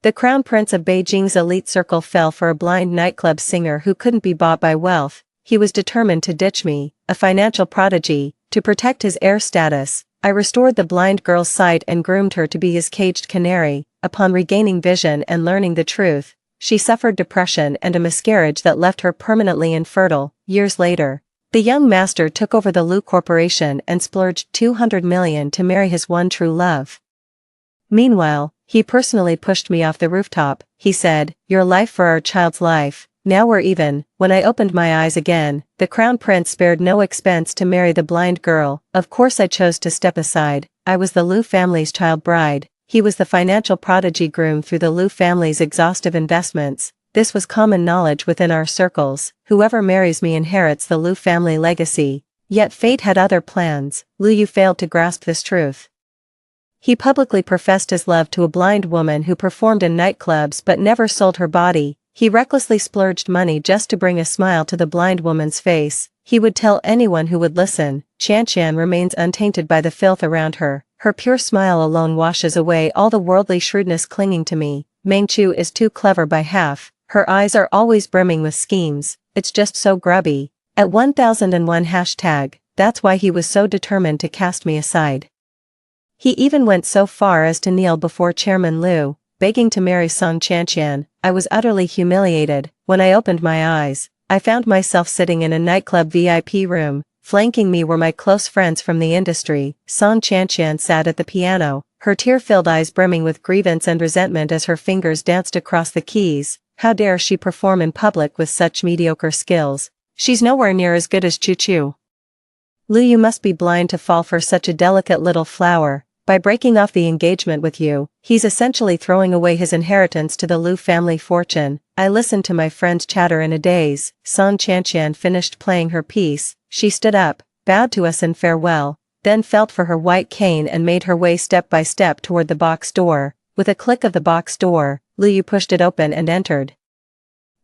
The crown prince of Beijing's elite circle fell for a blind nightclub singer who couldn't be bought by wealth. He was determined to ditch me, a financial prodigy, to protect his heir status. I restored the blind girl's sight and groomed her to be his caged canary. Upon regaining vision and learning the truth, she suffered depression and a miscarriage that left her permanently infertile. Years later, the young master took over the Lu Corporation and splurged 200 million to marry his one true love. Meanwhile, he personally pushed me off the rooftop. He said, "Your life for our child's life. Now we're even." When I opened my eyes again, the crown prince spared no expense to marry the blind girl. Of course I chose to step aside. I was the Lu family's child bride. He was the financial prodigy groomed through the Lu family's exhaustive investments. This was common knowledge within our circles. Whoever marries me inherits the Lu family legacy. Yet fate had other plans. Lu Yu failed to grasp this truth. He publicly professed his love to a blind woman who performed in nightclubs but never sold her body. He recklessly splurged money just to bring a smile to the blind woman's face. He would tell anyone who would listen. Qian remains untainted by the filth around her. Her pure smile alone washes away all the worldly shrewdness clinging to me. Mengchu is too clever by half. Her eyes are always brimming with schemes. It's just so grubby. At 1001 hashtag, that's why he was so determined to cast me aside. He even went so far as to kneel before Chairman Liu, begging to marry Song Qian. I was utterly humiliated. When I opened my eyes, I found myself sitting in a nightclub VIP room. Flanking me were my close friends from the industry. Song Qian sat at the piano, her tear-filled eyes brimming with grievance and resentment as her fingers danced across the keys. How dare she perform in public with such mediocre skills? She's nowhere near as good as Chu. Lu Yu must be blind to fall for such a delicate little flower. By breaking off the engagement with you, he's essentially throwing away his inheritance to the Lu family fortune. I listened to my friends chatter in a daze. Song Qian finished playing her piece. She stood up, bowed to us in farewell, then felt for her white cane and made her way step by step toward the box door. With a click of the box door, Lu Yu pushed it open and entered.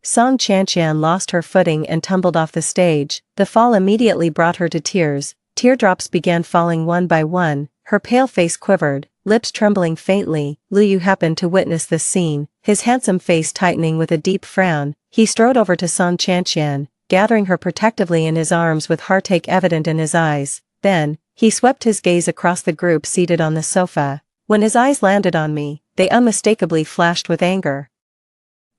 Song Qian lost her footing and tumbled off the stage. The fall immediately brought her to tears. Teardrops began falling one by one. Her pale face quivered, lips trembling faintly. Lu Yu happened to witness this scene, his handsome face tightening with a deep frown. He strode over to Song Qian, gathering her protectively in his arms with heartache evident in his eyes. Then, he swept his gaze across the group seated on the sofa. When his eyes landed on me, they unmistakably flashed with anger.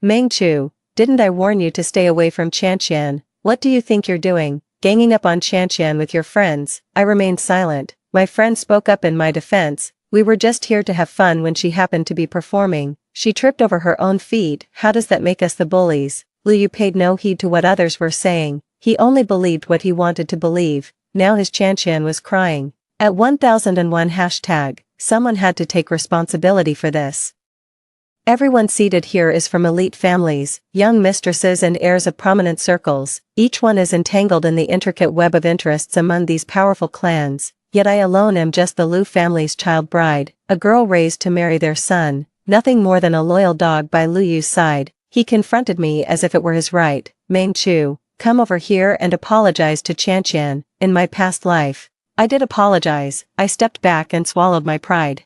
"Mengchu, didn't I warn you to stay away from Qian? What do you think you're doing, ganging up on Qian with your friends?" I remained silent. My friend spoke up in my defense. "We were just here to have fun when she happened to be performing. She tripped over her own feet. How does that make us the bullies?" Lu Yu paid no heed to what others were saying. He only believed what he wanted to believe. Now his Qian was crying. At 1001 hashtag, someone had to take responsibility for this. Everyone seated here is from elite families, young mistresses and heirs of prominent circles. Each one is entangled in the intricate web of interests among these powerful clans. Yet I alone am just the Lu family's child bride, a girl raised to marry their son, nothing more than a loyal dog by Lu Yu's side. He confronted me as if it were his right. "Mengchu, come over here and apologize to Qian. In my past life, I did apologize." I stepped back and swallowed my pride.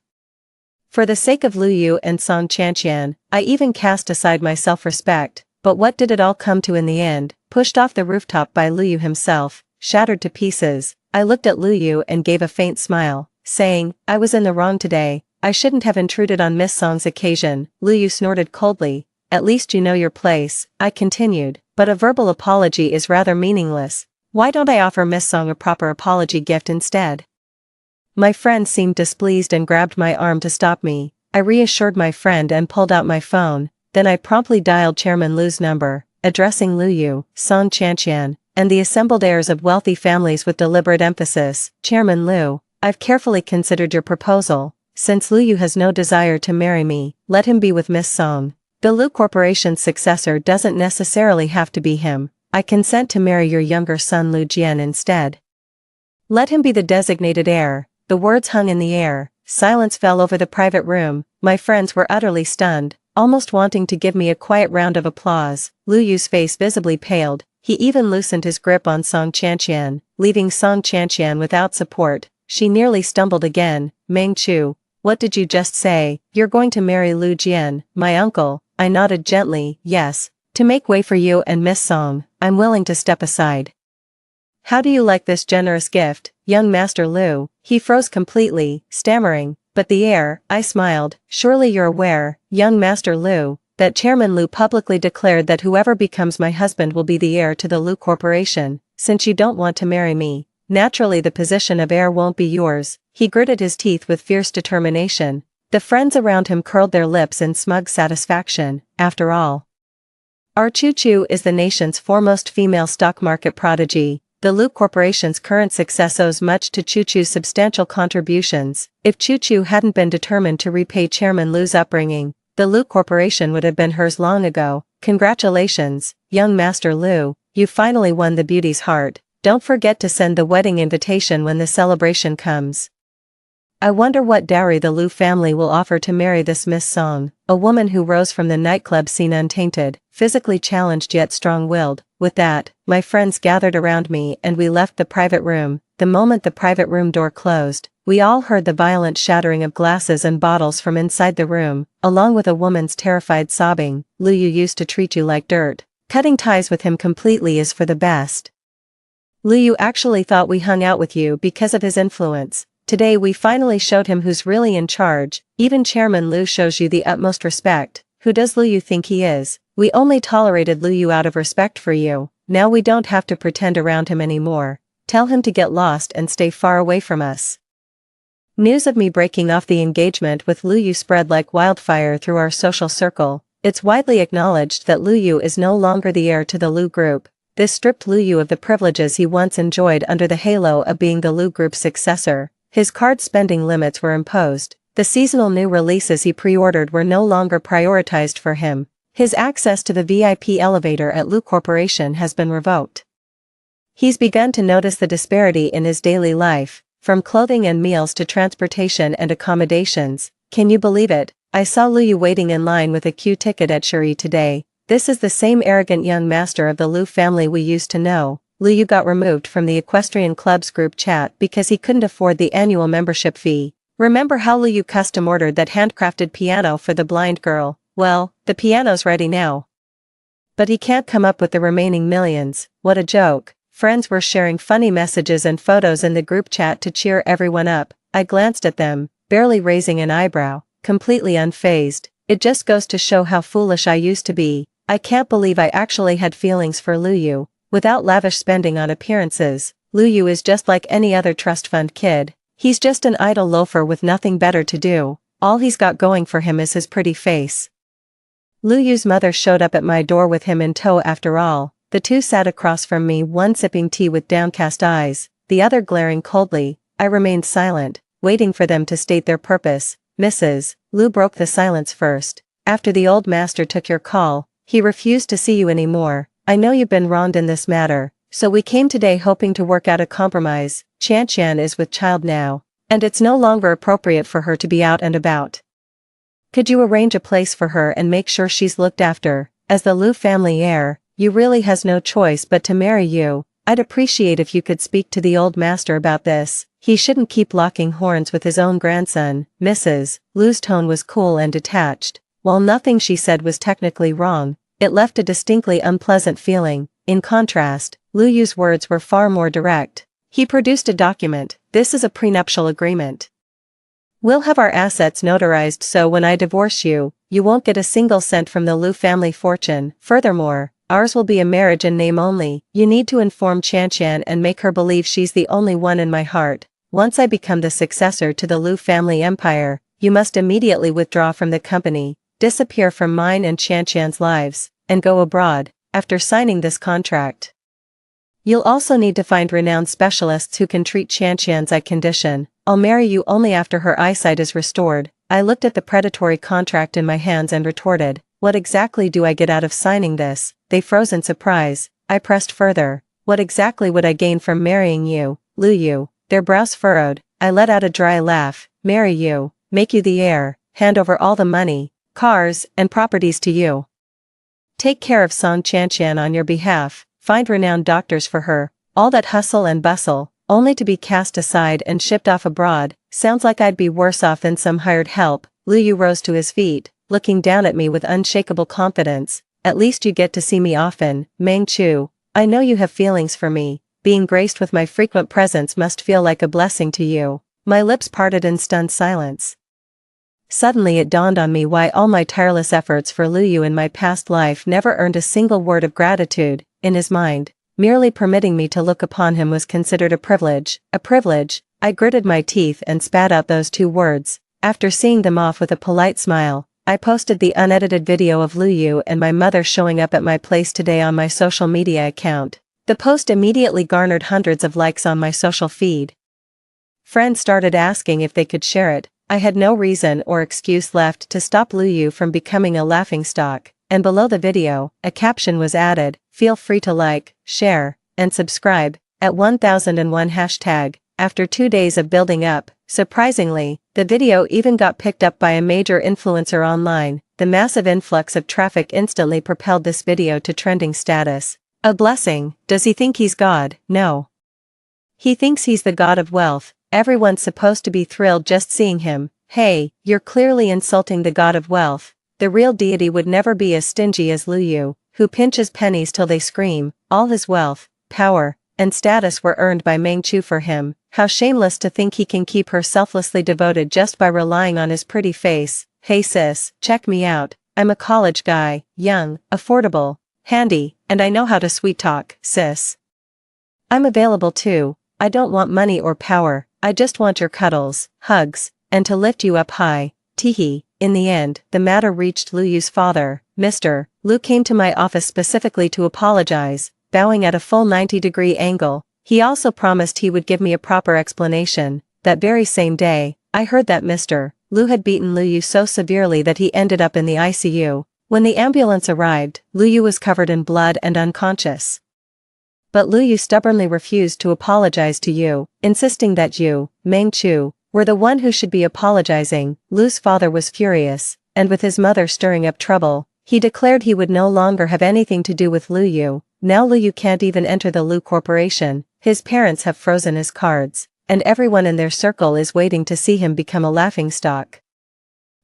For the sake of Lu Yu and Song Qian, I even cast aside my self-respect. But what did it all come to in the end? Pushed off the rooftop by Lu Yu himself, shattered to pieces, I looked at Lu Yu and gave a faint smile, saying, "I was in the wrong today. I shouldn't have intruded on Miss Song's occasion." Lu Yu snorted coldly. "At least you know your place," I continued, "but a verbal apology is rather meaningless. Why don't I offer Miss Song a proper apology gift instead?" My friend seemed displeased and grabbed my arm to stop me. I reassured my friend and pulled out my phone. Then I promptly dialed Chairman Liu's number, addressing Lu Yu, Song Qian, and the assembled heirs of wealthy families with deliberate emphasis. "Chairman Liu, I've carefully considered your proposal. Since Lu Yu has no desire to marry me, let him be with Miss Song. The Lu Corporation's successor doesn't necessarily have to be him. I consent to marry your younger son Lu Jian instead. Let him be the designated heir." The words hung in the air. Silence fell over the private room. My friends were utterly stunned, almost wanting to give me a quiet round of applause. Lu Yu's face visibly paled. He even loosened his grip on Song Qian, leaving Song Qian without support. She nearly stumbled again. "Mengchu, what did you just say? You're going to marry Lu Jian, my uncle? I nodded gently, yes. To make way for you and Miss Song, I'm willing to step aside. How do you like this generous gift, young Master Lu? He froze completely, stammering, but the heir, I smiled. Surely you're aware, young Master Lu, that Chairman Lu publicly declared that whoever becomes my husband will be the heir to the Lu Corporation. Since you don't want to marry me, naturally the position of heir won't be yours. He gritted his teeth with fierce determination. The friends around him curled their lips in smug satisfaction. After all, our Choo-Choo is the nation's foremost female stock market prodigy. The Lu Corporation's current success owes much to Choo-Choo's substantial contributions. If Choo-Choo hadn't been determined to repay Chairman Lu's upbringing, the Lu Corporation would have been hers long ago. Congratulations, young Master Lu, you finally won the beauty's heart. Don't forget to send the wedding invitation when the celebration comes. I wonder what dowry the Lu family will offer to marry this Miss Song, a woman who rose from the nightclub scene untainted, physically challenged yet strong-willed. With that, my friends gathered around me and we left the private room. The moment the private room door closed, we all heard the violent shattering of glasses and bottles from inside the room, along with a woman's terrified sobbing. Lu Yu used to treat you like dirt. Cutting ties with him completely is for the best. Lu Yu actually thought we hung out with you because of his influence. Today we finally showed him who's really in charge. Even Chairman Lu shows you the utmost respect. Who does Lu Yu think he is? We only tolerated Lu Yu out of respect for you. Now we don't have to pretend around him anymore. Tell him to get lost and stay far away from us. News of me breaking off the engagement with Lu Yu spread like wildfire through our social circle. It's widely acknowledged that Lu Yu is no longer the heir to the Lu Group. This stripped Lu Yu of the privileges he once enjoyed under the halo of being the Lu Group's successor. His card spending limits were imposed. The seasonal new releases he pre-ordered were no longer prioritized for him. His access to the VIP elevator at Lu Corporation has been revoked. He's begun to notice the disparity in his daily life, from clothing and meals to transportation and accommodations. Can you believe it? I saw Lu Yu waiting in line with a queue ticket at Cherie today. This is the same arrogant young master of the Lu family we used to know. Lu Yu got removed from the Equestrian Club's group chat because he couldn't afford the annual membership fee. Remember how Lu Yu custom ordered that handcrafted piano for the blind girl? Well, the piano's ready now. But he can't come up with the remaining millions. What a joke. Friends were sharing funny messages and photos in the group chat to cheer everyone up. I glanced at them, barely raising an eyebrow, completely unfazed. It just goes to show how foolish I used to be. I can't believe I actually had feelings for Lu Yu. Without lavish spending on appearances, Lu Yu is just like any other trust fund kid. He's just an idle loafer with nothing better to do. All he's got going for him is his pretty face. Lu Yu's mother showed up at my door with him in tow after all. The two sat across from me, one sipping tea with downcast eyes, the other glaring coldly. I remained silent, waiting for them to state their purpose. Mrs. Lu broke the silence first. After the old master took your call, he refused to see you anymore. I know you've been wronged in this matter, so we came today hoping to work out a compromise. Chan is with child now, and it's no longer appropriate for her to be out and about. Could you arrange a place for her and make sure she's looked after? As the Lu family heir, Yu really has no choice but to marry you. I'd appreciate if you could speak to the old master about this. He shouldn't keep locking horns with his own grandson. Mrs. Lu's tone was cool and detached. While nothing she said was technically wrong, it left a distinctly unpleasant feeling. In contrast, Lu Yu's words were far more direct. He produced a document. This is a prenuptial agreement. We'll have our assets notarized so when I divorce you, you won't get a single cent from the Lu family fortune. Furthermore, ours will be a marriage in name only. You need to inform Chan and make her believe she's the only one in my heart. Once I become the successor to the Lu family empire, you must immediately withdraw from the company, disappear from mine and Chan's lives, and go abroad. After signing this contract, you'll also need to find renowned specialists who can treat Chan's eye condition. I'll marry you only after her eyesight is restored. I looked at the predatory contract in my hands and retorted, what exactly do I get out of signing this? They froze in surprise. I pressed further. What exactly would I gain from marrying you, Lu Yu? Their brows furrowed. I let out a dry laugh. Marry you, make you the heir, hand over all the money, cars, and properties to you. Take care of Song Chan on your behalf, find renowned doctors for her, all that hustle and bustle, only to be cast aside and shipped off abroad. Sounds like I'd be worse off than some hired help. Lu Yu rose to his feet, looking down at me with unshakable confidence. At least you get to see me often, Meng Chu. I know you have feelings for me. Being graced with my frequent presence must feel like a blessing to you. My lips parted in stunned silence. Suddenly it dawned on me why all my tireless efforts for Lu Yu in my past life never earned a single word of gratitude. In his mind, merely permitting me to look upon him was considered a privilege. A privilege. I gritted my teeth and spat out those two words. After seeing them off with a polite smile, I posted the unedited video of Lu Yu and my mother showing up at my place today on my social media account. The post immediately garnered hundreds of likes on my social feed. Friends started asking if they could share it. I had no reason or excuse left to stop Lu Yu from becoming a laughingstock, and below the video, a caption was added: "Feel free to like, share, and subscribe." At 1001 hashtag. After 2 days of building up, surprisingly, the video even got picked up by a major influencer online. The massive influx of traffic instantly propelled this video to trending status. A blessing. Does he think he's God? No. He thinks he's the god of wealth. Everyone's supposed to be thrilled just seeing him. Hey, you're clearly insulting the god of wealth. The real deity would never be as stingy as Lu Yu, who pinches pennies till they scream. All his wealth, power, and status were earned by Meng Chu for him. How shameless to think he can keep her selflessly devoted just by relying on his pretty face. Hey sis, check me out. I'm a college guy, young, affordable, handy, and I know how to sweet talk, sis. I'm available too. I don't want money or power. I just want your cuddles, hugs, and to lift you up high. Teehee. In the end, the matter reached Lu Yu's father. Mr. Lu came to my office specifically to apologize, bowing at a full 90-degree angle. He also promised he would give me a proper explanation. That very same day, I heard that Mr. Lu had beaten Lu Yu so severely that he ended up in the ICU. When the ambulance arrived, Lu Yu was covered in blood and unconscious. But Lu Yu stubbornly refused to apologize to you, insisting that you, Meng Chu, were the one who should be apologizing. Lu's father was furious, and with his mother stirring up trouble, he declared he would no longer have anything to do with Lu Yu. Now Lu Yu can't even enter the Lu Corporation. His parents have frozen his cards, and everyone in their circle is waiting to see him become a laughingstock.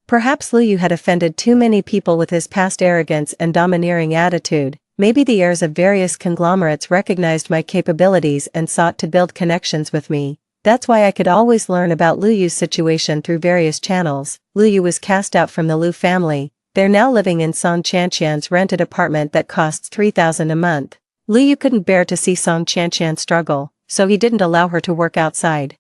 Perhaps Lu Yu had offended too many people with his past arrogance and domineering attitude. Maybe the heirs of various conglomerates recognized my capabilities and sought to build connections with me. That's why I could always learn about Lu Yu's situation through various channels. Lu Yu was cast out from the Lu family. They're now living in Song Chanqian's rented apartment that costs 3,000 a month. Lu Yu couldn't bear to see Song Chanqian struggle, so he didn't allow her to work outside.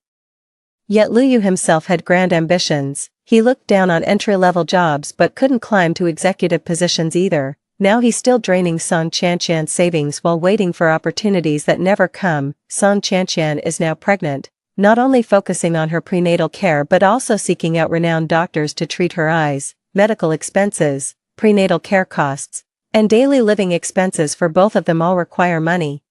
Yet Lu Yu himself had grand ambitions. He looked down on entry-level jobs but couldn't climb to executive positions either. Now he's still draining Song Chanqian's savings while waiting for opportunities that never come. Song Chanqian is now pregnant, not only focusing on her prenatal care but also seeking out renowned doctors to treat her eyes, medical expenses, prenatal care costs, and daily living expenses for both of them all require money.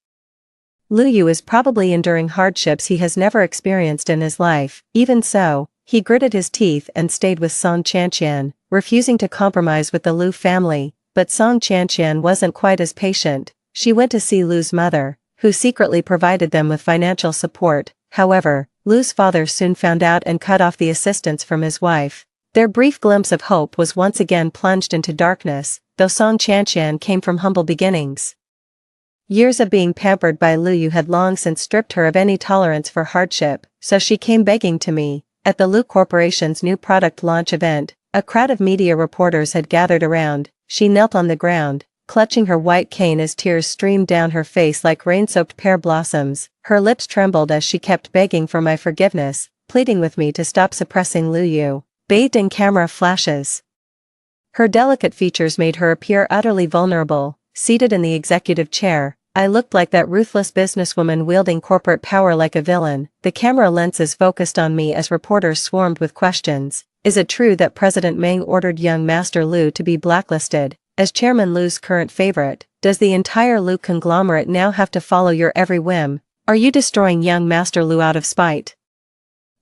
Lu Yu is probably enduring hardships he has never experienced in his life. Even so, he gritted his teeth and stayed with Song Chanqian, refusing to compromise with the Lu family. But Song Chanqian wasn't quite as patient. She went to see Lu's mother, who secretly provided them with financial support. However, Lu's father soon found out and cut off the assistance from his wife. Their brief glimpse of hope was once again plunged into darkness, though Song Chanqian came from humble beginnings. Years of being pampered by Lu Yu had long since stripped her of any tolerance for hardship, so she came begging to me. At the Lu Corporation's new product launch event, a crowd of media reporters had gathered around. She knelt on the ground, clutching her white cane as tears streamed down her face like rain-soaked pear blossoms. Her lips trembled as she kept begging for my forgiveness, pleading with me to stop suppressing Lu Yu, bathed in camera flashes. Her delicate features made her appear utterly vulnerable. Seated in the executive chair, I looked like that ruthless businesswoman wielding corporate power like a villain. The camera lenses focused on me as reporters swarmed with questions. Is it true that President Meng ordered young Master Lu to be blacklisted? As Chairman Lu's current favorite, does the entire Lu conglomerate now have to follow your every whim? Are you destroying young Master Lu out of spite?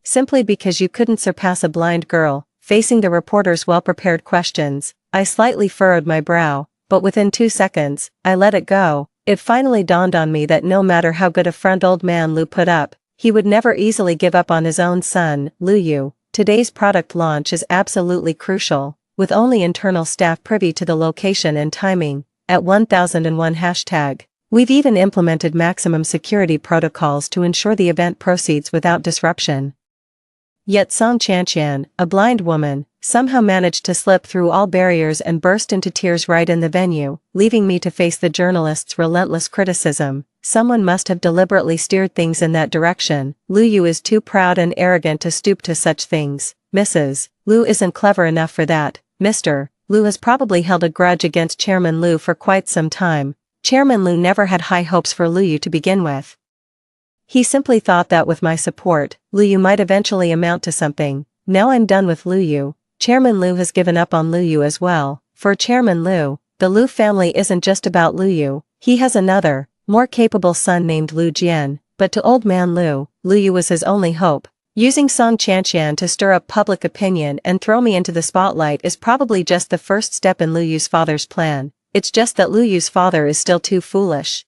Simply because you couldn't surpass a blind girl? Facing the reporter's well-prepared questions, I slightly furrowed my brow, but within 2 seconds, I let it go. It finally dawned on me that no matter how good a front old man Lu put up, he would never easily give up on his own son, Lu Yu. Today's product launch is absolutely crucial, with only internal staff privy to the location and timing, at 1001 hashtag. We've even implemented maximum security protocols to ensure the event proceeds without disruption. Yet Song Chanqian, a blind woman, somehow managed to slip through all barriers and burst into tears right in the venue, leaving me to face the journalists' relentless criticism. Someone must have deliberately steered things in that direction. Lu Yu is too proud and arrogant to stoop to such things. Mrs. Lu isn't clever enough for that. Mr. Lu has probably held a grudge against Chairman Lu for quite some time. Chairman Lu never had high hopes for Lu Yu to begin with. He simply thought that with my support, Lu Yu might eventually amount to something. Now I'm done with Lu Yu. Chairman Lu has given up on Lu Yu as well. For Chairman Lu, the Lu family isn't just about Lu Yu. He has another, more capable son named Lu Jian, but to old man Lu, Lu Yu was his only hope. Using Song Chanqian to stir up public opinion and throw me into the spotlight is probably just the first step in Lu Yu's father's plan. It's just that Lu Yu's father is still too foolish.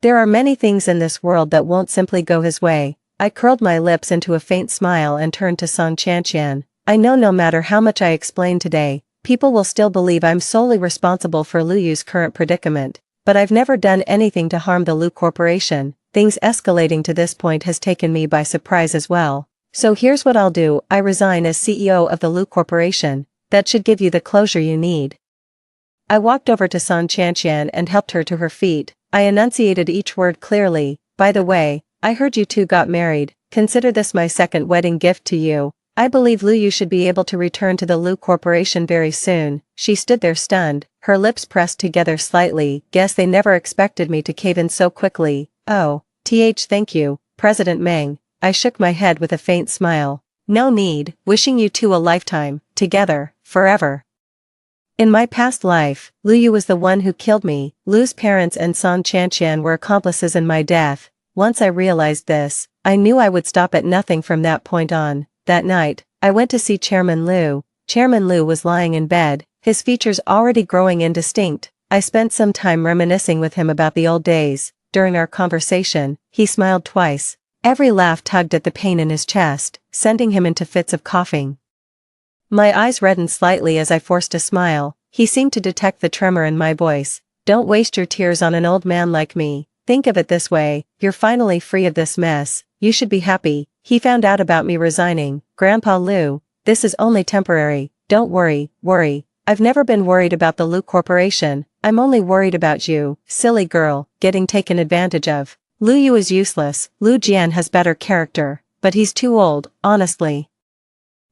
There are many things in this world that won't simply go his way. I curled my lips into a faint smile and turned to Song Chanqian. I know no matter how much I explain today, people will still believe I'm solely responsible for Lu Yu's current predicament, but I've never done anything to harm the Lu Corporation. Things escalating to this point has taken me by surprise as well. So here's what I'll do, I resign as CEO of the Lu Corporation. That should give you the closure you need. I walked over to Song Chanqian and helped her to her feet. I enunciated each word clearly. By the way, I heard you two got married. Consider this my second wedding gift to you. I believe Lu Yu should be able to return to the Lu Corporation very soon. She stood there stunned, her lips pressed together slightly. Guess they never expected me to cave in so quickly. Oh, thank you, President Meng. I shook my head with a faint smile. No need, wishing you two a lifetime, together, forever. In my past life, Lu Yu was the one who killed me. Lu's parents and Song Chanqian were accomplices in my death. Once I realized this, I knew I would stop at nothing from that point on. That night, I went to see Chairman Lu. Chairman Lu was lying in bed, his features already growing indistinct. I spent some time reminiscing with him about the old days. During our conversation, he smiled twice. Every laugh tugged at the pain in his chest, sending him into fits of coughing. My eyes reddened slightly as I forced a smile. He seemed to detect the tremor in my voice. Don't waste your tears on an old man like me. Think of it this way, you're finally free of this mess. You should be happy. He found out about me resigning. Grandpa Lu, this is only temporary. Don't worry. I've never been worried about the Lu Corporation. I'm only worried about you, silly girl, getting taken advantage of. Lu Yu is useless. Lu Jian has better character, but he's too old, honestly.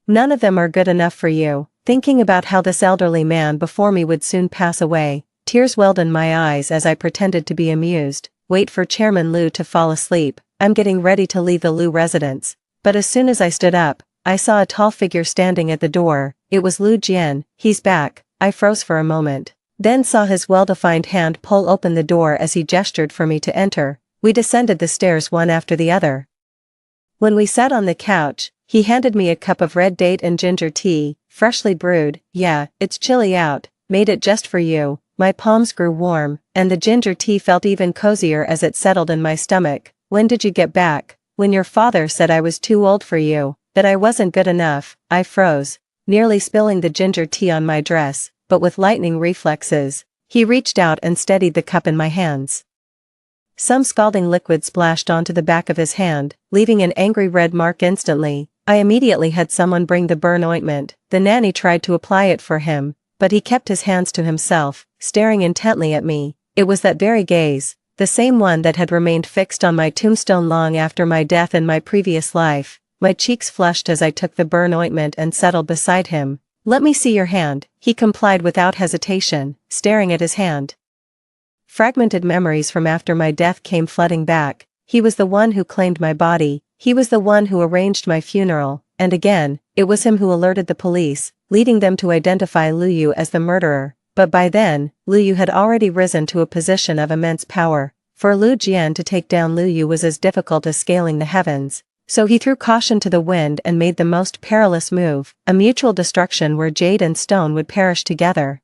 None of them are good enough for you. Thinking about how this elderly man before me would soon pass away, tears welled in my eyes as I pretended to be amused. Wait for Chairman Lu to fall asleep. I'm getting ready to leave the Lu residence. But as soon as I stood up, I saw a tall figure standing at the door. It was Lu Jian. He's back. I froze for a moment. Then saw his well-defined hand pull open the door as he gestured for me to enter. We descended the stairs one after the other. When we sat on the couch, he handed me a cup of red date and ginger tea, freshly brewed. Yeah, it's chilly out. Made it just for you. My palms grew warm, and the ginger tea felt even cozier as it settled in my stomach. When did you get back? When your father said I was too old for you, that I wasn't good enough. I froze, nearly spilling the ginger tea on my dress, but with lightning reflexes, he reached out and steadied the cup in my hands. Some scalding liquid splashed onto the back of his hand, leaving an angry red mark instantly. I immediately had someone bring the burn ointment. The nanny tried to apply it for him, but he kept his hands to himself, staring intently at me. It was that very gaze, the same one that had remained fixed on my tombstone long after my death in my previous life. My cheeks flushed as I took the burn ointment and settled beside him. Let me see your hand, he complied without hesitation, staring at his hand. Fragmented memories from after my death came flooding back. He was the one who claimed my body, he was the one who arranged my funeral, and again, it was him who alerted the police, leading them to identify Lu Yu as the murderer. But by then, Lu Yu had already risen to a position of immense power. For Lu Jian to take down Lu Yu was as difficult as scaling the heavens. So he threw caution to the wind and made the most perilous move, a mutual destruction where jade and stone would perish together.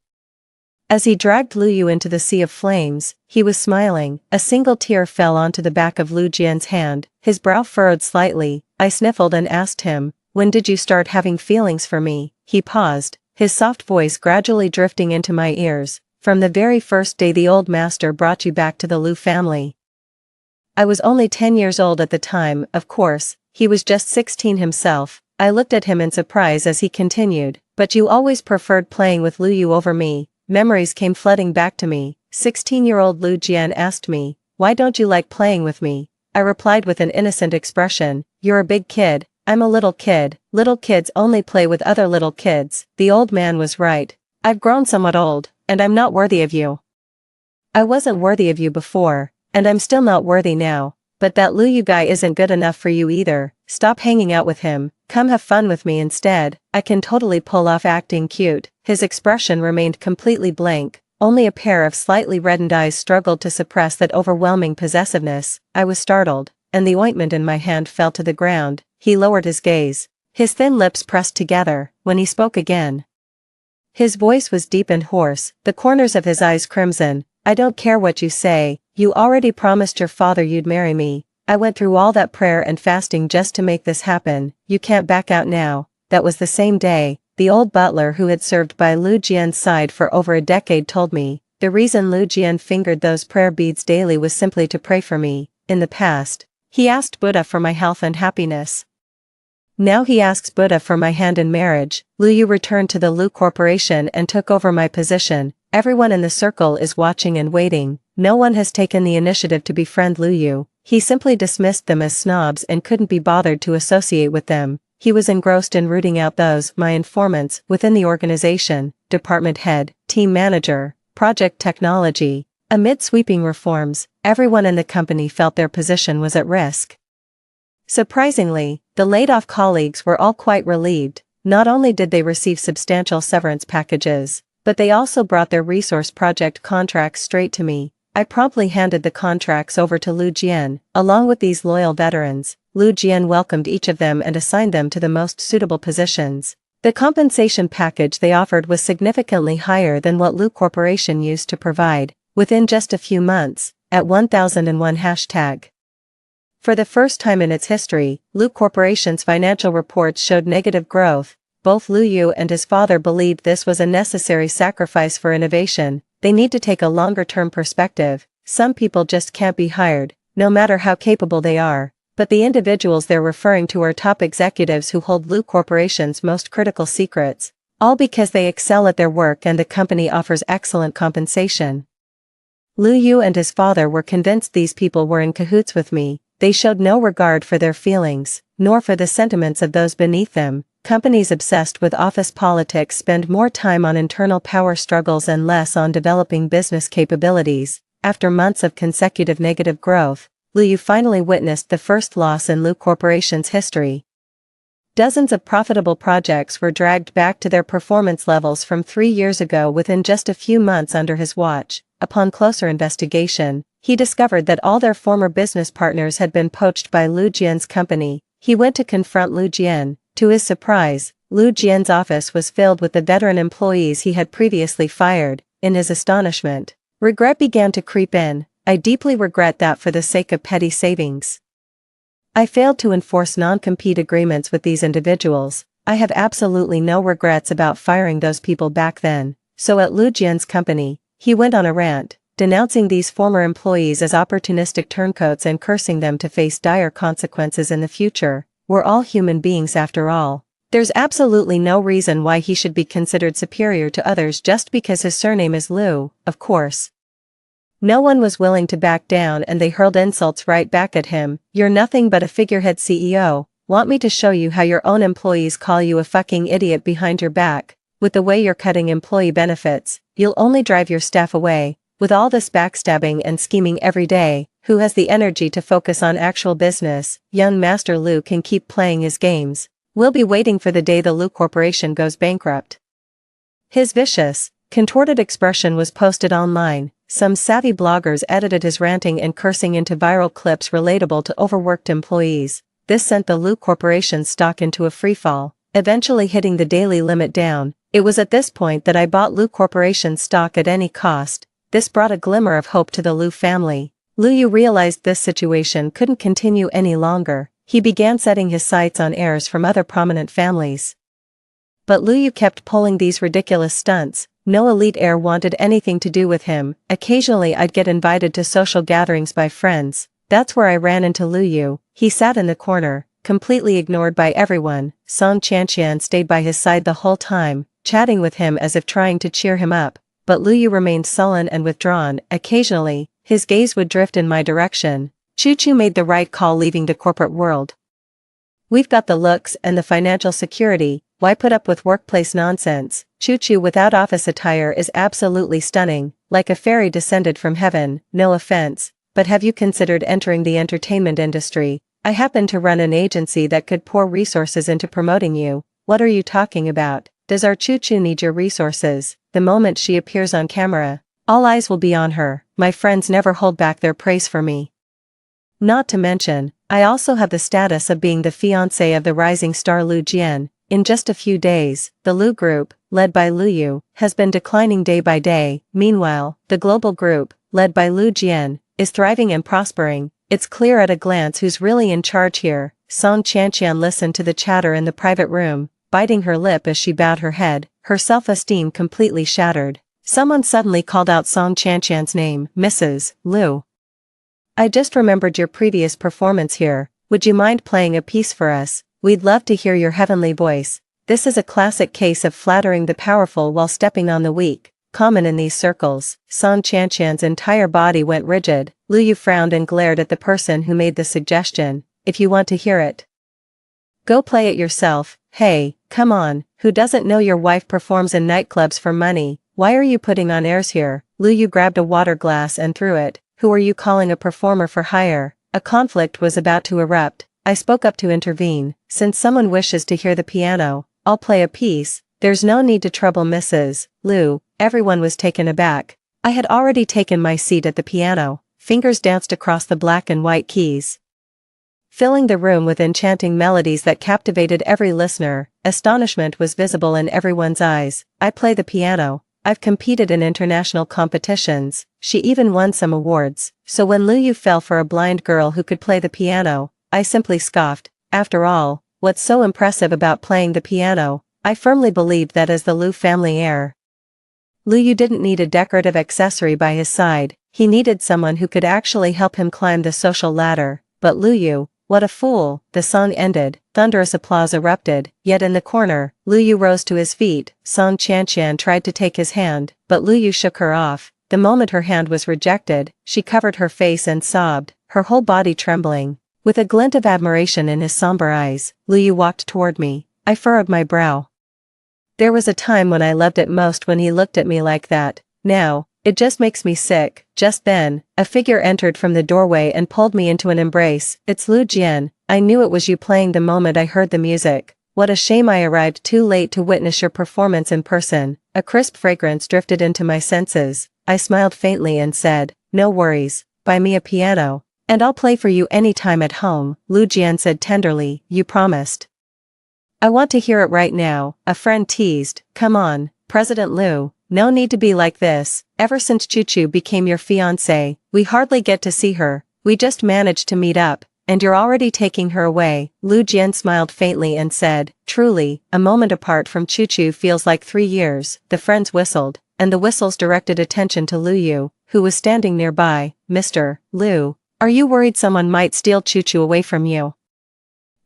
As he dragged Lu Yu into the sea of flames, he was smiling. A single tear fell onto the back of Lu Jian's hand, his brow furrowed slightly. I sniffled and asked him, "When did you start having feelings for me?" He paused, his soft voice gradually drifting into my ears. "From the very first day the old master brought you back to the Lu family." I was only 10 years old at the time, of course, he was just 16 himself. I looked at him in surprise as he continued, "But you always preferred playing with Lu Yu over me." Memories came flooding back to me. 16-year-old Lu Jian asked me, "Why don't you like playing with me?" I replied with an innocent expression, "You're a big kid, I'm a little kid. Little kids only play with other little kids." The old man was right. I've grown somewhat old, and I'm not worthy of you. I wasn't worthy of you before, and I'm still not worthy now. But that Lu Yu guy isn't good enough for you either. Stop hanging out with him, come have fun with me instead. I can totally pull off acting cute. His expression remained completely blank, only a pair of slightly reddened eyes struggled to suppress that overwhelming possessiveness. I was startled, and the ointment in my hand fell to the ground. He lowered his gaze, his thin lips pressed together. When he spoke again, his voice was deep and hoarse, the corners of his eyes crimson. "I don't care what you say, you already promised your father you'd marry me. I went through all that prayer and fasting just to make this happen. You can't back out now." That was the same day, the old butler who had served by Lu Jian's side for over a decade told me, the reason Lu Jian fingered those prayer beads daily was simply to pray for me. In the past, he asked Buddha for my health and happiness. Now he asks Buddha for my hand in marriage. Lu Yu returned to the Lu Corporation and took over my position. Everyone in the circle is watching and waiting. No one has taken the initiative to befriend Lu Yu. He simply dismissed them as snobs and couldn't be bothered to associate with them. He was engrossed in rooting out those, my informants, within the organization, department head, team manager, project technology. Amid sweeping reforms, everyone in the company felt their position was at risk. Surprisingly, the laid-off colleagues were all quite relieved. Not only did they receive substantial severance packages, but they also brought their resource project contracts straight to me. I promptly handed the contracts over to Lu Jian. Along with these loyal veterans, Lu Jian welcomed each of them and assigned them to the most suitable positions. The compensation package they offered was significantly higher than what Lu Corporation used to provide. Within just a few months, at 1001 hashtag. For the first time in its history, Lu Corporation's financial reports showed negative growth. Both Lu Yu and his father believed this was a necessary sacrifice for innovation. They need to take a longer-term perspective. Some people just can't be hired, no matter how capable they are. But the individuals they're referring to are top executives who hold Lu Corporation's most critical secrets, all because they excel at their work and the company offers excellent compensation. Lu Yu and his father were convinced these people were in cahoots with me. They showed no regard for their feelings, nor for the sentiments of those beneath them. Companies obsessed with office politics spend more time on internal power struggles and less on developing business capabilities. After months of consecutive negative growth, Lu Yu finally witnessed the first loss in Lu Corporation's history. Dozens of profitable projects were dragged back to their performance levels from 3 years ago within just a few months under his watch. Upon closer investigation, he discovered that all their former business partners had been poached by Lu Jian's company. He went to confront Lu Jian. To his surprise, Lu Jian's office was filled with the veteran employees he had previously fired. In his astonishment, regret began to creep in. "I deeply regret that for the sake of petty savings. I failed to enforce non-compete agreements with these individuals. I have absolutely no regrets about firing those people back then." So at Lu Jian's company, he went on a rant, denouncing these former employees as opportunistic turncoats and cursing them to face dire consequences in the future. We're all human beings after all. There's absolutely no reason why he should be considered superior to others just because his surname is Lu, of course. No one was willing to back down and they hurled insults right back at him. "You're nothing but a figurehead CEO. Want me to show you how your own employees call you a fucking idiot behind your back? With the way you're cutting employee benefits, you'll only drive your staff away. With all this backstabbing and scheming every day, who has the energy to focus on actual business? Young Master Lu can keep playing his games. We'll be waiting for the day the Lu Corporation goes bankrupt." His vicious, contorted expression was posted online. Some savvy bloggers edited his ranting and cursing into viral clips relatable to overworked employees. This sent the Lu Corporation's stock into a freefall, eventually hitting the daily limit down It was at this point that I bought Lu Corporation's stock at any cost. This brought a glimmer of hope to the Lu family. Lu Yu realized this situation couldn't continue any longer. He began setting his sights on heirs from other prominent families. But Lu Yu kept pulling these ridiculous stunts. No elite heir wanted anything to do with him. Occasionally I'd get invited to social gatherings by friends. That's where I ran into Lu Yu. He sat in the corner, completely ignored by everyone. Song Chanqian stayed by his side the whole time, chatting with him as if trying to cheer him up. But Lu Yu remained sullen and withdrawn. Occasionally, his gaze would drift in my direction. Chu made the right call leaving the corporate world. We've got the looks and the financial security, why put up with workplace nonsense? Chu without office attire is absolutely stunning, like a fairy descended from heaven. No offense, but have you considered entering the entertainment industry? I happen to run an agency that could pour resources into promoting you. What are you talking about? Does our Chu need your resources? The moment she appears on camera, all eyes will be on her. My friends never hold back their praise for me. Not to mention, I also have the status of being the fiancé of the rising star Lu Jian. In just a few days, the Lu group, led by Lu Yu, has been declining day by day. Meanwhile, the global group, led by Lu Jian, is thriving and prospering. It's clear at a glance who's really in charge here. Song Chanqian listened to the chatter in the private room, biting her lip as she bowed her head, her self-esteem completely shattered. Someone suddenly called out Song Chanqian's name. Mrs. Lu. I just remembered your previous performance here. Would you mind playing a piece for us? We'd love to hear your heavenly voice. This is a classic case of flattering the powerful while stepping on the weak, common in these circles. Song Chanqian's entire body went rigid. Lu Yu frowned and glared at the person who made the suggestion. If you want to hear it, go play it yourself. Hey, come on, who doesn't know your wife performs in nightclubs for money? Why are you putting on airs here? Lu Yu grabbed a water glass and threw it. Who are you calling a performer for hire? A conflict was about to erupt. I spoke up to intervene. Since someone wishes to hear the piano, I'll play a piece. There's no need to trouble Mrs. Lu. Everyone was taken aback. I had already taken my seat at the piano. Fingers danced across the black and white keys, filling the room with enchanting melodies that captivated every listener. Astonishment was visible in everyone's eyes. I play the piano. I've competed in international competitions. She even won some awards. So when Lu Yu fell for a blind girl who could play the piano, I simply scoffed. After all, what's so impressive about playing the piano? I firmly believed that as the Lu family heir, Lu Yu didn't need a decorative accessory by his side. He needed someone who could actually help him climb the social ladder. But Lu Yu, what a fool. The song ended. Thunderous applause erupted. Yet in the corner, Lu Yu rose to his feet. Song Chanqian tried to take his hand, but Lu Yu shook her off. The moment her hand was rejected, she covered her face and sobbed, her whole body trembling. With a glint of admiration in his somber eyes, Lu Yu walked toward me. I furrowed my brow. There was a time when I loved it most when he looked at me like that. Now, it just makes me sick. Just then, a figure entered from the doorway and pulled me into an embrace. It's Lu Jian. I knew it was you playing the moment I heard the music. What a shame I arrived too late to witness your performance in person. A crisp fragrance drifted into my senses. I smiled faintly and said, no worries, buy me a piano, and I'll play for you anytime at home. Lu Jian said tenderly, you promised. I want to hear it right now, a friend teased. Come on, President Lu. No need to be like this. Ever since Chu became your fiancé, we hardly get to see her. We just managed to meet up, and you're already taking her away. Lu Jian smiled faintly and said, truly, a moment apart from Chu feels like 3 years. The friends whistled, and the whistles directed attention to Lu Yu, who was standing nearby. Mr. Lu, are you worried someone might steal Chu away from you?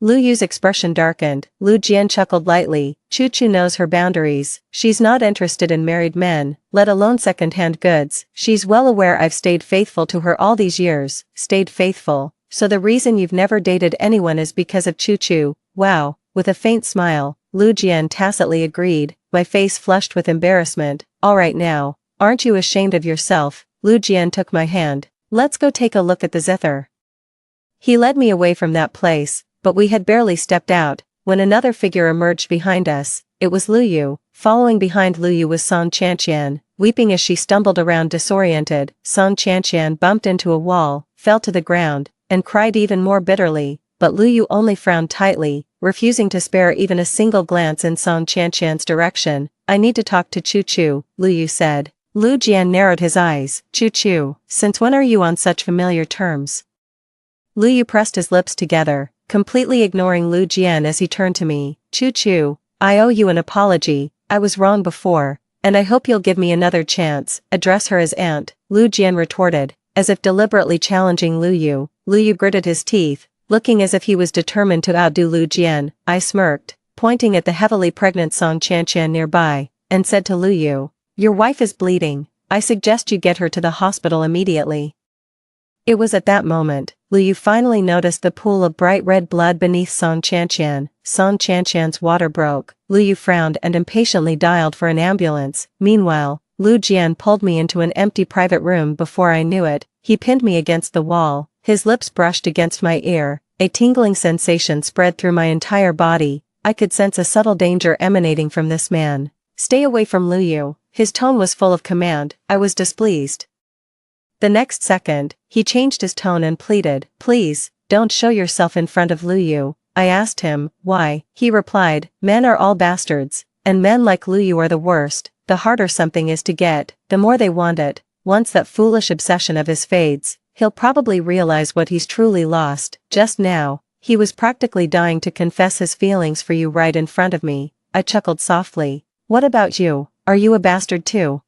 Lu Yu's expression darkened. Lu Jian chuckled lightly. Chu knows her boundaries. She's not interested in married men, let alone second-hand goods. She's well aware I've stayed faithful to her all these years. Stayed faithful. So the reason you've never dated anyone is because of Chu. Wow. With a faint smile, Lu Jian tacitly agreed. My face flushed with embarrassment. All right now, aren't you ashamed of yourself? Lu Jian took my hand. Let's go take a look at the zither. He led me away from that place. But we had barely stepped out, when another figure emerged behind us. It was Lu Yu. Following behind Lu Yu was Song Chanqian, weeping as she stumbled around disoriented. Song Chanqian bumped into a wall, fell to the ground, and cried even more bitterly, but Lu Yu only frowned tightly. refusing to spare even a single glance in Song Chanqian's direction. I need to talk to Chu Chu, Lu Yu said. Lu Jian narrowed his eyes. Chu Chu, since when are you on such familiar terms? Lu Yu pressed his lips together, completely ignoring Lu Jian as he turned to me. Chu Chu, I owe you an apology, I was wrong before, and I hope you'll give me another chance. Address her as aunt, Lu Jian retorted, as if deliberately challenging Lu Yu. Lu Yu gritted his teeth, looking as if he was determined to outdo Lu Jian. I smirked, pointing at the heavily pregnant Song Chanqian nearby, and said to Lu Yu, your wife is bleeding, I suggest you get her to the hospital immediately. It was at that moment, Lu Yu finally noticed the pool of bright red blood beneath Song Chanqian. Song Chanqian's water broke. Lu Yu frowned and impatiently dialed for an ambulance. Meanwhile, Lu Jian pulled me into an empty private room. Before I knew it, he pinned me against the wall, his lips brushed against my ear. A tingling sensation spread through my entire body. I could sense a subtle danger emanating from this man. Stay away from Lu Yu. His tone was full of command. I was displeased. The next second, he changed his tone and pleaded, please, don't show yourself in front of Lu Yu. I asked him, why? He replied, men are all bastards, and men like Lu Yu are the worst. The harder something is to get, the more they want it. Once that foolish obsession of his fades, he'll probably realize what he's truly lost. Just now, he was practically dying to confess his feelings for you right in front of me. I chuckled softly. What about you? Are you a bastard too?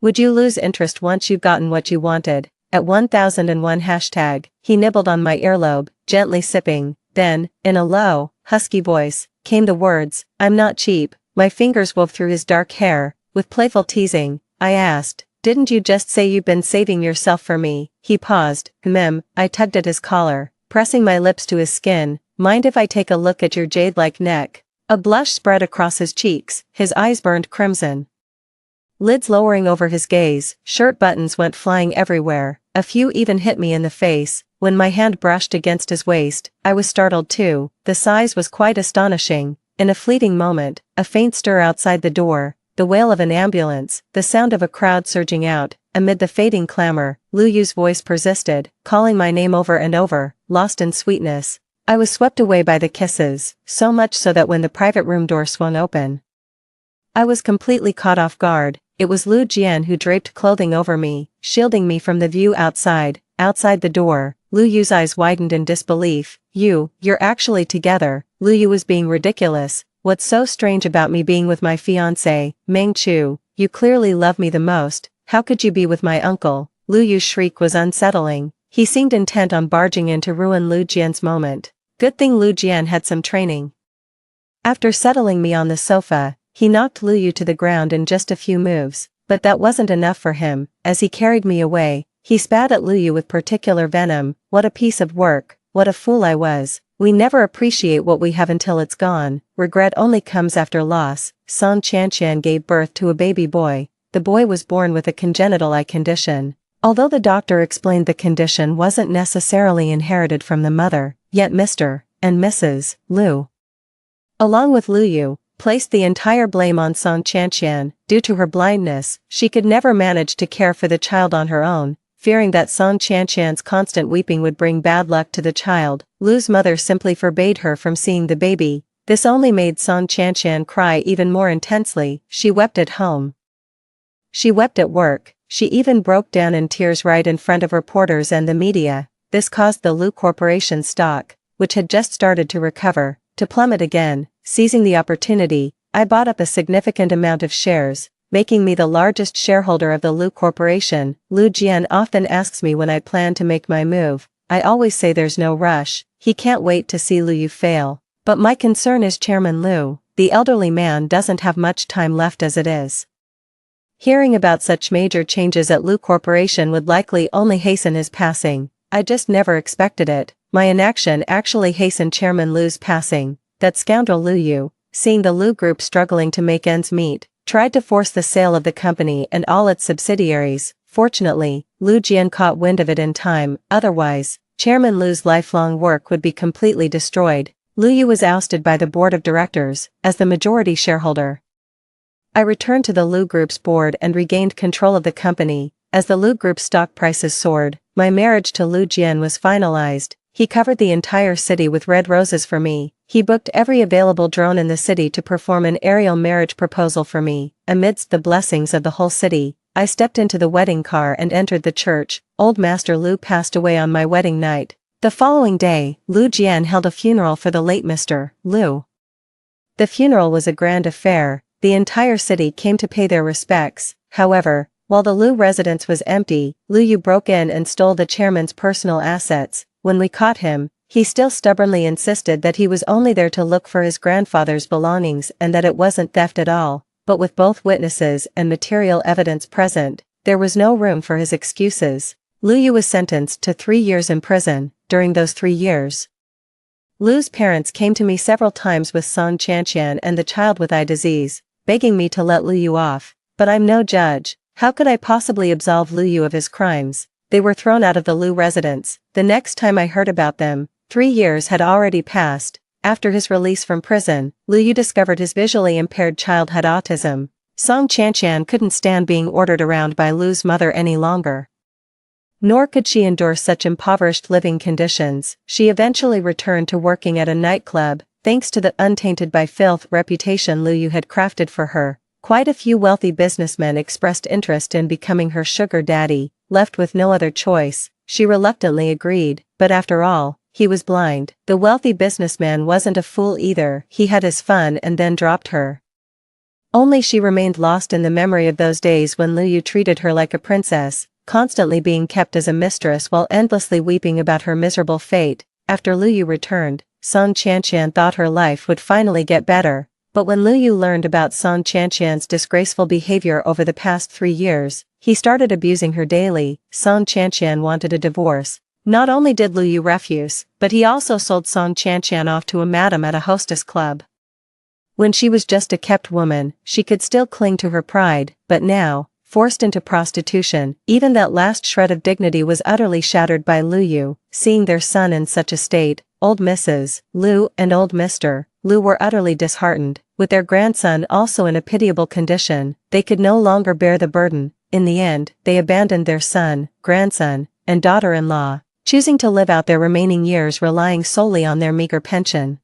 Would you lose interest once you've gotten what you wanted? At 1001 hashtag, he nibbled on my earlobe, gently sipping. Then, in a low, husky voice, came the words, I'm not cheap. My fingers wove through his dark hair. With playful teasing, I asked, didn't you just say you've been saving yourself for me? He paused. I tugged at his collar, pressing my lips to his skin. Mind if I take a look at your jade-like neck? A blush spread across his cheeks, his eyes burned crimson. Lids lowering over his gaze, shirt buttons went flying everywhere, a few even hit me in the face. When my hand brushed against his waist, I was startled too. The size was quite astonishing. In a fleeting moment, a faint stir outside the door, the wail of an ambulance, the sound of a crowd surging out. Amid the fading clamor, Lu Yu's voice persisted, calling my name over and over, lost in sweetness. I was swept away by the kisses, so much so that when the private room door swung open, I was completely caught off guard. It was Lu Jian who draped clothing over me, shielding me from the view outside. Outside the door, Lu Yu's eyes widened in disbelief. You're actually together. Lu Yu was being ridiculous. What's so strange about me being with my fiancé, Meng Chu? You clearly love me the most. How could you be with my uncle? Lu Yu's shriek was unsettling. He seemed intent on barging in to ruin Lu Jian's moment. Good thing Lu Jian had some training. After settling me on the sofa, he knocked Lu Yu to the ground in just a few moves, but that wasn't enough for him. As he carried me away, he spat at Lu Yu with particular venom. What a piece of work, what a fool I was. We never appreciate what we have until it's gone. Regret only comes after loss. Song Chanqian gave birth to a baby boy. The boy was born with a congenital eye condition. Although the doctor explained the condition wasn't necessarily inherited from the mother, yet Mr. and Mrs. Lu, along with Lu Yu, placed the entire blame on Song Chanqian. Due to her blindness, she could never manage to care for the child on her own. Fearing that Song Chanqian's constant weeping would bring bad luck to the child, Lu's mother simply forbade her from seeing the baby. This only made Song Chanqian cry even more intensely. She wept at home. She wept at work. She even broke down in tears right in front of reporters and the media. This caused the Lu Corporation's stock, which had just started to recover, to plummet again. Seizing the opportunity, I bought up a significant amount of shares, making me the largest shareholder of the Lu Corporation. Lu Jian often asks me when I plan to make my move. I always say there's no rush. He can't wait to see Lu Yu fail. But my concern is Chairman Lu. The elderly man doesn't have much time left as it is. Hearing about such major changes at Lu Corporation would likely only hasten his passing. I just never expected it. My inaction actually hastened Chairman Lu's passing. That scoundrel Lu Yu, seeing the Lu Group struggling to make ends meet, tried to force the sale of the company and all its subsidiaries. Fortunately, Lu Jian caught wind of it in time. Otherwise, Chairman Lu's lifelong work would be completely destroyed. Lu Yu was ousted by the board of directors, as the majority shareholder. I returned to the Lu Group's board and regained control of the company. As the Lu Group's stock prices soared, my marriage to Lu Jian was finalized. He covered the entire city with red roses for me. He booked every available drone in the city to perform an aerial marriage proposal for me. Amidst the blessings of the whole city, I stepped into the wedding car and entered the church. Old Master Lu passed away on my wedding night. The following day, Lu Jian held a funeral for the late Mr. Lu. The funeral was a grand affair. The entire city came to pay their respects. However, while the Lu residence was empty, Lu Yu broke in and stole the chairman's personal assets. When we caught him, he still stubbornly insisted that he was only there to look for his grandfather's belongings and that it wasn't theft at all. But with both witnesses and material evidence present, there was no room for his excuses. Lu Yu was sentenced to 3 years in prison. During those 3 years, Lu's parents came to me several times with Song Chanqian and the child with eye disease, begging me to let Lu Yu off. But I'm no judge. How could I possibly absolve Lu Yu of his crimes? They were thrown out of the Lu residence. The next time I heard about them, 3 years had already passed. After his release from prison, Lu Yu discovered his visually impaired child had autism. Song Chanqian couldn't stand being ordered around by Lu's mother any longer. Nor could she endure such impoverished living conditions. She eventually returned to working at a nightclub, thanks to the untainted by filth reputation Lu Yu had crafted for her. Quite a few wealthy businessmen expressed interest in becoming her sugar daddy. Left with no other choice, she reluctantly agreed, but after all, he was blind. The wealthy businessman wasn't a fool either. He had his fun and then dropped her. Only she remained lost in the memory of those days when Lu Yu treated her like a princess, constantly being kept as a mistress while endlessly weeping about her miserable fate. After Lu Yu returned, Song Chanqian thought her life would finally get better. But when Lu Yu learned about Song Chanqian's disgraceful behavior over the past 3 years, he started abusing her daily. Song Chanqian wanted a divorce. Not only did Lu Yu refuse, but he also sold Song Chanqian off to a madam at a hostess club. When she was just a kept woman, she could still cling to her pride, but now, forced into prostitution, even that last shred of dignity was utterly shattered by Lu Yu. Seeing their son in such a state, old Mrs. Lu and old Mr. Lu were utterly disheartened. With their grandson also in a pitiable condition, they could no longer bear the burden. In the end, they abandoned their son, grandson, and daughter-in-law, choosing to live out their remaining years relying solely on their meager pension.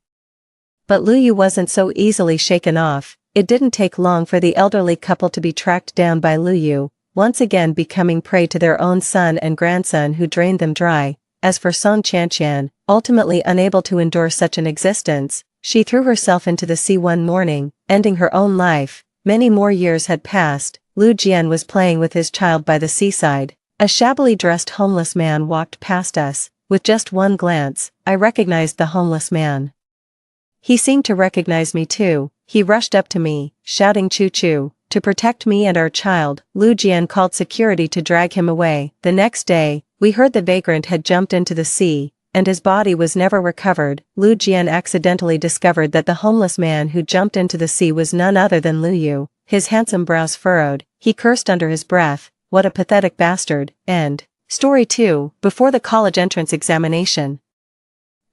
But Lu Yu wasn't so easily shaken off. It didn't take long for the elderly couple to be tracked down by Lu Yu, once again becoming prey to their own son and grandson who drained them dry. As for Song Chanqian, ultimately unable to endure such an existence, she threw herself into the sea one morning, ending her own life. Many more years had passed. Lu Jian was playing with his child by the seaside. A shabbily dressed homeless man walked past us. With just one glance, I recognized the homeless man. He seemed to recognize me too. He rushed up to me, shouting "Choo-choo." To protect me and our child, Lu Jian called security to drag him away. The next day, we heard the vagrant had jumped into the sea, and his body was never recovered. Lu Jian accidentally discovered that the homeless man who jumped into the sea was none other than Lu Yu. His handsome brows furrowed, he cursed under his breath, "What a pathetic bastard." End. Story 2. Before the college entrance examination,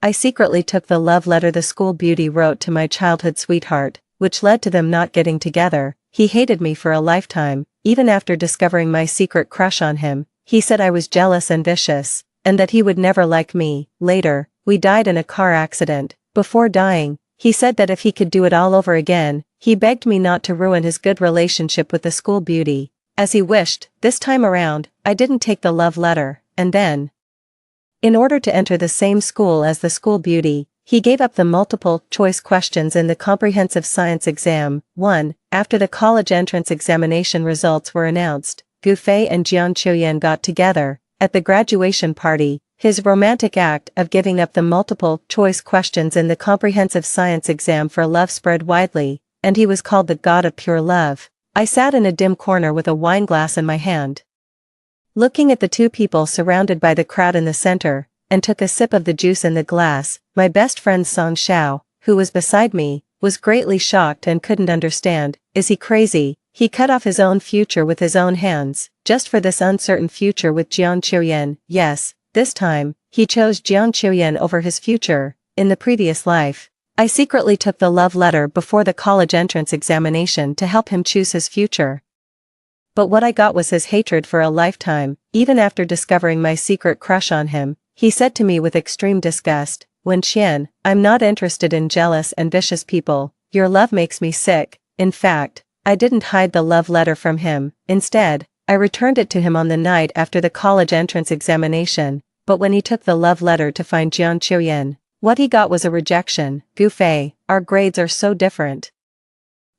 I secretly took the love letter the school beauty wrote to my childhood sweetheart, which led to them not getting together. He hated me for a lifetime. Even after discovering my secret crush on him, he said I was jealous and vicious, and that he would never like me. Later, we died in a car accident. Before dying, he said that if he could do it all over again, he begged me not to ruin his good relationship with the school beauty. As he wished, this time around, I didn't take the love letter, and then, in order to enter the same school as the school beauty, he gave up the multiple choice questions in the comprehensive science exam. 1. After the college entrance examination results were announced, Gu Fei and Jiang Qiuyan got together. At the graduation party, his romantic act of giving up the multiple choice questions in the comprehensive science exam for love spread widely, and he was called the god of pure love. I sat in a dim corner with a wine glass in my hand, looking at the two people surrounded by the crowd in the center, and took a sip of the juice in the glass. My best friend Song Xiao, who was beside me, was greatly shocked and couldn't understand. Is he crazy? He cut off his own future with his own hands, just for this uncertain future with Jiang Qiuyan. Yes, this time, he chose Jiang Qiuyan over his future. In the previous life, I secretly took the love letter before the college entrance examination to help him choose his future. But what I got was his hatred for a lifetime. Even after discovering my secret crush on him, he said to me with extreme disgust, "Wen Qian, I'm not interested in jealous and vicious people, your love makes me sick." In fact, I didn't hide the love letter from him. Instead, I returned it to him on the night after the college entrance examination, but when he took the love letter to find Jiang Qiuyan, what he got was a rejection. "Gu Fei, our grades are so different.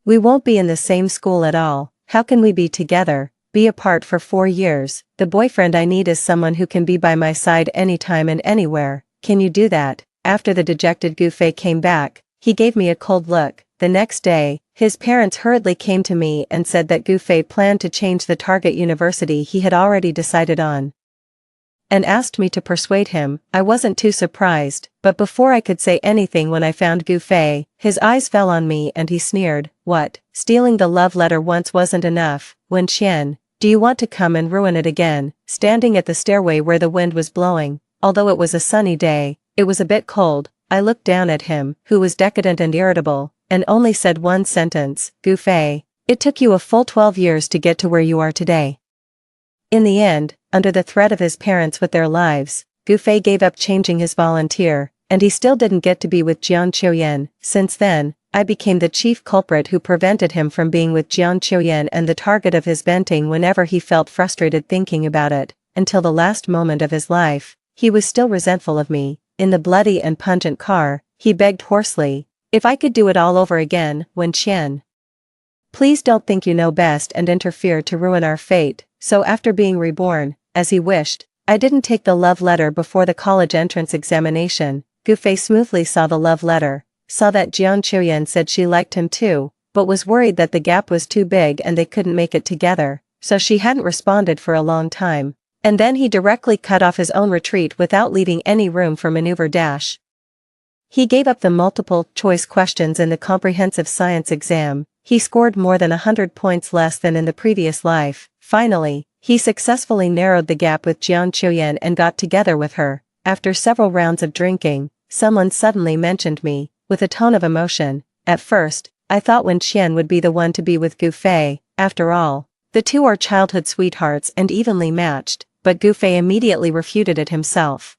We won't be in the same school at all. How can we be together, be apart for 4 years? The boyfriend I need is someone who can be by my side anytime and anywhere. Can you do that?" After the dejected Gu Fei came back, he gave me a cold look. The next day, his parents hurriedly came to me and said that Gu Fei planned to change the target university he had already decided on, and asked me to persuade him. I wasn't too surprised, but before I could say anything when I found Gu Fei, his eyes fell on me and he sneered, "What, stealing the love letter once wasn't enough? Wen Qian, do you want to come and ruin it again?" Standing at the stairway where the wind was blowing, although it was a sunny day, it was a bit cold, I looked down at him, who was decadent and irritable, and only said one sentence, "Gu Fei, it took you a full 12 years to get to where you are today." In the end, under the threat of his parents with their lives, Gu Fei gave up changing his volunteer, and he still didn't get to be with Jiang Qiuyan. Since then, I became the chief culprit who prevented him from being with Jiang Qiuyan and the target of his venting whenever he felt frustrated thinking about it. Until the last moment of his life, he was still resentful of me. In the bloody and pungent car, he begged hoarsely, "If I could do it all over again, Wen Qian, please don't think you know best and interfere to ruin our fate." So after being reborn, as he wished, I didn't take the love letter before the college entrance examination. Gu Fei smoothly saw the love letter, saw that Jiang Qiuyan said she liked him too, but was worried that the gap was too big and they couldn't make it together, so she hadn't responded for a long time. And then he directly cut off his own retreat without leaving any room for maneuver. He gave up the multiple-choice questions in the comprehensive science exam. He scored more than 100 points less than in the previous life. Finally, he successfully narrowed the gap with Jiang Qiuyan and got together with her. After several rounds of drinking, someone suddenly mentioned me, with a tone of emotion. At first, I thought Wen Qian would be the one to be with Gu Fei. After all, the two are childhood sweethearts and evenly matched, but Gu Fei immediately refuted it himself.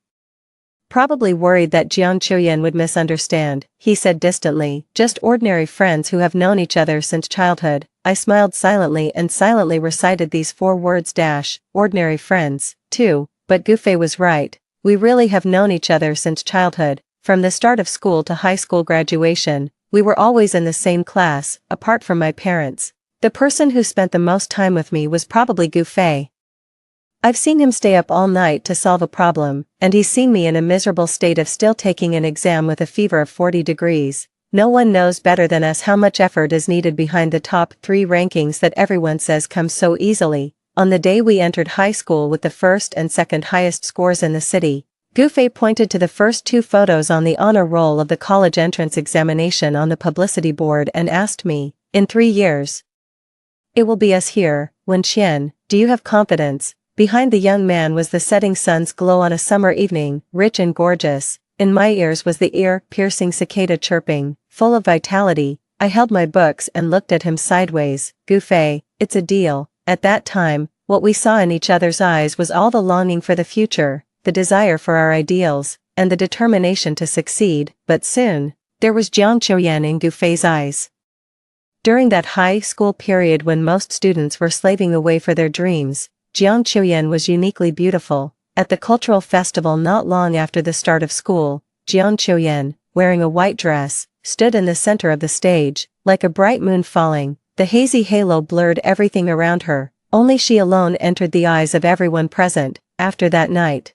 Probably worried that Jiang Qiuyan would misunderstand, he said distantly, "Just ordinary friends who have known each other since childhood." I smiled silently and silently recited these 4 words: "Ordinary friends, too." But Gu Fei was right. We really have known each other since childhood. From the start of school to high school graduation, we were always in the same class, apart from my parents. The person who spent the most time with me was probably Gu Fei. I've seen him stay up all night to solve a problem, and he's seen me in a miserable state of still taking an exam with a fever of 40 degrees. No one knows better than us how much effort is needed behind the top 3 rankings that everyone says come so easily. On the day we entered high school with the first and second highest scores in the city, Gu Fei pointed to the first 2 photos on the honor roll of the college entrance examination on the publicity board and asked me, "In 3 years, it will be us here, Wen Qian, do you have confidence?" Behind the young man was the setting sun's glow on a summer evening, rich and gorgeous. In my ears was the ear-piercing cicada chirping, full of vitality. I held my books and looked at him sideways. "Gu Fei, it's a deal." At that time, what we saw in each other's eyes was all the longing for the future, the desire for our ideals, and the determination to succeed. But soon, there was Jiang Qiuyan in Gu Fei's eyes. During that high school period when most students were slaving away for their dreams, Jiang Qiuyan was uniquely beautiful. At the cultural festival not long after the start of school, Jiang Qiuyan, wearing a white dress, stood in the center of the stage, like a bright moon falling. The hazy halo blurred everything around her. Only she alone entered the eyes of everyone present. After that night,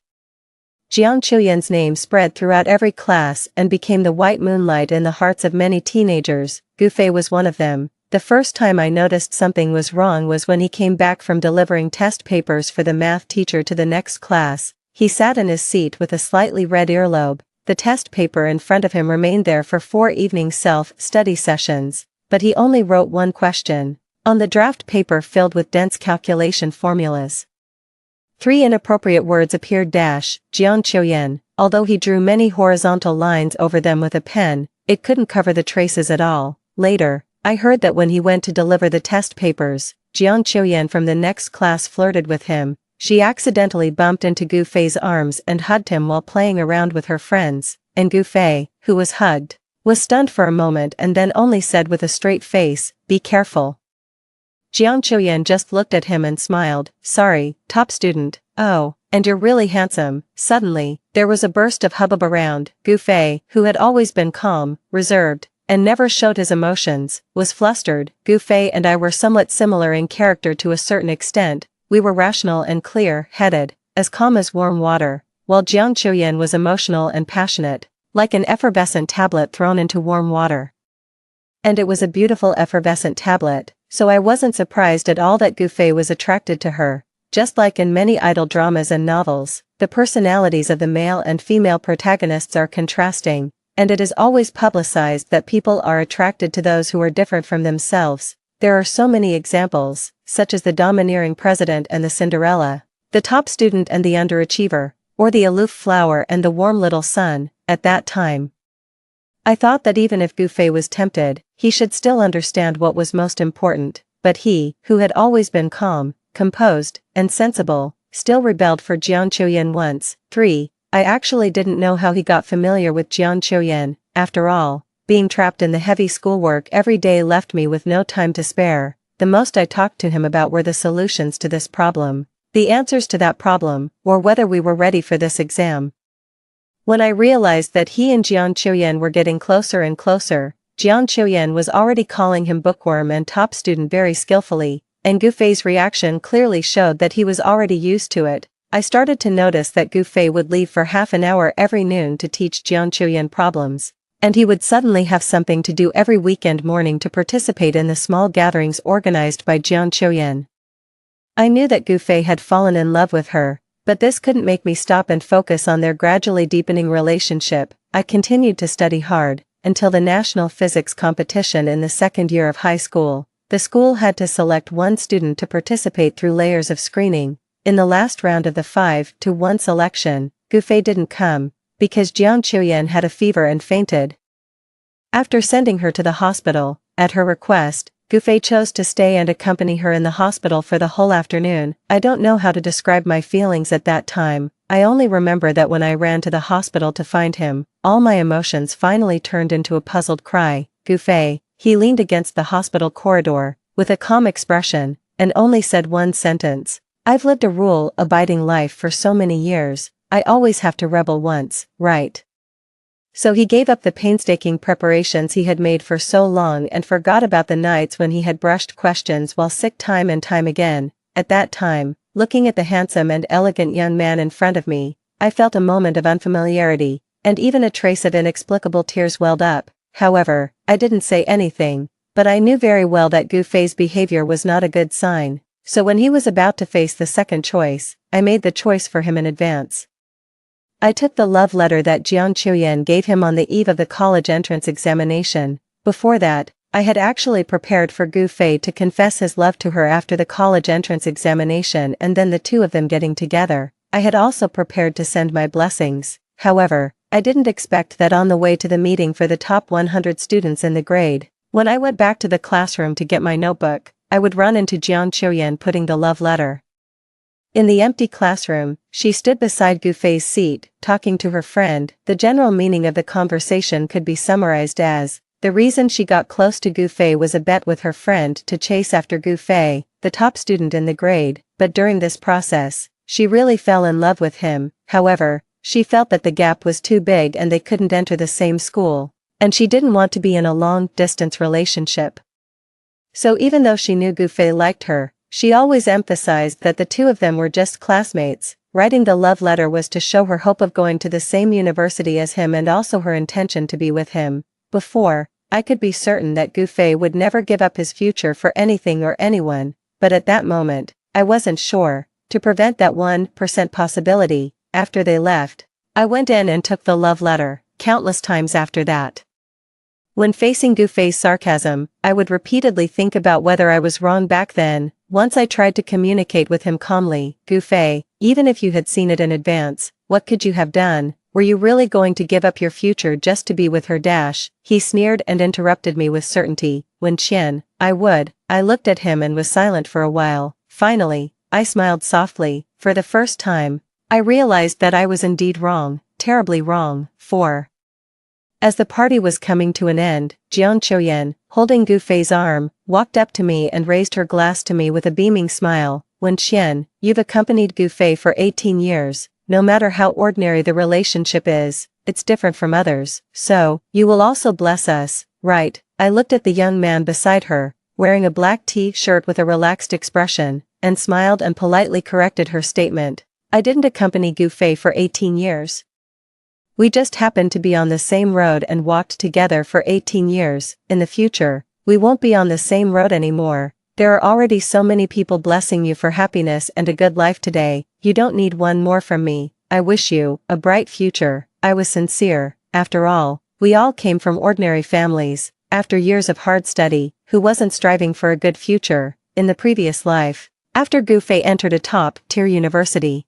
Jiang Qiuyan's name spread throughout every class and became the white moonlight in the hearts of many teenagers. Gu Fei was one of them. The first time I noticed something was wrong was when he came back from delivering test papers for the math teacher to the next class. He sat in his seat with a slightly red earlobe. The test paper in front of him remained there for 4 evening self-study sessions, but he only wrote one question on the draft paper filled with dense calculation formulas. 3 inappropriate words appeared: Jiang Qiuyan. Although he drew many horizontal lines over them with a pen, it couldn't cover the traces at all. Later, I heard that when he went to deliver the test papers, Jiang Qiuyan from the next class flirted with him. she accidentally bumped into Gu Fei's arms and hugged him while playing around with her friends, and Gu Fei, who was hugged, was stunned for a moment and then only said with a straight face, "Be careful." Jiang Chuyan just looked at him and smiled, "Sorry, top student, oh, and you're really handsome." Suddenly, there was a burst of hubbub around. Gu Fei, who had always been calm, reserved, and never showed his emotions, was flustered. Gu Fei and I were somewhat similar in character to a certain extent. We were rational and clear-headed, as calm as warm water, while Jiang Chuyan was emotional and passionate, like an effervescent tablet thrown into warm water. And it was a beautiful effervescent tablet, so I wasn't surprised at all that Gu Fei was attracted to her. Just like in many idol dramas and novels, the personalities of the male and female protagonists are contrasting, and it is always publicized that people are attracted to those who are different from themselves. There are so many examples, such as the domineering president and the Cinderella, the top student and the underachiever, or the aloof flower and the warm little sun. At that time, I thought that even if Gu Fei was tempted, he should still understand what was most important, but he, who had always been calm, composed, and sensible, still rebelled for Jiang Chuyan once. 3. I actually didn't know how he got familiar with Jiang Chuyan. After all, being trapped in the heavy schoolwork every day left me with no time to spare. The most I talked to him about were the solutions to this problem, the answers to that problem, or whether we were ready for this exam. When I realized that he and Jiang Chuyan were getting closer and closer, Jiang Chuyan was already calling him bookworm and top student very skillfully, and Gu Fei's reaction clearly showed that he was already used to it. I started to notice that Gu Fei would leave for half an hour every noon to teach Jiang Chuyan problems, and he would suddenly have something to do every weekend morning to participate in the small gatherings organized by Jiang Chuyan. I knew that Gu Fei had fallen in love with her, but this couldn't make me stop and focus on their gradually deepening relationship. I continued to study hard, until the national physics competition in the second year of high school. The school had to select one student to participate through layers of screening. In the last round of the 5-to-1 selection, Gu Fei didn't come, because Jiang Chuyan had a fever and fainted. After sending her to the hospital, at her request, Gu Fei chose to stay and accompany her in the hospital for the whole afternoon. I don't know how to describe my feelings at that time. I only remember that when I ran to the hospital to find him, all my emotions finally turned into a puzzled cry. Gu Fei, he leaned against the hospital corridor, with a calm expression, and only said one sentence. "I've lived a rule-abiding life for so many years, I always have to rebel once, right?" So he gave up the painstaking preparations he had made for so long and forgot about the nights when he had brushed questions while sick time and time again. At that time, looking at the handsome and elegant young man in front of me, I felt a moment of unfamiliarity, and even a trace of inexplicable tears welled up. However, I didn't say anything, but I knew very well that Gu Fei's behavior was not a good sign, so when he was about to face the second choice, I made the choice for him in advance. I took the love letter that Jiang Chuyan gave him on the eve of the college entrance examination. Before that, I had actually prepared for Gu Fei to confess his love to her after the college entrance examination and then the two of them getting together. I had also prepared to send my blessings. However, I didn't expect that on the way to the meeting for the top 100 students in the grade, when I went back to the classroom to get my notebook, I would run into Jiang Chuyan putting the love letter. In the empty classroom, she stood beside Gu Fei's seat, talking to her friend. The general meaning of the conversation could be summarized as, the reason she got close to Gu Fei was a bet with her friend to chase after Gu Fei, the top student in the grade, but during this process, she really fell in love with him. However, she felt that the gap was too big and they couldn't enter the same school, and she didn't want to be in a long-distance relationship. So even though she knew Gu Fei liked her, she always emphasized that the two of them were just classmates. Writing the love letter was to show her hope of going to the same university as him and also her intention to be with him. Before, I could be certain that Gu Fei would never give up his future for anything or anyone, but at that moment, I wasn't sure. To prevent that 1% possibility, after they left, I went in and took the love letter. Countless times after that, when facing Gu Fei's sarcasm, I would repeatedly think about whether I was wrong back then. Once I tried to communicate with him calmly. "Gu Fei, even if you had seen it in advance, what could you have done? Were you really going to give up your future just to be with her?" He sneered and interrupted me with certainty. "When I looked at him and was silent for a while. Finally, I smiled softly. for the first time, I realized that I was indeed wrong, terribly wrong. 4. As the party was coming to an end, Jiang Qiuyan, holding Gu Fei's arm, walked up to me and raised her glass to me with a beaming smile. Wen Qian, you've accompanied Gu Fei for 18 years, no matter how ordinary the relationship is, it's different from others, so, you will also bless us, right? I looked at the young man beside her, wearing a black t-shirt with a relaxed expression, and smiled and politely corrected her statement. I didn't accompany Gu Fei for 18 years. We just happened to be on the same road and walked together for 18 years. In the future, we won't be on the same road anymore. There are already so many people blessing you for happiness and a good life today, you don't need one more from me. I wish you a bright future. I was sincere. After all, we all came from ordinary families, after years of hard study, who wasn't striving for a good future, in the previous life. After Gu Fei entered a top-tier university,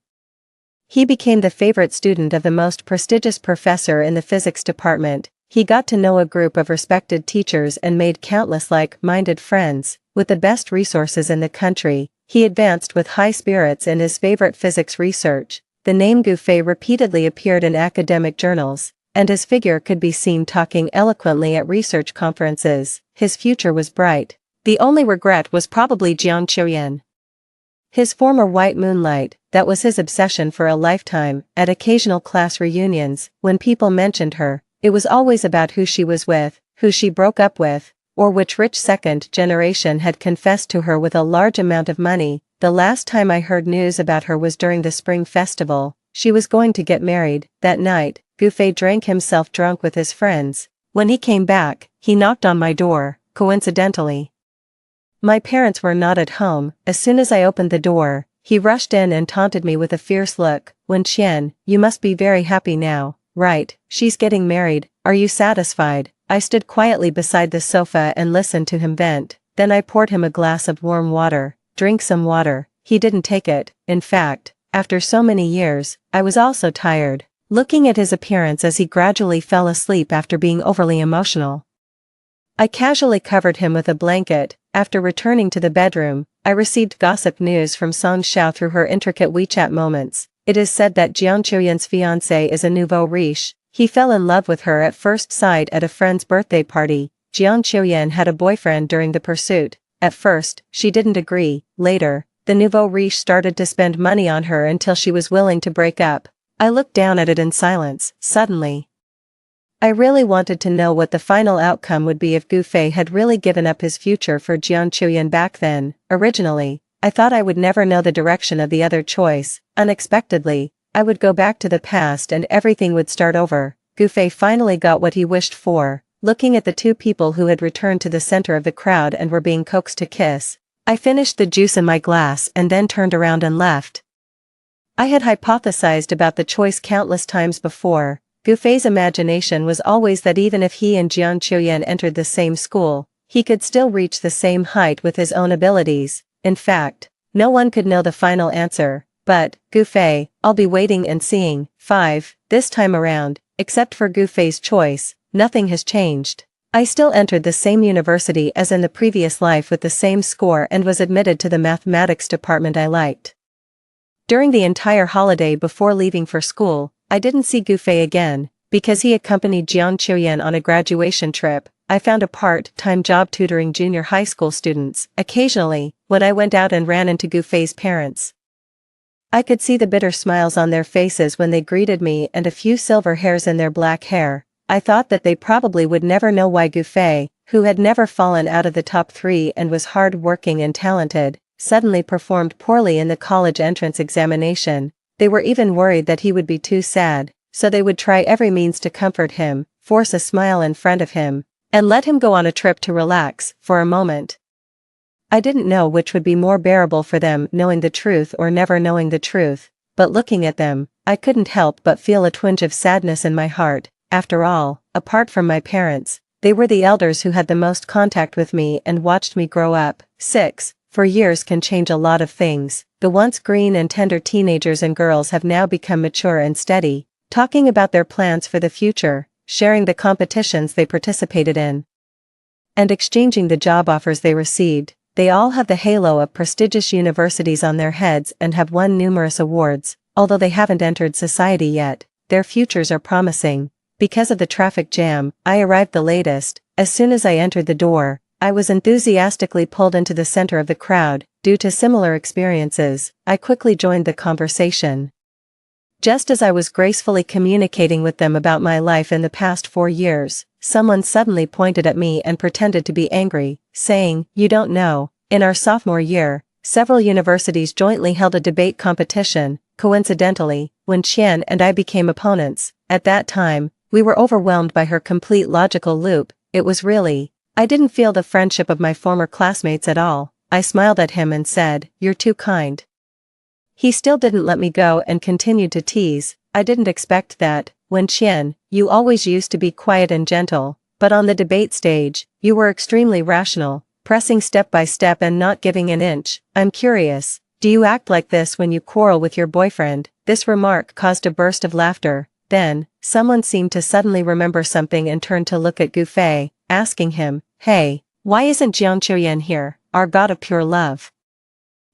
he became the favorite student of the most prestigious professor in the physics department. He got to know a group of respected teachers and made countless like-minded friends. With the best resources in the country, he advanced with high spirits in his favorite physics research. The name Gu Fei repeatedly appeared in academic journals, and his figure could be seen talking eloquently at research conferences. His future was bright. The only regret was probably Jiang Qiuyan. His former white moonlight, that was his obsession for a lifetime. At occasional class reunions, when people mentioned her, it was always about who she was with, who she broke up with, or which rich second generation had confessed to her with a large amount of money. The last time I heard news about her was during the spring festival. She was going to get married. That night, Gu Fei drank himself drunk with his friends. When he came back, he knocked on my door, coincidentally. My parents were not at home. As soon as I opened the door, he rushed in and taunted me with a fierce look. Wen Qian, you must be very happy now, right? She's getting married, are you satisfied? I stood quietly beside the sofa and listened to him vent. Then I poured him a glass of warm water. Drink some water. He didn't take it. In fact, after so many years, I was also tired, looking at his appearance as he gradually fell asleep after being overly emotional. I casually covered him with a blanket. After returning to the bedroom, I received gossip news from Song Xiao through her intricate WeChat moments. It is said that Jiang Qiuyan's fiancé is a nouveau riche. He fell in love with her at first sight at a friend's birthday party. Jiang Qiuyan had a boyfriend during the pursuit. At first, she didn't agree. Later, the nouveau riche started to spend money on her until she was willing to break up. I looked down at it in silence. Suddenly, I really wanted to know what the final outcome would be if Gu Fei had really given up his future for Jiang Qiuyan back then. Originally, I thought I would never know the direction of the other choice. Unexpectedly, I would go back to the past and everything would start over. Gu Fei finally got what he wished for. Looking at the two people who had returned to the center of the crowd and were being coaxed to kiss, I finished the juice in my glass and then turned around and left. I had hypothesized about the choice countless times before. Gu Fei's imagination was always that even if he and Jiang Qiuyan entered the same school, he could still reach the same height with his own abilities. In fact, no one could know the final answer. But, Gu Fei, I'll be waiting and seeing. 5. This time around, except for Gu Fei's choice, nothing has changed. I still entered the same university as in the previous life with the same score and was admitted to the mathematics department I liked. During the entire holiday before leaving for school, I didn't see Gu Fei again. Because he accompanied Jiang Qiuyan on a graduation trip, I found a part-time job tutoring junior high school students. Occasionally, when I went out and ran into Gu Fei's parents, I could see the bitter smiles on their faces when they greeted me and a few silver hairs in their black hair. I thought that they probably would never know why Gu Fei, who had never fallen out of the top 3 and was hard-working and talented, suddenly performed poorly in the college entrance examination. They were even worried that he would be too sad, so they would try every means to comfort him, force a smile in front of him, and let him go on a trip to relax for a moment. I didn't know which would be more bearable for them, knowing the truth or never knowing the truth, but looking at them, I couldn't help but feel a twinge of sadness in my heart. After all, apart from my parents, they were the elders who had the most contact with me and watched me grow up. 6. For years can change a lot of things. The once green and tender teenagers and girls have now become mature and steady, talking about their plans for the future, sharing the competitions they participated in, and exchanging the job offers they received. they all have the halo of prestigious universities on their heads and have won numerous awards. Although they haven't entered society yet, their futures are promising. Because of the traffic jam, I arrived the latest. As soon as I entered the door, I was enthusiastically pulled into the center of the crowd. Due to similar experiences, I quickly joined the conversation. Just as I was gracefully communicating with them about my life in the past 4 years, someone suddenly pointed at me and pretended to be angry, saying, "You don't know, in our sophomore year, several universities jointly held a debate competition. Coincidentally, when Qian and I became opponents, at that time, we were overwhelmed by her complete logical loop. It was really, I didn't feel the friendship of my former classmates at all." I smiled at him and said, "You're too kind." He still didn't let me go and continued to tease. "I didn't expect that. When Qian, you always used to be quiet and gentle, but on the debate stage, you were extremely rational, pressing step by step and not giving an inch. I'm curious, do you act like this when you quarrel with your boyfriend?" This remark caused a burst of laughter. Then, someone seemed to suddenly remember something and turned to look at Gu Fei, asking him, "Hey, why isn't Jiang Chuyan here, our god of pure love?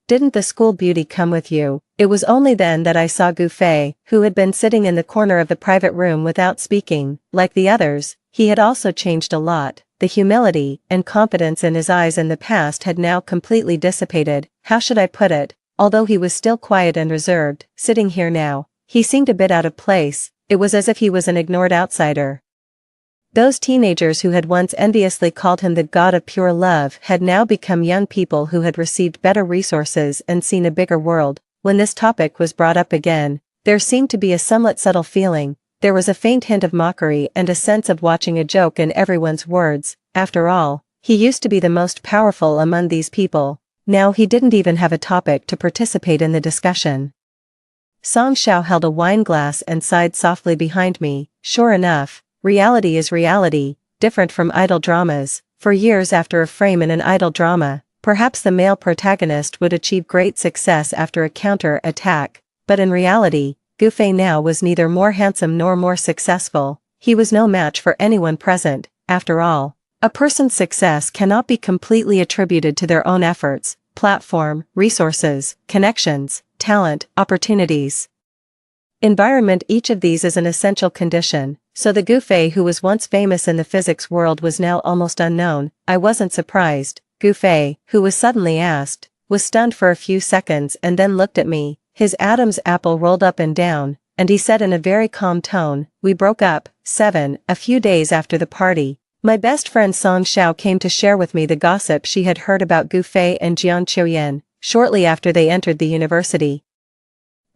Didn't the school beauty come with you?" It was only then that I saw Gu Fei, who had been sitting in the corner of the private room without speaking. Like the others, he had also changed a lot. The humility and confidence in his eyes in the past had now completely dissipated. How should I put it? Although he was still quiet and reserved, sitting here now, he seemed a bit out of place. It was as if he was an ignored outsider. Those teenagers who had once enviously called him the god of pure love had now become young people who had received better resources and seen a bigger world. When this topic was brought up again, there seemed to be a somewhat subtle feeling. There was a faint hint of mockery and a sense of watching a joke in everyone's words. After all, he used to be the most powerful among these people. Now he didn't even have a topic to participate in the discussion. Song Xiao held a wine glass and sighed softly behind me. Sure enough, reality is reality, different from idol dramas. For years after a frame in an idol drama, perhaps the male protagonist would achieve great success after a counter-attack, but in reality, Gu Fei now was neither more handsome nor more successful. He was no match for anyone present. After all, a person's success cannot be completely attributed to their own efforts, platform, resources, connections, talent, opportunities. Environment. Each of these is an essential condition, so the Gu Fei who was once famous in the physics world was now almost unknown. I wasn't surprised. Gu Fei, who was suddenly asked, was stunned for a few seconds and then looked at me. His Adam's apple rolled up and down, and he said in a very calm tone, "We broke up, 7, a few days after the party. My best friend Song Xiao came to share with me the gossip she had heard about Gu Fei and Jiang Chuyan, shortly after they entered the university."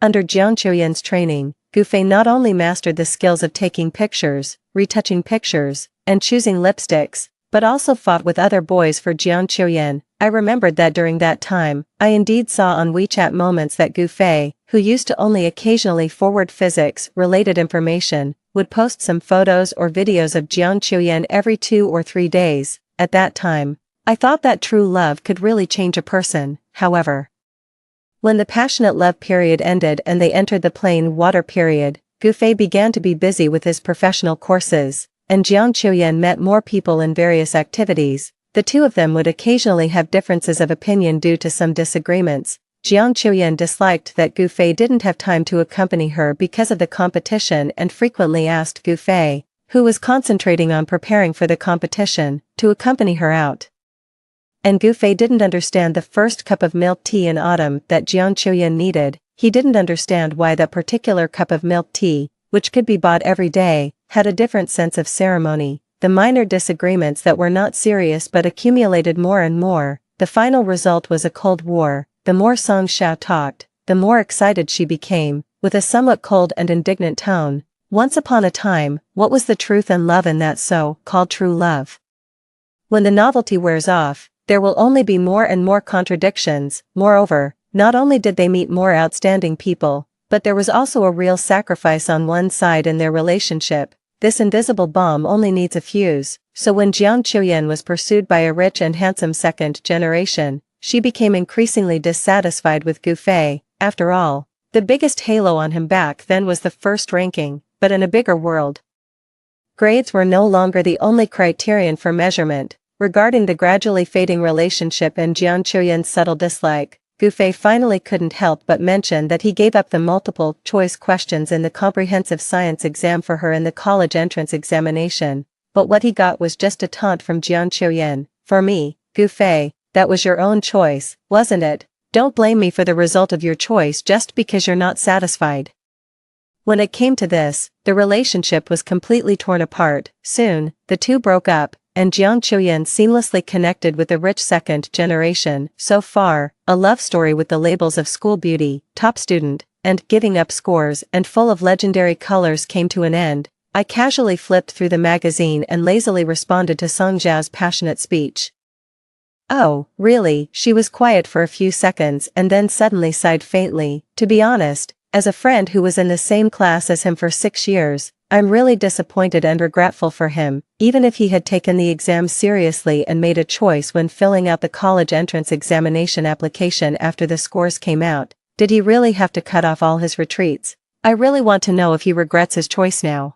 Under Jiang Chuyan's training, Gu Fei not only mastered the skills of taking pictures, retouching pictures, and choosing lipsticks, but also fought with other boys for Jiang Chuyan. I remembered that during that time, I indeed saw on WeChat moments that Gu Fei, who used to only occasionally forward physics-related information, would post some photos or videos of Jiang Chuyan every 2 or 3 days. At that time, I thought that true love could really change a person. However, when the passionate love period ended and they entered the plain water period, Gu Fei began to be busy with his professional courses, and Jiang Chuyan met more people in various activities. The two of them would occasionally have differences of opinion due to some disagreements. Jiang Chuyan disliked that Gu Fei didn't have time to accompany her because of the competition and frequently asked Gu Fei, who was concentrating on preparing for the competition, to accompany her out. And Gu Fei didn't understand the first cup of milk tea in autumn that Jiang Chuyan needed. He didn't understand why that particular cup of milk tea, which could be bought every day, had a different sense of ceremony. The minor disagreements that were not serious but accumulated more and more. The final result was a cold war. The more Song Xiao talked, the more excited she became, with a somewhat cold and indignant tone. Once upon a time, what was the truth and love in that so-called true love? When the novelty wears off, there will only be more and more contradictions. Moreover, not only did they meet more outstanding people, but there was also a real sacrifice on one side in their relationship. This invisible bomb only needs a fuse. So when Jiang Chuyan was pursued by a rich and handsome second generation, she became increasingly dissatisfied with Gu Fei. After all, the biggest halo on him back then was the first ranking, but in a bigger world. Grades were no longer the only criterion for measurement. Regarding the gradually fading relationship and Jiang Chuyan's subtle dislike, Gufei finally couldn't help but mention that he gave up the multiple-choice questions in the comprehensive science exam for her in the college entrance examination, but what he got was just a taunt from Jiang Chuyan. For me, Gufei, that was your own choice, wasn't it? Don't blame me for the result of your choice just because you're not satisfied. When it came to this, the relationship was completely torn apart. Soon, the two broke up, and Jiang Chuyan seamlessly connected with the rich second generation. So far, a love story with the labels of school beauty, top student, and giving up scores and full of legendary colors came to an end. I casually flipped through the magazine and lazily responded to Song Jiao's passionate speech. Oh, really? She was quiet for a few seconds and then suddenly sighed faintly. To be honest, as a friend who was in the same class as him for 6 years, I'm really disappointed and regretful for him. Even if he had taken the exam seriously and made a choice when filling out the college entrance examination application after the scores came out, did he really have to cut off all his retreats? I really want to know if he regrets his choice now.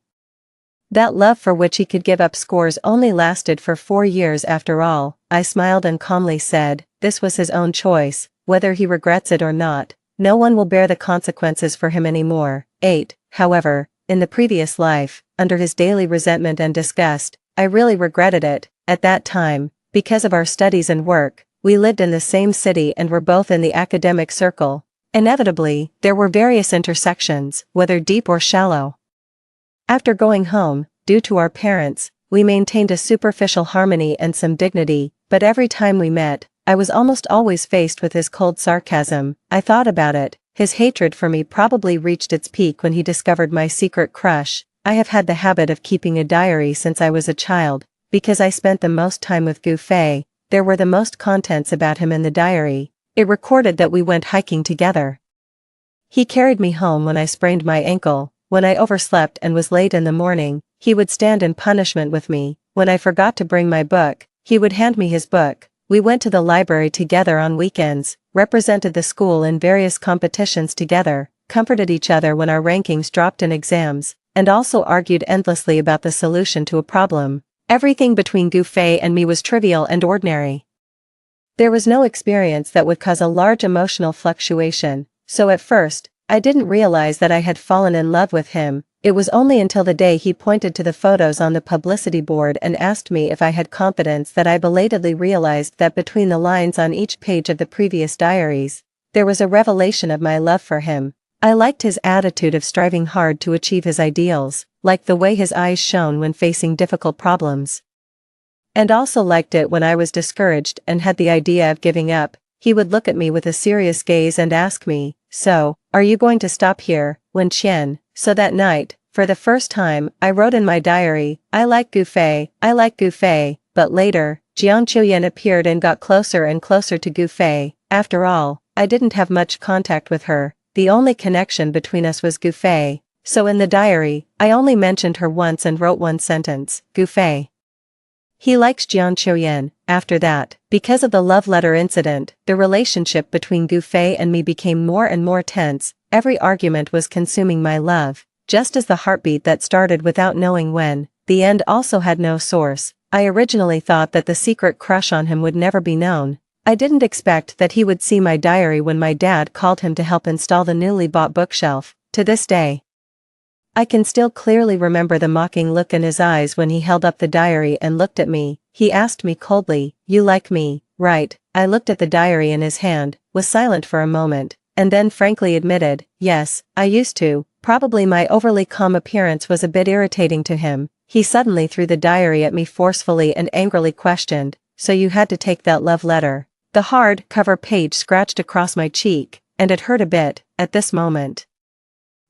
That love for which he could give up scores only lasted for 4 years after all. I smiled and calmly said, this was his own choice, whether he regrets it or not. No one will bear the consequences for him anymore. 8. However, in the previous life, under his daily resentment and disgust, I really regretted it. At that time, because of our studies and work, we lived in the same city and were both in the academic circle. Inevitably, there were various intersections, whether deep or shallow. After going home, due to our parents, we maintained a superficial harmony and some dignity, but every time we met, I was almost always faced with his cold sarcasm. I thought about it. His hatred for me probably reached its peak when he discovered my secret crush. I have had the habit of keeping a diary since I was a child, because I spent the most time with Gufei. There were the most contents about him in the diary. It recorded that we went hiking together. He carried me home when I sprained my ankle. When I overslept and was late in the morning, he would stand in punishment with me. When I forgot to bring my book, he would hand me his book. We went to the library together on weekends, represented the school in various competitions together, comforted each other when our rankings dropped in exams, and also argued endlessly about the solution to a problem. Everything between Gufei and me was trivial and ordinary. There was no experience that would cause a large emotional fluctuation, so at first, I didn't realize that I had fallen in love with him. It was only until the day he pointed to the photos on the publicity board and asked me if I had confidence that I belatedly realized that between the lines on each page of the previous diaries, there was a revelation of my love for him. I liked his attitude of striving hard to achieve his ideals, liked the way his eyes shone when facing difficult problems. And also liked it when I was discouraged and had the idea of giving up. He would look at me with a serious gaze and ask me, "So, are you going to stop here, Wen Qian?" So that night, for the first time, I wrote in my diary, I like Gufei, but later, Jiang Chuyan appeared and got closer and closer to Gufei. After all, I didn't have much contact with her, the only connection between us was Gufei, so in the diary, I only mentioned her once and wrote one sentence, Gufei. He likes Jiang Chuyan. After that, because of the love letter incident, the relationship between Gufei and me became more and more tense. Every argument was consuming my love, just as the heartbeat that started without knowing when. The end also had no source. I originally thought that the secret crush on him would never be known. I didn't expect that he would see my diary when my dad called him to help install the newly bought bookshelf. To this day, I can still clearly remember the mocking look in his eyes when he held up the diary and looked at me. He asked me coldly, "You like me, right?" I looked at the diary in his hand, was silent for a moment, and then frankly admitted, "Yes, I used to." Probably my overly calm appearance was a bit irritating to him. He suddenly threw the diary at me forcefully and angrily questioned, "So you had to take that love letter?" The hard cover page scratched across my cheek, and it hurt a bit. At this moment,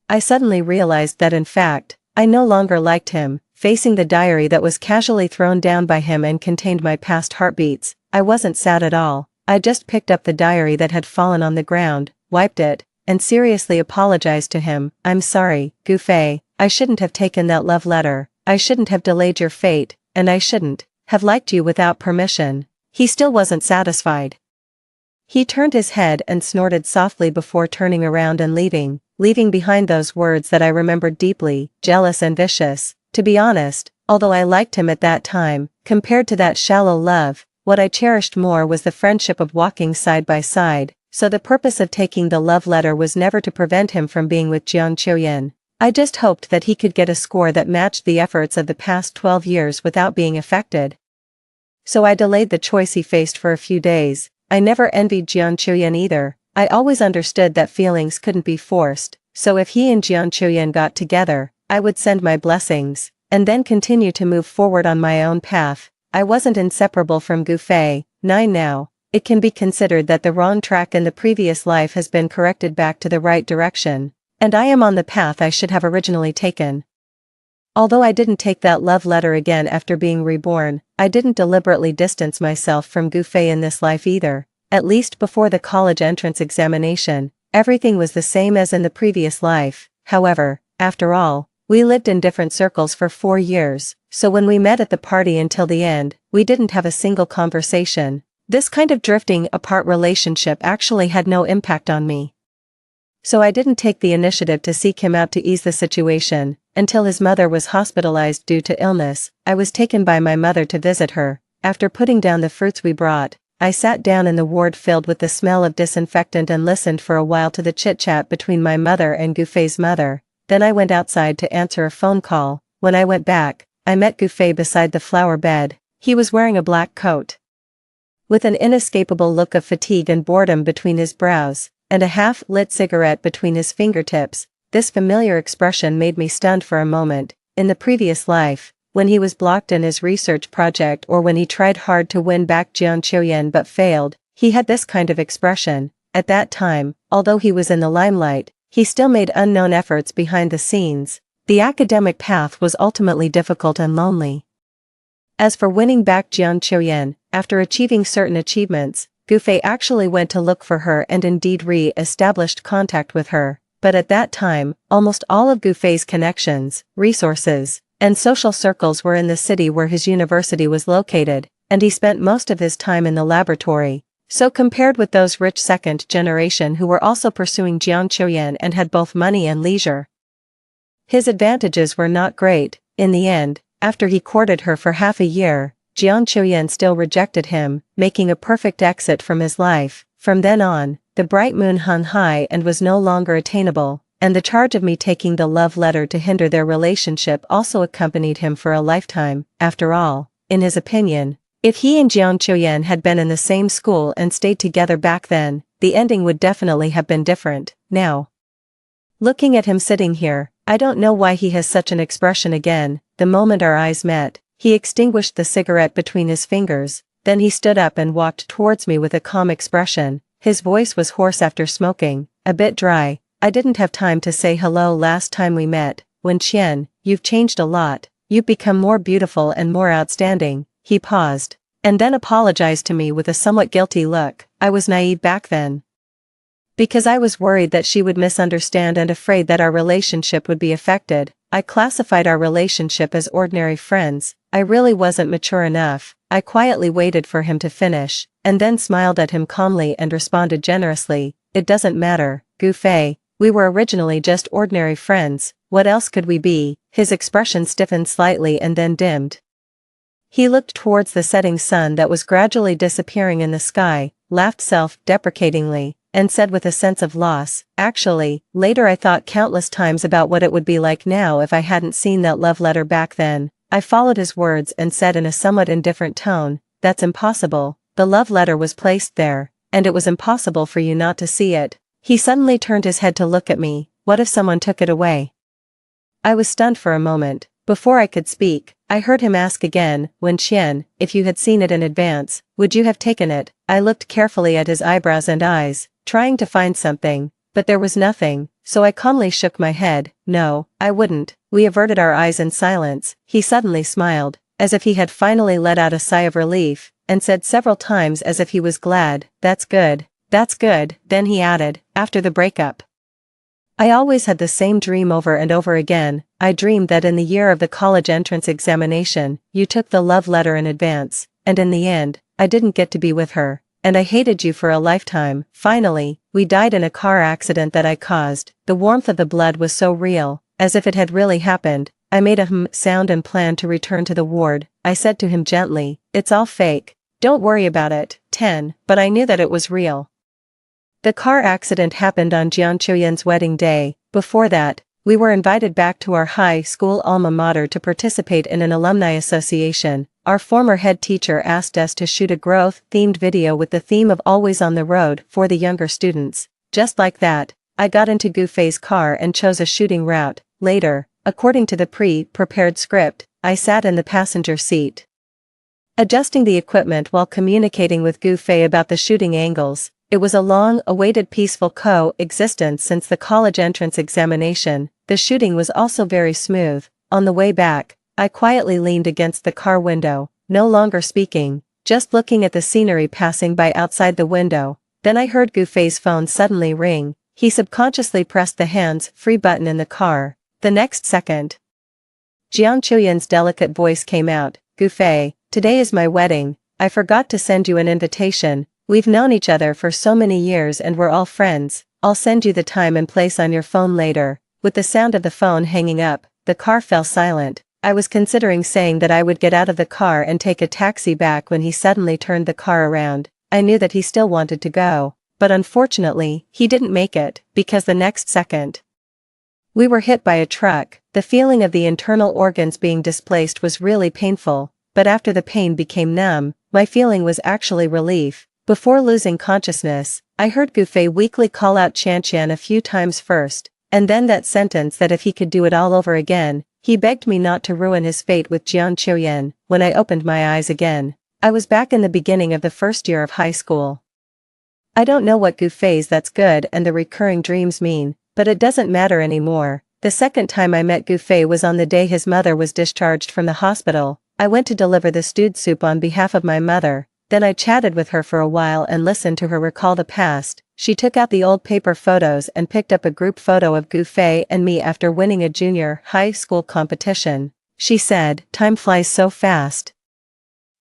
I suddenly realized that in fact, I no longer liked him. Facing the diary that was casually thrown down by him and contained my past heartbeats, I wasn't sad at all. I just picked up the diary that had fallen on the ground, wiped it, and seriously apologized to him. "I'm sorry, Gufei, I shouldn't have taken that love letter, I shouldn't have delayed your fate, and I shouldn't have liked you without permission." He still wasn't satisfied. He turned his head and snorted softly before turning around and leaving behind those words that I remembered deeply, jealous and vicious. To be honest, although I liked him at that time, Compared to that shallow love, what I cherished more was the friendship of walking side by side, so the purpose of taking the love letter was never to prevent him from being with Jian Chuyin. I just hoped that he could get a score that matched the efforts of the past 12 years without being affected. So I delayed the choice he faced for a few days. I never envied Jian Chuyin either. I always understood that feelings couldn't be forced, so if he and Jian Chuyin got together, I would send my blessings, and then continue to move forward on my own path. I wasn't inseparable from Gu Fei. 9 Now, it can be considered that the wrong track in the previous life has been corrected back to the right direction, and I am on the path I should have originally taken. Although I didn't take that love letter again after being reborn, I didn't deliberately distance myself from Gu Fei in this life either. At least before the college entrance examination, everything was the same as in the previous life. However, after all, we lived in different circles for 4 years, so when we met at the party until the end, we didn't have a single conversation. This kind of drifting apart relationship actually had no impact on me. So I didn't take the initiative to seek him out to ease the situation. Until his mother was hospitalized due to illness, I was taken by my mother to visit her. After putting down the fruits we brought, I sat down in the ward filled with the smell of disinfectant and listened for a while to the chit-chat between my mother and Gu Fei's mother. Then I went outside to answer a phone call. When I went back, I met Gu Fei beside the flower bed. He was wearing a black coat, with an inescapable look of fatigue and boredom between his brows, and a half-lit cigarette between his fingertips. This familiar expression made me stunned for a moment. In the previous life, when he was blocked in his research project or when he tried hard to win back Jian Chuyin but failed, he had this kind of expression. At that time, although he was in the limelight, he still made unknown efforts behind the scenes. The academic path was ultimately difficult and lonely. As for winning back Jian Chuyin, after achieving certain achievements, Gu Fei actually went to look for her and indeed re-established contact with her. But at that time, almost all of Gu Fei's connections, resources, and social circles were in the city where his university was located, and he spent most of his time in the laboratory. So compared with those rich second generation who were also pursuing Jian Chuyin and had both money and leisure, his advantages were not great. In the end, after he courted her for half a year, Jian Chuyin still rejected him, making a perfect exit from his life. From then on, the bright moon hung high and was no longer attainable, and the charge of me taking the love letter to hinder their relationship also accompanied him for a lifetime. After all, in his opinion, if he and Jian Chuyin had been in the same school and stayed together back then, the ending would definitely have been different. Now, looking at him sitting here, I don't know why he has such an expression again. The moment our eyes met, he extinguished the cigarette between his fingers, then he stood up and walked towards me with a calm expression. His voice was hoarse after smoking, a bit dry. I didn't have time to say hello last time we met. Wen Qian, you've changed a lot. You've become more beautiful and more outstanding. He paused, and then apologized to me with a somewhat guilty look. I was naive back then, because I was worried that she would misunderstand and afraid that our relationship would be affected. I classified our relationship as ordinary friends. I really wasn't mature enough. I quietly waited for him to finish, and then smiled at him calmly and responded generously, "It doesn't matter, Gu Fei. We were originally just ordinary friends. What else could we be?" His expression stiffened slightly and then dimmed. He looked towards the setting sun that was gradually disappearing in the sky, laughed self-deprecatingly, and said with a sense of loss, "Actually, later I thought countless times about what it would be like now if I hadn't seen that love letter back then." I followed his words and said in a somewhat indifferent tone, "That's impossible. The love letter was placed there, and it was impossible for you not to see it." He suddenly turned his head to look at me. "What if someone took it away?" I was stunned for a moment. Before I could speak, I heard him ask again, "Wen Qian, if you had seen it in advance, would you have taken it?" I looked carefully at his eyebrows and eyes, trying to find something, but there was nothing, so I calmly shook my head. "No, I wouldn't." We averted our eyes in silence. He suddenly smiled, as if he had finally let out a sigh of relief, and said several times as if he was glad, "That's good, that's good." Then he added, "After the breakup, I always had the same dream over and over again. I dreamed that in the year of the college entrance examination, you took the love letter in advance, and in the end, I didn't get to be with her, and I hated you for a lifetime. Finally, we died in a car accident that I caused. The warmth of the blood was so real, as if it had really happened. I made a sound and planned to return to the ward. I said to him gently, "It's all fake. Don't worry about it." 10. But I knew that it was real. The car accident happened on Jian Chuyan's wedding day. Before that, we were invited back to our high school alma mater to participate in an alumni association. Our former head teacher asked us to shoot a growth-themed video with the theme of Always on the Road for the younger students. Just like that, I got into Gufei's car and chose a shooting route. Later, according to the pre-prepared script, I sat in the passenger seat, adjusting the equipment while communicating with Gufei about the shooting angles. It was a long-awaited peaceful coexistence since the college entrance examination. The shooting was also very smooth. On the way back, I quietly leaned against the car window, no longer speaking, just looking at the scenery passing by outside the window. Then I heard Gufei's phone suddenly ring. He subconsciously pressed the hands-free button in the car. The next second, Jian Chuyan's delicate voice came out. "Gufei, today is my wedding. I forgot to send you an invitation. We've known each other for so many years and we're all friends. I'll send you the time and place on your phone later." With the sound of the phone hanging up, the car fell silent. I was considering saying that I would get out of the car and take a taxi back when he suddenly turned the car around. I knew that he still wanted to go, but unfortunately, he didn't make it, because the next second, we were hit by a truck. The feeling of the internal organs being displaced was really painful, but after the pain became numb, my feeling was actually relief. Before losing consciousness, I heard Gufei weakly call out Qian a few times first, and then that sentence that if he could do it all over again, he begged me not to ruin his fate with Jian Chuyan. When I opened my eyes again, I was back in the beginning of the first year of high school. I don't know what Gufei's "that's good" and the recurring dreams mean, but it doesn't matter anymore. The second time I met Gufei was on the day his mother was discharged from the hospital. I went to deliver the stewed soup on behalf of my mother. Then I chatted with her for a while and listened to her recall the past. She took out the old paper photos and picked up a group photo of Gufei and me after winning a junior high school competition. She said, "Time flies so fast.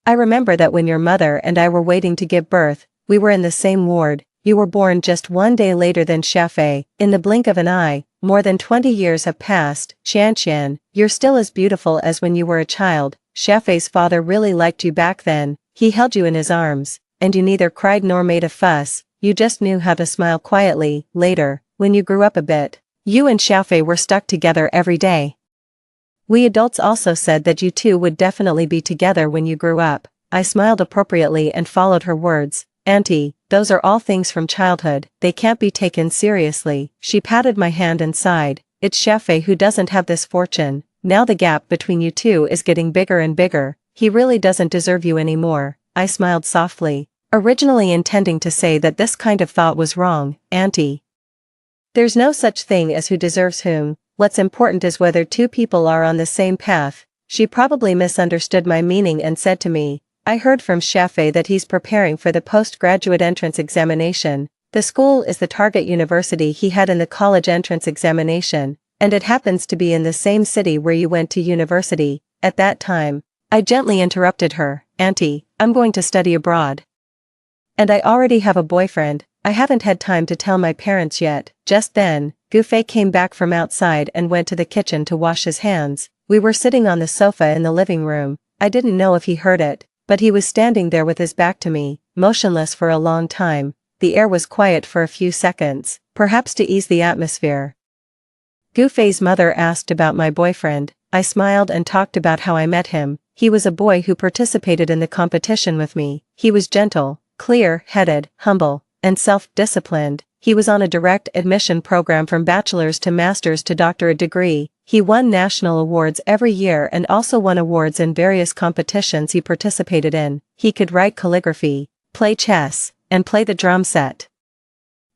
I remember that when your mother and I were waiting to give birth, we were in the same ward. You were born just one day later than Xiafei. In the blink of an eye, more than 20 years have passed. Qian, you're still as beautiful as when you were a child. Xiafei's father really liked you back then. He held you in his arms, and you neither cried nor made a fuss. You just knew how to smile quietly. Later, when you grew up a bit, you and Xiafei were stuck together every day. We adults also said that you two would definitely be together when you grew up." I smiled appropriately and followed her words. "Auntie, those are all things from childhood. They can't be taken seriously." She patted my hand and sighed. "It's Xiafei who doesn't have this fortune. Now the gap between you two is getting bigger and bigger. He really doesn't deserve you anymore." I smiled softly, originally intending to say that this kind of thought was wrong. "Auntie, there's no such thing as who deserves whom. What's important is whether two people are on the same path." She probably misunderstood my meaning and said to me, "I heard from Xiafei that he's preparing for the postgraduate entrance examination. The school is the target university he had in the college entrance examination, and it happens to be in the same city where you went to university at that time." I gently interrupted her. "Auntie, I'm going to study abroad. And I already have a boyfriend. I haven't had time to tell my parents yet." Just then, Gufei came back from outside and went to the kitchen to wash his hands. We were sitting on the sofa in the living room. I didn't know if he heard it, but he was standing there with his back to me, motionless for a long time. The air was quiet for a few seconds, perhaps to ease the atmosphere. Gufei's mother asked about my boyfriend. I smiled and talked about how I met him. He was a boy who participated in the competition with me. He was gentle, clear-headed, humble, and self-disciplined. He was on a direct admission program from bachelor's to master's to doctorate degree. He won national awards every year and also won awards in various competitions he participated in. He could write calligraphy, play chess, and play the drum set.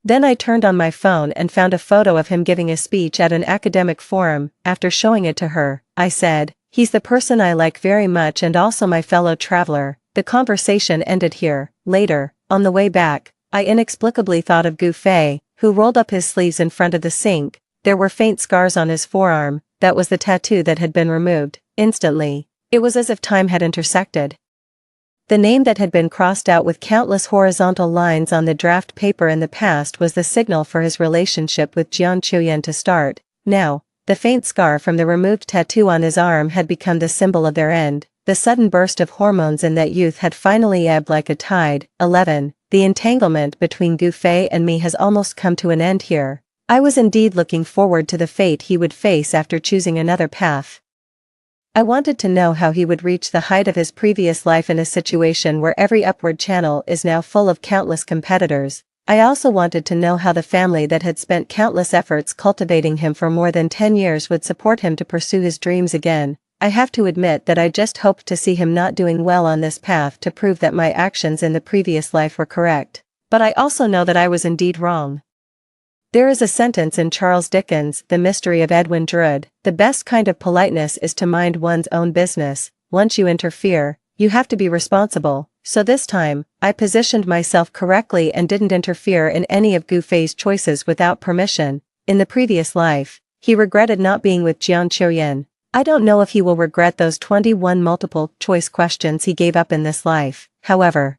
Then I turned on my phone and found a photo of him giving a speech at an academic forum. After showing it to her, I said, "He's the person I like very much and also my fellow traveler." The conversation ended here. Later, on the way back, I inexplicably thought of Gufei, who rolled up his sleeves in front of the sink. There were faint scars on his forearm. That was the tattoo that had been removed. Instantly, it was as if time had intersected. The name that had been crossed out with countless horizontal lines on the draft paper in the past was the signal for his relationship with Jian Chuyan to start. Now, The faint scar from the removed tattoo on his arm had become the symbol of their end. The sudden burst of hormones in that youth had finally ebbed like a tide. 11. The entanglement between Gu Fei and me has almost come to an end here. I was indeed looking forward to the fate he would face after choosing another path. I wanted to know how he would reach the height of his previous life in a situation where every upward channel is now full of countless competitors. I also wanted to know how the family that had spent countless efforts cultivating him for more than 10 years would support him to pursue his dreams again. I have to admit that I just hoped to see him not doing well on this path to prove that my actions in the previous life were correct. But I also know that I was indeed wrong. There is a sentence in Charles Dickens' The Mystery of Edwin Drood: the best kind of politeness is to mind one's own business. Once you interfere, you have to be responsible. So this time, I positioned myself correctly and didn't interfere in any of Gu Fei's choices without permission. In the previous life, he regretted not being with Jiang Qiuyan. I don't know if he will regret those 21 multiple-choice questions he gave up in this life, however.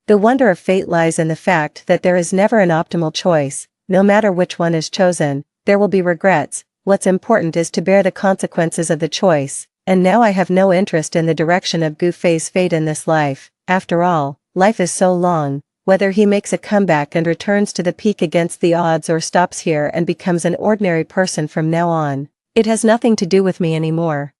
The wonder of fate lies in the fact that there is never an optimal choice. No matter which one is chosen, there will be regrets. What's important is to bear the consequences of the choice, and now I have no interest in the direction of Gu Fei's fate in this life. After all, life is so long. Whether he makes a comeback and returns to the peak against the odds or stops here and becomes an ordinary person from now on, it has nothing to do with me anymore.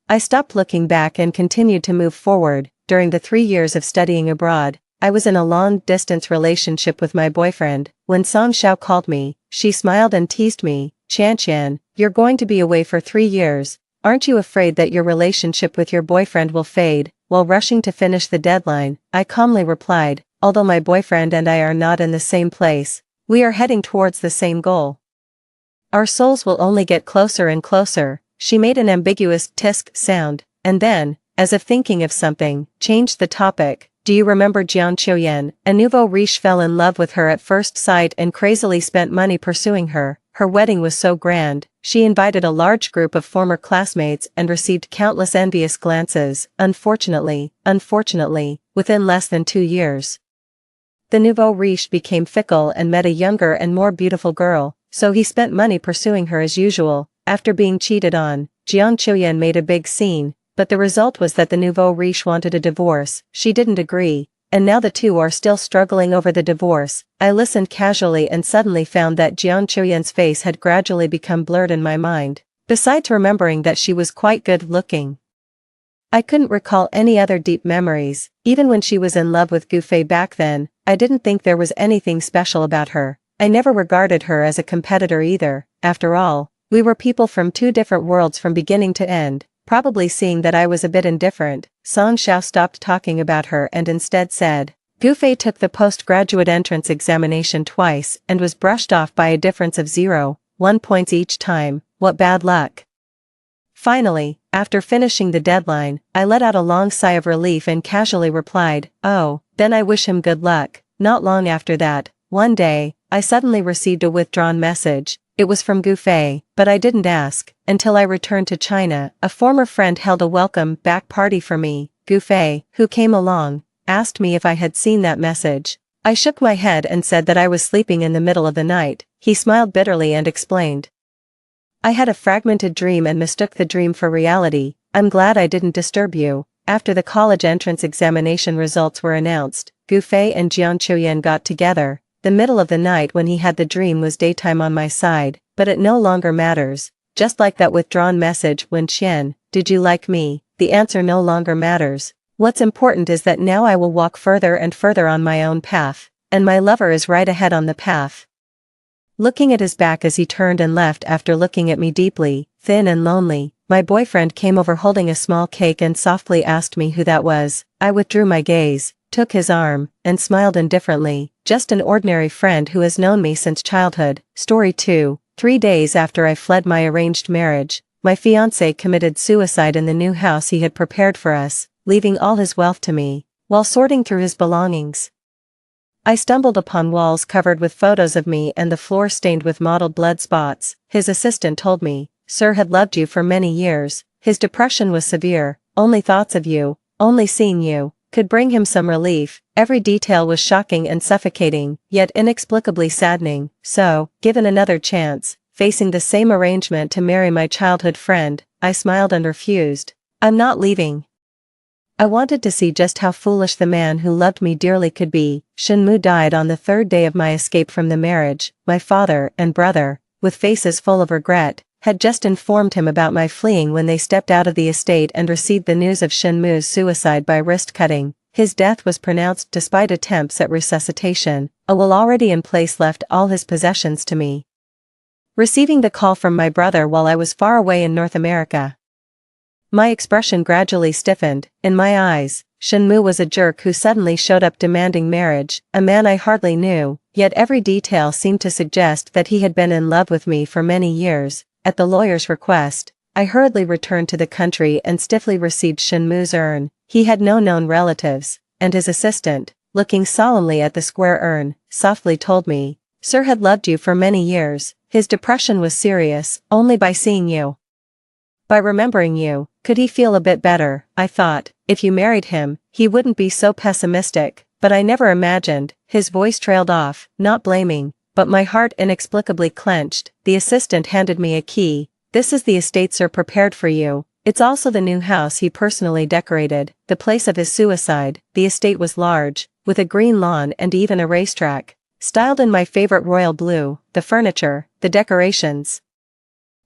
I stopped looking back and continued to move forward. During the 3 years of studying abroad, I was in a long-distance relationship with my boyfriend. When Song Xiao called me, she smiled and teased me. "Qian, you're going to be away for 3 years. Aren't you afraid that your relationship with your boyfriend will fade?" While rushing to finish the deadline, I calmly replied, "Although my boyfriend and I are not in the same place, we are heading towards the same goal. Our souls will only get closer and closer." She made an ambiguous tisk sound, and then, as if thinking of something, changed the topic. "Do you remember Jiang Qiuyan? A nouveau riche fell in love with her at first sight and crazily spent money pursuing her. Her wedding was so grand, she invited a large group of former classmates and received countless envious glances. Unfortunately, within less than 2 years, the nouveau riche became fickle and met a younger and more beautiful girl, so he spent money pursuing her as usual. After being cheated on, Jiang Qiuyan made a big scene, but the result was that the nouveau riche wanted a divorce. She didn't agree, and now the two are still struggling over the divorce." I listened casually and suddenly found that Jiang Qiuyan's face had gradually become blurred in my mind, besides remembering that she was quite good-looking. I couldn't recall any other deep memories. Even when she was in love with Gu Fei back then, I didn't think there was anything special about her. I never regarded her as a competitor either. After all, we were people from 2 different worlds from beginning to end. Probably seeing that I was a bit indifferent, Song Xiao stopped talking about her and instead said, "Gu Fei took the postgraduate entrance examination twice and was brushed off by a difference of 0.1 points each time. What bad luck." Finally, after finishing the deadline, I let out a long sigh of relief and casually replied, "Oh, then I wish him good luck." Not long after that, one day, I suddenly received a withdrawn message. It was from Gu Fei, but I didn't ask. Until I returned to China, a former friend held a welcome-back party for me. Gu Fei, who came along, asked me if I had seen that message. I shook my head and said that I was sleeping in the middle of the night. He smiled bitterly and explained, "I had a fragmented dream and mistook the dream for reality. I'm glad I didn't disturb you." After the college entrance examination results were announced, Gu Fei and Jiang Qiuyan got together. The middle of the night when he had the dream was daytime on my side, but it no longer matters. Just like that withdrawn message when Qian, "Did you like me?" The answer no longer matters. What's important is that now I will walk further and further on my own path, and my lover is right ahead on the path. Looking at his back as he turned and left after looking at me deeply, thin and lonely, my boyfriend came over holding a small cake and softly asked me who that was. I withdrew my gaze, took his arm, and smiled indifferently. Just an ordinary friend who has known me since childhood. Story 2. 3 days after I fled my arranged marriage, my fiancé committed suicide in the new house he had prepared for us, leaving all his wealth to me. While sorting through his belongings, I stumbled upon walls covered with photos of me and the floor stained with mottled blood spots. His assistant told me, "Sir had loved you for many years. His depression was severe. Only thoughts of you, only seeing you, could bring him some relief." Every detail was shocking and suffocating, yet inexplicably saddening. So, given another chance, facing the same arrangement to marry my childhood friend. I smiled and refused. I'm not leaving. I wanted to see just how foolish the man who loved me dearly could be. Shenmue died on the third day of my escape from the marriage. My father and brother, with faces full of regret, had just informed him about my fleeing when they stepped out of the estate and received the news of Shenmue's suicide by wrist cutting. His death was pronounced despite attempts at resuscitation. A will already in place left all his possessions to me. Receiving the call from my brother while I was far away in North America, my expression gradually stiffened. In my eyes, Shenmue was a jerk who suddenly showed up demanding marriage, a man I hardly knew, yet every detail seemed to suggest that he had been in love with me for many years. At the lawyer's request, I hurriedly returned to the country and stiffly received Shenmue's urn. He had no known relatives, and his assistant, looking solemnly at the square urn, softly told me, "Sir had loved you for many years. His depression was serious. Only by seeing you, by remembering you, could he feel a bit better. I thought, if you married him, he wouldn't be so pessimistic, but I never imagined." His voice trailed off, not blaming, but my heart inexplicably clenched. The assistant handed me a key. "This is the estate Sir prepared for you. It's also the new house he personally decorated, the place of his suicide." The estate was large, with a green lawn and even a racetrack, styled in my favorite royal blue. The furniture, the decorations,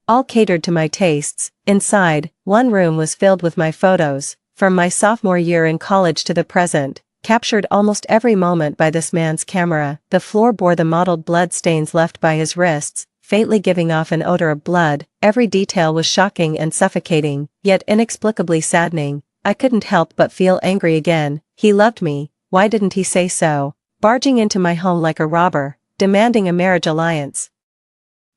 all catered to my tastes. Inside, one room was filled with my photos, from my sophomore year in college to the present, captured almost every moment by this man's camera. The floor bore the mottled blood stains left by his wrists, faintly giving off an odor of blood. Every detail was shocking and suffocating, yet inexplicably saddening. I couldn't help but feel angry again. He loved me, why didn't he say so? Barging into my home like a robber, demanding a marriage alliance.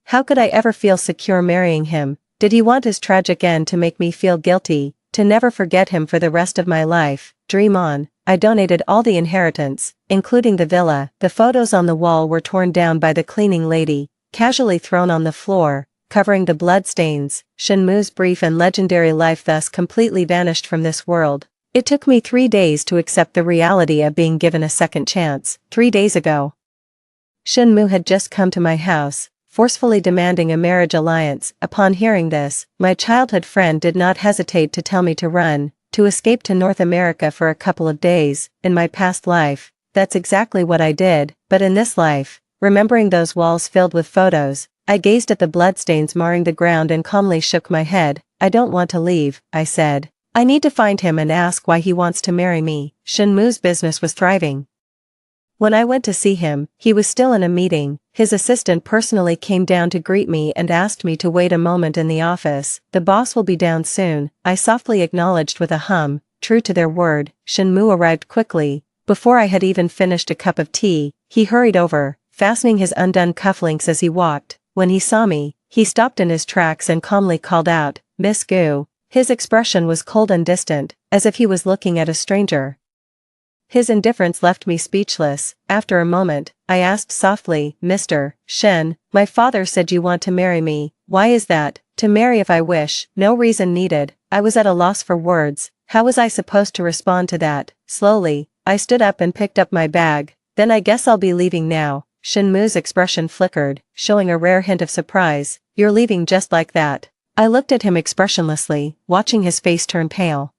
How could I ever feel secure marrying him? Did he want his tragic end to make me feel guilty, to never forget him for the rest of my life? Dream on. I donated all the inheritance, including the villa. The photos on the wall were torn down by the cleaning lady, casually thrown on the floor, covering the blood stains. Shenmue's brief and legendary life thus completely vanished from this world. It took me 3 days to accept the reality of being given a second chance. 3 days ago, Shenmue had just come to my house, forcefully demanding a marriage alliance. Upon hearing this, my childhood friend did not hesitate to tell me to run, to escape to North America for a couple of days. In my past life, that's exactly what I did, but in this life, remembering those walls filled with photos, I gazed at the bloodstains marring the ground and calmly shook my head. "I don't want to leave," I said. "I need to find him and ask why he wants to marry me." Shenmue's business was thriving. When I went to see him, he was still in a meeting. His assistant personally came down to greet me and asked me to wait a moment in the office. "The boss will be down soon," I softly acknowledged with a hum. True to their word, Shenmue arrived quickly. Before I had even finished a cup of tea, he hurried over, fastening his undone cufflinks as he walked. When he saw me, he stopped in his tracks and calmly called out, "Miss Gu." His expression was cold and distant, as if he was looking at a stranger. His indifference left me speechless. After a moment, I asked softly, "Mr. Shen, my father said you want to marry me. Why is that?" "To marry if I wish, no reason needed." I was at a loss for words. How was I supposed to respond to that? Slowly, I stood up and picked up my bag. "Then I guess I'll be leaving now." Shenmue's expression flickered, showing a rare hint of surprise. "You're leaving just like that?" I looked at him expressionlessly, watching his face turn pale,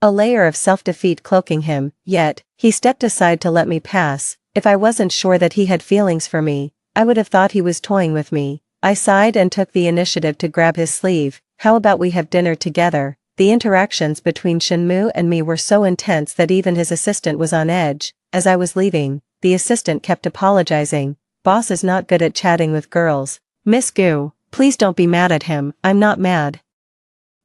a layer of self-defeat cloaking him. Yet, he stepped aside to let me pass. If I wasn't sure that he had feelings for me, I would have thought he was toying with me. I sighed and took the initiative to grab his sleeve. "How about we have dinner together?" The interactions between Shenmue and me were so intense that even his assistant was on edge. As I was leaving, the assistant kept apologizing. "Boss is not good at chatting with girls." "Miss Gu, please don't be mad at him." "I'm not mad."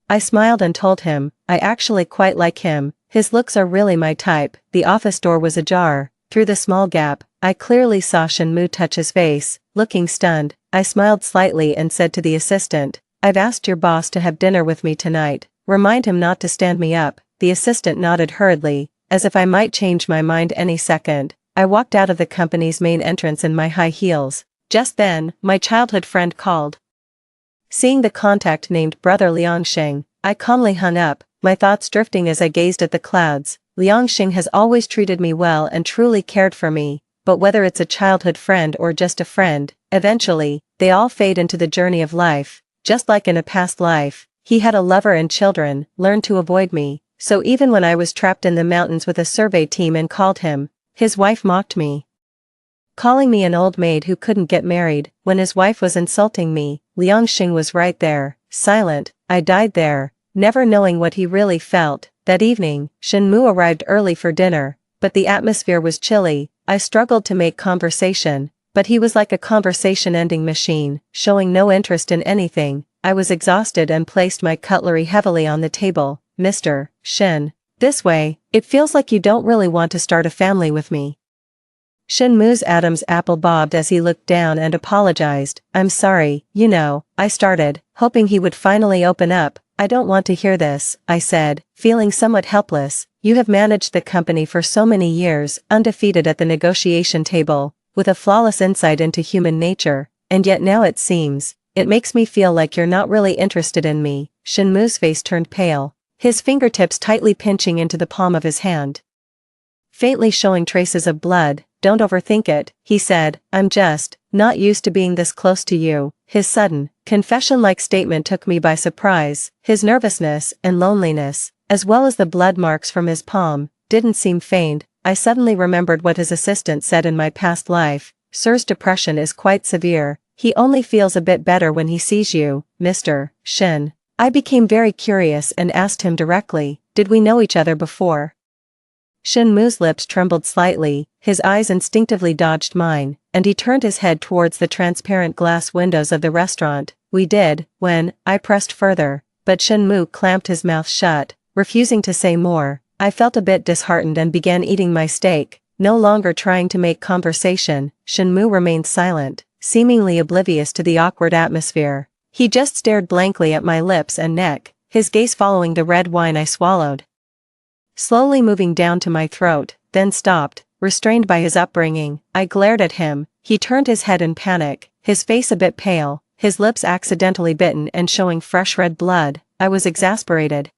I smiled and told him, I actually quite like him. His looks are really my type. The office door was ajar. Through the small gap, I clearly saw Shenmue touch his face. Looking stunned, I smiled slightly and said to the assistant, "I've asked your boss to have dinner with me tonight. Remind him not to stand me up." The assistant nodded hurriedly, as if I might change my mind any second. I walked out of the company's main entrance in my high heels. Just then, my childhood friend called. Seeing the contact named Brother Liangsheng, I calmly hung up, my thoughts drifting as I gazed at the clouds. Liangsheng has always treated me well and truly cared for me, but whether it's a childhood friend or just a friend, Eventually, they all fade into the journey of life. Just like in a past life, he had a lover and children, learned to avoid me, so even when I was trapped in the mountains with a survey team and called him, his wife mocked me, calling me an old maid who couldn't get married. When his wife was insulting me, Liangxing was right there, silent. I died there, never knowing what he really felt. That evening, Shenmue arrived early for dinner, but the atmosphere was chilly. I struggled to make conversation, but he was like a conversation-ending machine, showing no interest in anything. I was exhausted and placed my cutlery heavily on the table. Mr. Shen, this way, it feels like you don't really want to start a family with me. Shenmue's Adam's apple bobbed as he looked down and apologized. I'm sorry, I started, hoping he would finally open up. I don't want to hear this, I said, feeling somewhat helpless. You have managed the company for so many years, undefeated at the negotiation table, with a flawless insight into human nature, and yet now it makes me feel like you're not really interested in me. Shenmue's face turned pale, his fingertips tightly pinching into the palm of his hand, faintly showing traces of blood. Don't overthink it, he said, I'm just not used to being this close to you. His sudden, confession-like statement took me by surprise. His nervousness and loneliness, as well as the blood marks from his palm, didn't seem feigned. I suddenly remembered what his assistant said in my past life. Sir's depression is quite severe. He only feels a bit better when he sees you, Mr. Shen. I became very curious and asked him directly, did we know each other before? Shenmue's lips trembled slightly, his eyes instinctively dodged mine, and he turned his head towards the transparent glass windows of the restaurant. We did, when, I pressed further, but Shenmue clamped his mouth shut, refusing to say more. I felt a bit disheartened and began eating my steak, no longer trying to make conversation. Shenmue remained silent, seemingly oblivious to the awkward atmosphere. He just stared blankly at my lips and neck, his gaze following the red wine I swallowed, slowly moving down to my throat, then stopped, restrained by his upbringing. I glared at him. He turned his head in panic, his face a bit pale, his lips accidentally bitten and showing fresh red blood. I was exasperated.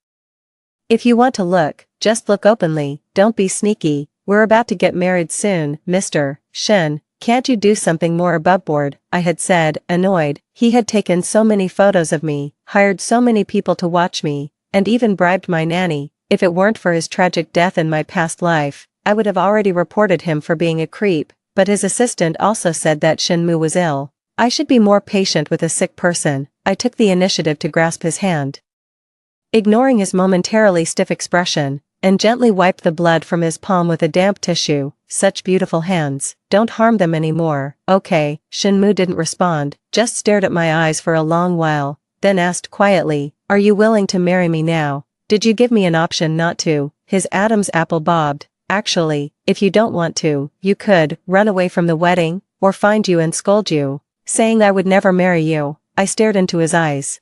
If you want to look, just look openly, don't be sneaky. We're about to get married soon, Mr. Shen. Can't you do something more aboveboard? I had said, annoyed. He had taken so many photos of me, hired so many people to watch me, and even bribed my nanny. If it weren't for his tragic death in my past life, I would have already reported him for being a creep, but his assistant also said that Shenmue was ill. I should be more patient with a sick person. I took the initiative to grasp his hand, ignoring his momentarily stiff expression, and gently wiped the blood from his palm with a damp tissue. Such beautiful hands. Don't harm them anymore. Okay. Shenmue didn't respond, just stared at my eyes for a long while, then asked quietly, are you willing to marry me now? Did you give me an option not to? His Adam's apple bobbed. Actually, if you don't want to, you could run away from the wedding, or find you and scold you, saying I would never marry you. I stared into his eyes.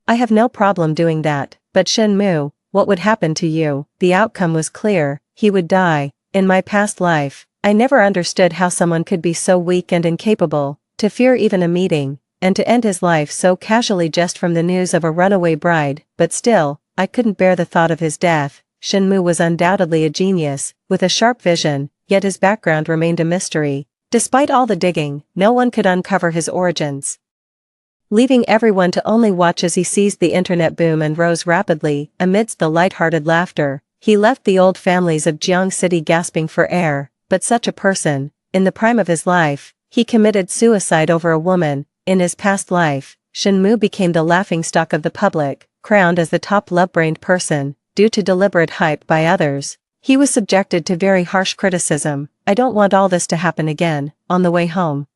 I have no problem doing that, but Shenmue, what would happen to you? The outcome was clear, he would die. In my past life, I never understood how someone could be so weak and incapable, to fear even a meeting, and to end his life so casually just from the news of a runaway bride. But still, I couldn't bear the thought of his death. Shenmue was undoubtedly a genius, with a sharp vision, yet his background remained a mystery. Despite all the digging, no one could uncover his origins, leaving everyone to only watch as he seized the internet boom and rose rapidly. Amidst the light-hearted laughter, he left the old families of Jiang City gasping for air. But such a person, in the prime of his life, he committed suicide over a woman. In his past life, Shenmue became the laughingstock of the public, crowned as the top love-brained person, due to deliberate hype by others. He was subjected to very harsh criticism. I don't want all this to happen again. On the way home,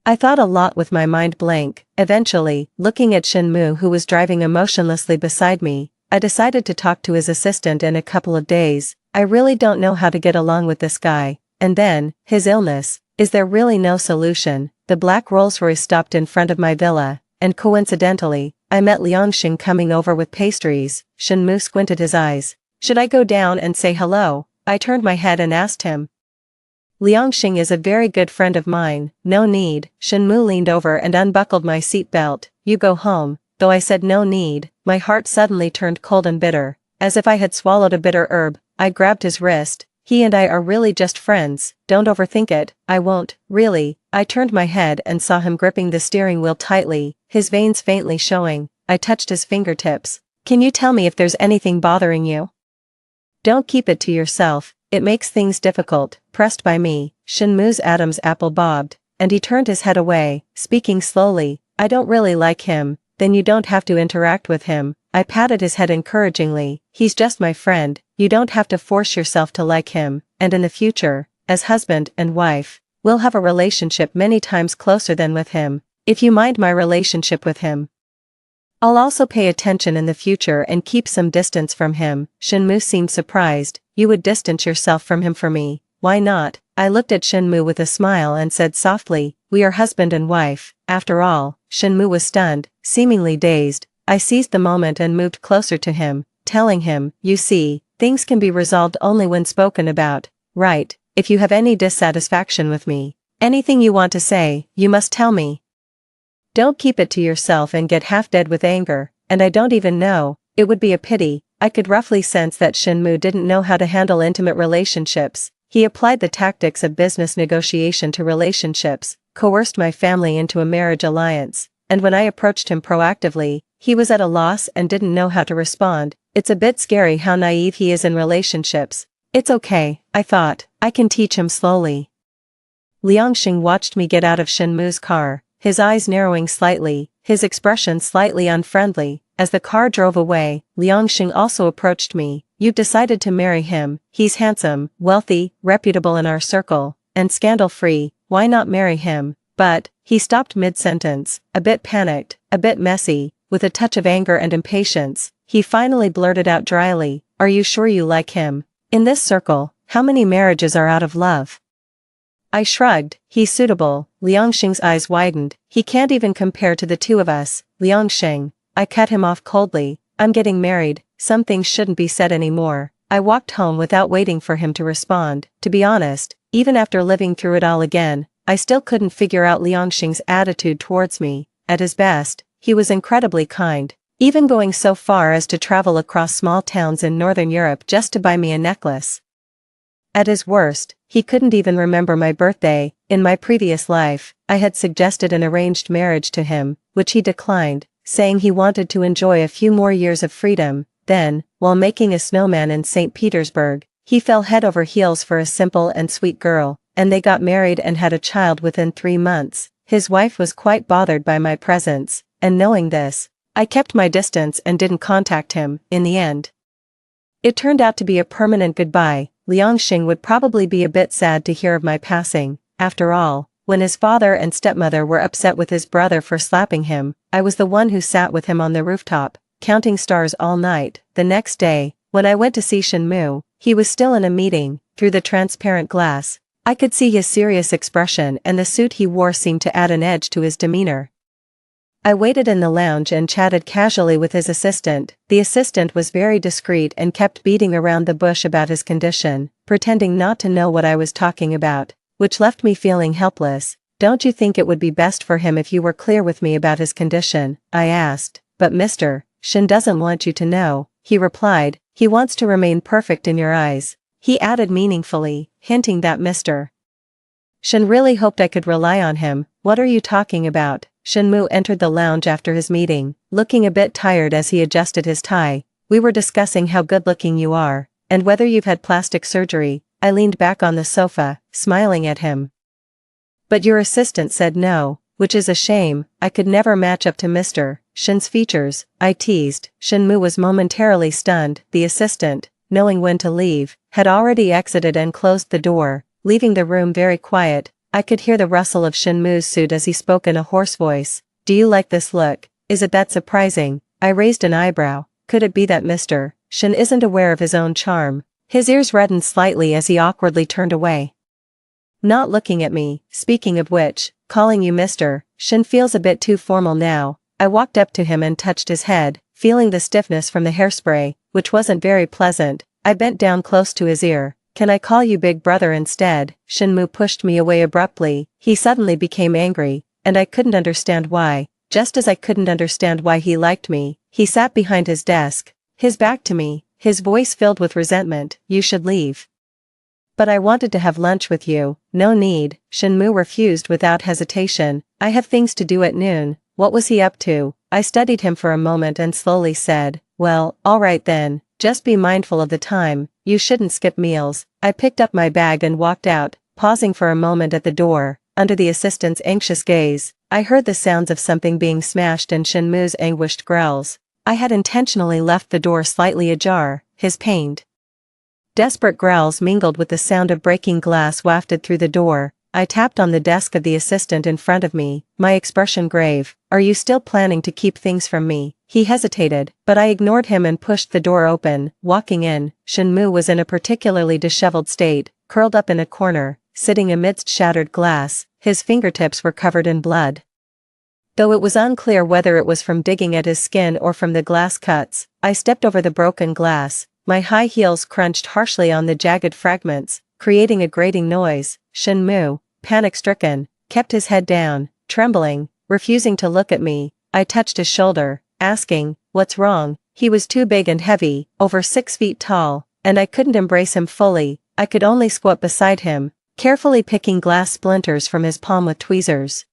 I thought a lot with my mind blank. Eventually, looking at Shenmue who was driving emotionlessly beside me, I decided to talk to his assistant in a couple of days. I really don't know how to get along with this guy. And then, his illness. Is there really no solution? The black Rolls-Royce stopped in front of my villa, and coincidentally, I met Liangxing coming over with pastries. Shenmue squinted his eyes. Should I go down and say hello? I turned my head and asked him. Liangxing is a very good friend of mine. No need. Shenmue leaned over and unbuckled my seatbelt. You go home. Though I said no need, my heart suddenly turned cold and bitter, as if I had swallowed a bitter herb. I grabbed his wrist. He and I are really just friends, don't overthink it. I won't, really. I turned my head and saw him gripping the steering wheel tightly, his veins faintly showing. I touched his fingertips. Can you tell me if there's anything bothering you? Don't keep it to yourself, it makes things difficult. Pressed by me, Shinmu's Adam's apple bobbed, and he turned his head away, speaking slowly. I don't really like him. Then you don't have to interact with him. I patted his head encouragingly. He's just my friend, you don't have to force yourself to like him, and in the future, as husband and wife, we'll have a relationship many times closer than with him, if you mind my relationship with him. I'll also pay attention in the future and keep some distance from him. Shinmu seemed surprised. You would distance yourself from him for me? Why not? I looked at Shinmu with a smile and said softly, we are husband and wife, after all. Shinmu was stunned, seemingly dazed. I seized the moment and moved closer to him, telling him, you see, things can be resolved only when spoken about, right? If you have any dissatisfaction with me, anything you want to say, you must tell me. Don't keep it to yourself and get half dead with anger, and I don't even know, it would be a pity. I could roughly sense that Shinmu didn't know how to handle intimate relationships. He applied the tactics of business negotiation to relationships, coerced my family into a marriage alliance, and when I approached him proactively, he was at a loss and didn't know how to respond. It's a bit scary how naive he is in relationships. It's okay, I thought, I can teach him slowly. Liangxing watched me get out of Shinmu's car, his eyes narrowing slightly, his expression slightly unfriendly. As the car drove away, Liangxing also approached me. You've decided to marry him, he's handsome, wealthy, reputable in our circle, and scandal-free, why not marry him? But, he stopped mid-sentence, a bit panicked, a bit messy, with a touch of anger and impatience. He finally blurted out dryly, are you sure you like him? In this circle, how many marriages are out of love? I shrugged. He's suitable. Liangxing's eyes widened. He can't even compare to the two of us. Liangxing. I cut him off coldly. I'm getting married. Some things shouldn't be said anymore. I walked home without waiting for him to respond. To be honest, even after living through it all again, I still couldn't figure out Liangxing's attitude towards me. At his best, he was incredibly kind, even going so far as to travel across small towns in Northern Europe just to buy me a necklace. At his worst, he couldn't even remember my birthday. In my previous life, I had suggested an arranged marriage to him, which he declined, saying he wanted to enjoy a few more years of freedom. Then, while making a snowman in St. Petersburg, he fell head over heels for a simple and sweet girl, and they got married and had a child within 3 months. His wife was quite bothered by my presence, and knowing this, I kept my distance and didn't contact him. In the end, it turned out to be a permanent goodbye. Liangxing would probably be a bit sad to hear of my passing. After all, when his father and stepmother were upset with his brother for slapping him, I was the one who sat with him on the rooftop, counting stars all night. The next day, when I went to see Shinmu, he was still in a meeting. Through the transparent glass, I could see his serious expression, and the suit he wore seemed to add an edge to his demeanor. I waited in the lounge and chatted casually with his assistant. The assistant was very discreet and kept beating around the bush about his condition, pretending not to know what I was talking about, which left me feeling helpless. Don't you think it would be best for him if you were clear with me about his condition? I asked. But Mr. Shin doesn't want you to know, he replied. He wants to remain perfect in your eyes. He added meaningfully, hinting that Mr. Shin really hoped I could rely on him. What are you talking about? Shinmu entered the lounge after his meeting, looking a bit tired as he adjusted his tie. We were discussing how good-looking you are, and whether you've had plastic surgery. I leaned back on the sofa, smiling at him. But your assistant said no, which is a shame. I could never match up to Mr. Shin's features, I teased. Shinmu was momentarily stunned. The assistant, knowing when to leave, had already exited and closed the door, leaving the room very quiet. I could hear the rustle of Shinmu's suit as he spoke in a hoarse voice. Do you like this look? Is it that surprising? I raised an eyebrow. Could it be that Mr. Shin isn't aware of his own charm? His ears reddened slightly as he awkwardly turned away, not looking at me. Speaking of which, calling you Mr. Shin feels a bit too formal now. I walked up to him and touched his head, feeling the stiffness from the hairspray, which wasn't very pleasant. I bent down close to his ear. Can I call you Big Brother instead? Shinmu pushed me away abruptly. He suddenly became angry, and I couldn't understand why. Just as I couldn't understand why he liked me, he sat behind his desk, his back to me, his voice filled with resentment. You should leave. But I wanted to have lunch with you. No need, Shenmue refused without hesitation. I have things to do at noon. What was he up to? I studied him for a moment and slowly said, well, alright then, just be mindful of the time, you shouldn't skip meals. I picked up my bag and walked out, pausing for a moment at the door. Under the assistant's anxious gaze, I heard the sounds of something being smashed and Shenmue's anguished growls. I had intentionally left the door slightly ajar, his pained, desperate growls mingled with the sound of breaking glass wafted through the door. I tapped on the desk of the assistant in front of me, my expression grave. Are you still planning to keep things from me? He hesitated, but I ignored him and pushed the door open. Walking in, Shenmue was in a particularly disheveled state, curled up in a corner, sitting amidst shattered glass. His fingertips were covered in blood. Though it was unclear whether it was from digging at his skin or from the glass cuts, I stepped over the broken glass. My high heels crunched harshly on the jagged fragments, creating a grating noise. Shenmue, panic-stricken, kept his head down, trembling, refusing to look at me. I touched his shoulder, asking, what's wrong? He was too big and heavy, over 6 feet tall, and I couldn't embrace him fully. I could only squat beside him, carefully picking glass splinters from his palm with tweezers.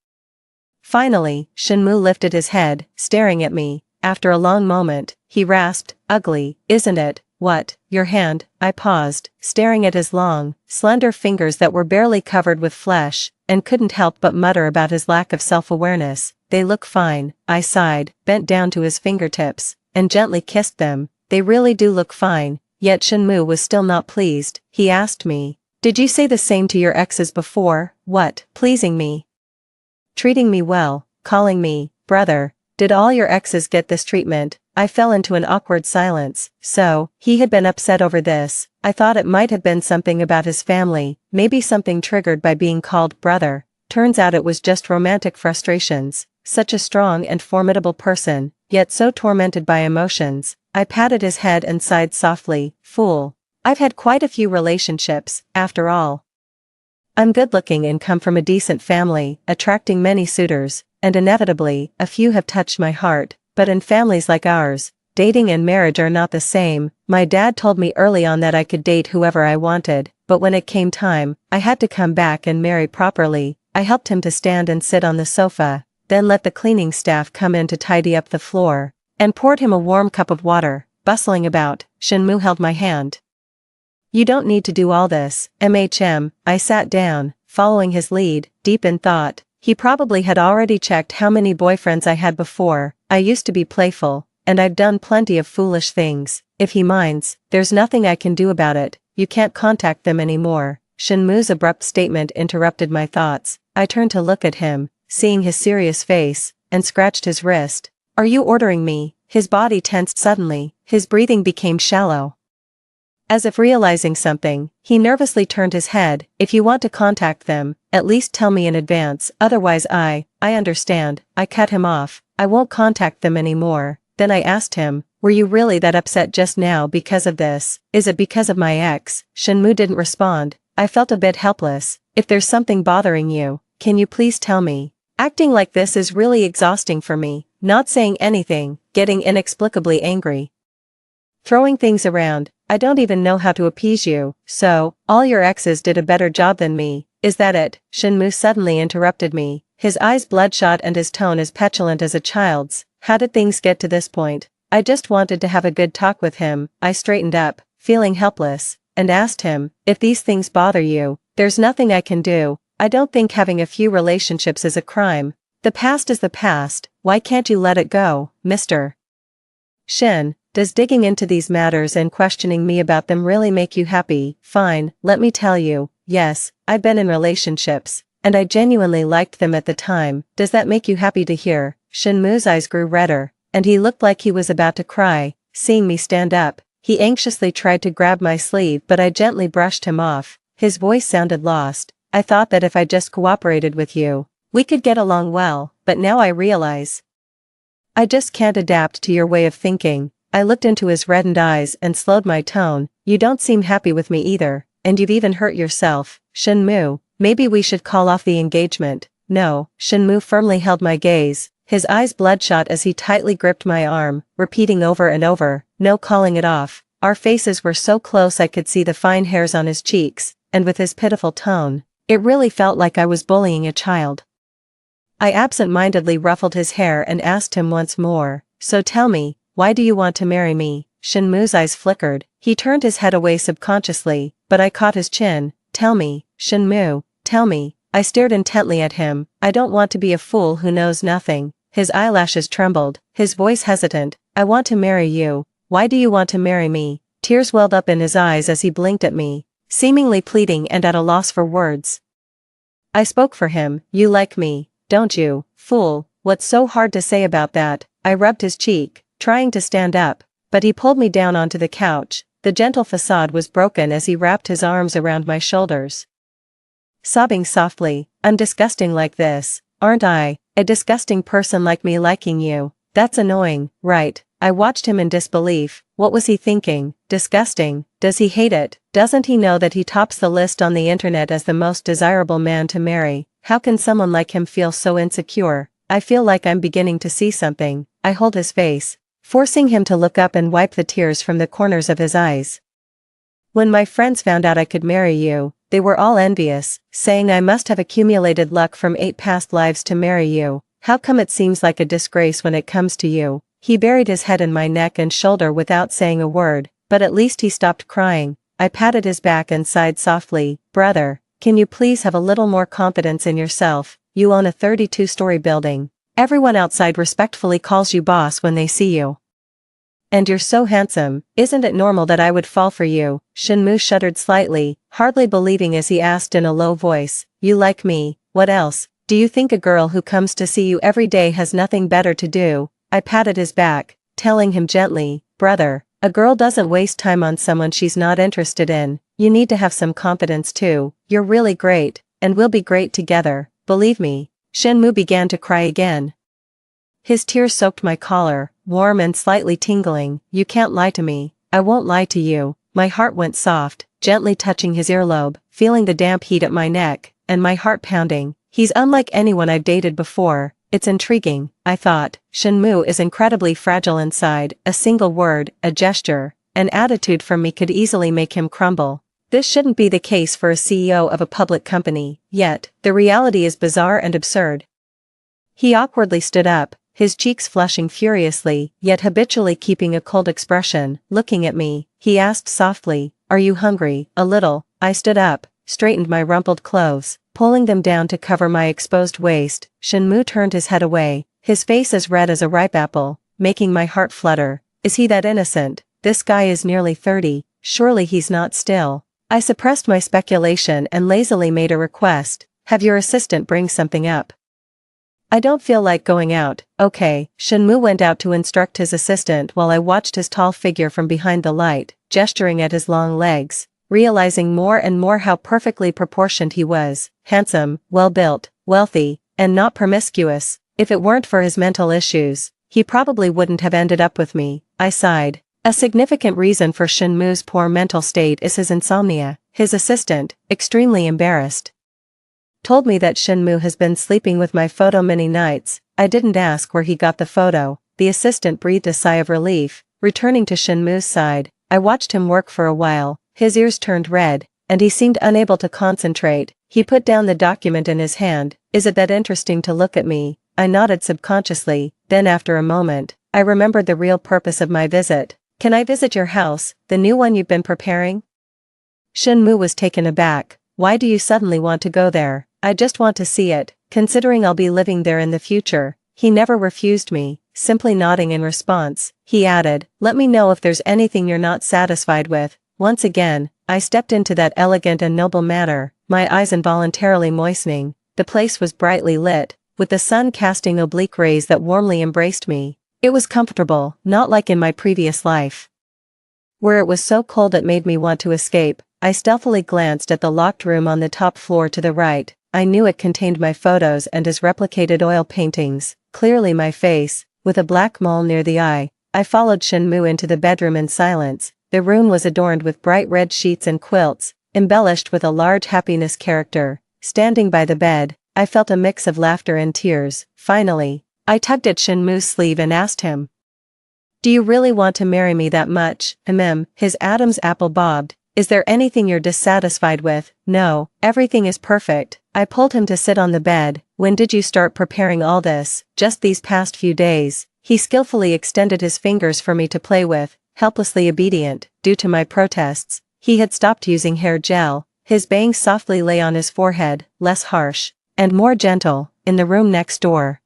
Finally, Shenmue lifted his head, staring at me. After a long moment, he rasped, ugly, isn't it? What? Your hand? I paused, staring at his long, slender fingers that were barely covered with flesh, and couldn't help but mutter about his lack of self-awareness. They look fine, I sighed, bent down to his fingertips, and gently kissed them. They really do look fine. Yet Shenmue was still not pleased. He asked me, did you say the same to your exes before? What? Pleasing me? Treating me well, calling me brother. Did all your exes get this treatment? I fell into an awkward silence. So, he had been upset over this. I thought it might have been something about his family, maybe something triggered by being called brother. Turns out it was just romantic frustrations. Such a strong and formidable person, yet so tormented by emotions. I patted his head and sighed softly. Fool. I've had quite a few relationships, after all. I'm good-looking and come from a decent family, attracting many suitors, and inevitably, a few have touched my heart. But in families like ours, dating and marriage are not the same. My dad told me early on that I could date whoever I wanted, but when it came time, I had to come back and marry properly. I helped him to stand and sit on the sofa, then let the cleaning staff come in to tidy up the floor, and poured him a warm cup of water. Bustling about, Shenmue held my hand. You don't need to do all this, I sat down, following his lead, deep in thought. He probably had already checked how many boyfriends I had before. I used to be playful, and I've done plenty of foolish things. If he minds, there's nothing I can do about it. You can't contact them anymore. Shenmue's abrupt statement interrupted my thoughts. I turned to look at him, seeing his serious face, and scratched his wrist. Are you ordering me? His body tensed suddenly, his breathing became shallow. As if realizing something, he nervously turned his head. If you want to contact them, at least tell me in advance, otherwise I understand. I cut him off. I won't contact them anymore. Then I asked him, were you really that upset just now because of this? Is it because of my ex? Shenmue didn't respond. I felt a bit helpless. If there's something bothering you, can you please tell me? Acting like this is really exhausting for me. Not saying anything, getting inexplicably angry, throwing things around. I don't even know how to appease you. So, all your exes did a better job than me, is that it? Shenmue suddenly interrupted me, his eyes bloodshot and his tone as petulant as a child's. How did things get to this point? I just wanted to have a good talk with him. I straightened up, feeling helpless, and asked him, if these things bother you, there's nothing I can do. I don't think having a few relationships is a crime. The past is the past. Why can't you let it go, Mr. Shin? Does digging into these matters and questioning me about them really make you happy? Fine, let me tell you, yes, I've been in relationships, and I genuinely liked them at the time. Does that make you happy to hear? Shenmue's eyes grew redder, and he looked like he was about to cry. Seeing me stand up, he anxiously tried to grab my sleeve, but I gently brushed him off. His voice sounded lost. I thought that if I just cooperated with you, we could get along well, but now I realize I just can't adapt to your way of thinking. I looked into his reddened eyes and slowed my tone. You don't seem happy with me either, and you've even hurt yourself. Shenmue, maybe we should call off the engagement. No, Shenmue firmly held my gaze, his eyes bloodshot as he tightly gripped my arm, repeating over and over, no calling it off. Our faces were so close I could see the fine hairs on his cheeks, and with his pitiful tone, it really felt like I was bullying a child. I absent-mindedly ruffled his hair and asked him once more, "So tell me, why do you want to marry me?" Shinmu's eyes flickered. He turned his head away subconsciously, but I caught his chin. "Tell me, Shinmu, tell me." I stared intently at him. "I don't want to be a fool who knows nothing." His eyelashes trembled, his voice hesitant. "I want to marry you. Why do you want to marry me?" Tears welled up in his eyes as he blinked at me, seemingly pleading and at a loss for words. I spoke for him. "You like me, don't you, fool?" "What's so hard to say about that?" I rubbed his cheek, trying to stand up, but he pulled me down onto the couch. The gentle facade was broken as he wrapped his arms around my shoulders. Sobbing softly, "I'm disgusting like this, aren't I? A disgusting person like me liking you. That's annoying, right?" I watched him in disbelief. What was he thinking? Disgusting? Does he hate it? Doesn't he know that he tops the list on the internet as the most desirable man to marry? How can someone like him feel so insecure? I feel like I'm beginning to see something. I hold his face, forcing him to look up and wipe the tears from the corners of his eyes. "When my friends found out I could marry you, they were all envious, saying I must have accumulated luck from 8 past lives to marry you. How come it seems like a disgrace when it comes to you?" He buried his head in my neck and shoulder without saying a word, but at least he stopped crying. I patted his back and sighed softly. "Brother, can you please have a little more confidence in yourself? You own a 32-story building. Everyone outside respectfully calls you boss when they see you. And you're so handsome, isn't it normal that I would fall for you?" Shinmu shuddered slightly, hardly believing as he asked in a low voice, "You like me, what else? Do you think a girl who comes to see you every day has nothing better to do?" I patted his back, telling him gently, "Brother, a girl doesn't waste time on someone she's not interested in. You need to have some confidence too. You're really great, and we'll be great together, believe me." Shinmu began to cry again. His tears soaked my collar, warm and slightly tingling. "You can't lie to me." "I won't lie to you." My heart went soft, gently touching his earlobe, feeling the damp heat at my neck, and my heart pounding. He's unlike anyone I've dated before. It's intriguing, I thought. Shinmu is incredibly fragile inside. A single word, a gesture, an attitude from me could easily make him crumble. This shouldn't be the case for a CEO of a public company, yet, the reality is bizarre and absurd. He awkwardly stood up, his cheeks flushing furiously, yet habitually keeping a cold expression. Looking at me, he asked softly, "Are you hungry?" "A little." I stood up, straightened my rumpled clothes, pulling them down to cover my exposed waist. Shinmu turned his head away, his face as red as a ripe apple, making my heart flutter. Is he that innocent? This guy is nearly 30, surely he's not still. I suppressed my speculation and lazily made a request, "Have your assistant bring something up. I don't feel like going out." "Okay." Shinmu went out to instruct his assistant while I watched his tall figure from behind the light, gesturing at his long legs, realizing more and more how perfectly proportioned he was. Handsome, well-built, wealthy, and not promiscuous. If it weren't for his mental issues, he probably wouldn't have ended up with me. I sighed. A significant reason for Shinmu's poor mental state is his insomnia. His assistant, extremely embarrassed, told me that Shinmu has been sleeping with my photo many nights. I didn't ask where he got the photo. The assistant breathed a sigh of relief, returning to Shinmu's side. I watched him work for a while. His ears turned red, and he seemed unable to concentrate. He put down the document in his hand. "Is it that interesting to look at me?" I nodded subconsciously, then after a moment, I remembered the real purpose of my visit. "Can I visit your house, the new one you've been preparing?" Shinmu was taken aback. "Why do you suddenly want to go there?" "I just want to see it, considering I'll be living there in the future." He never refused me, simply nodding in response. He added, "Let me know if there's anything you're not satisfied with." Once again, I stepped into that elegant and noble manner, my eyes involuntarily moistening. The place was brightly lit, with the sun casting oblique rays that warmly embraced me. It was comfortable, not like in my previous life, where it was so cold it made me want to escape. I stealthily glanced at the locked room on the top floor to the right. I knew it contained my photos and his replicated oil paintings, clearly my face, with a black mole near the eye. I followed Shinmu into the bedroom in silence. The room was adorned with bright red sheets and quilts, embellished with a large happiness character. Standing by the bed, I felt a mix of laughter and tears. Finally, I tugged at Shinmu's sleeve and asked him, "Do you really want to marry me that much?" His Adam's apple bobbed, Is there anything you're dissatisfied with? No, everything is perfect. I pulled him to sit on the bed. When did you start preparing all this? Just these past few days. He skillfully extended his fingers for me to play with, helplessly obedient, due to my protests. He had stopped using hair gel. His bangs softly lay on his forehead, less harsh, and more gentle, in the room next door.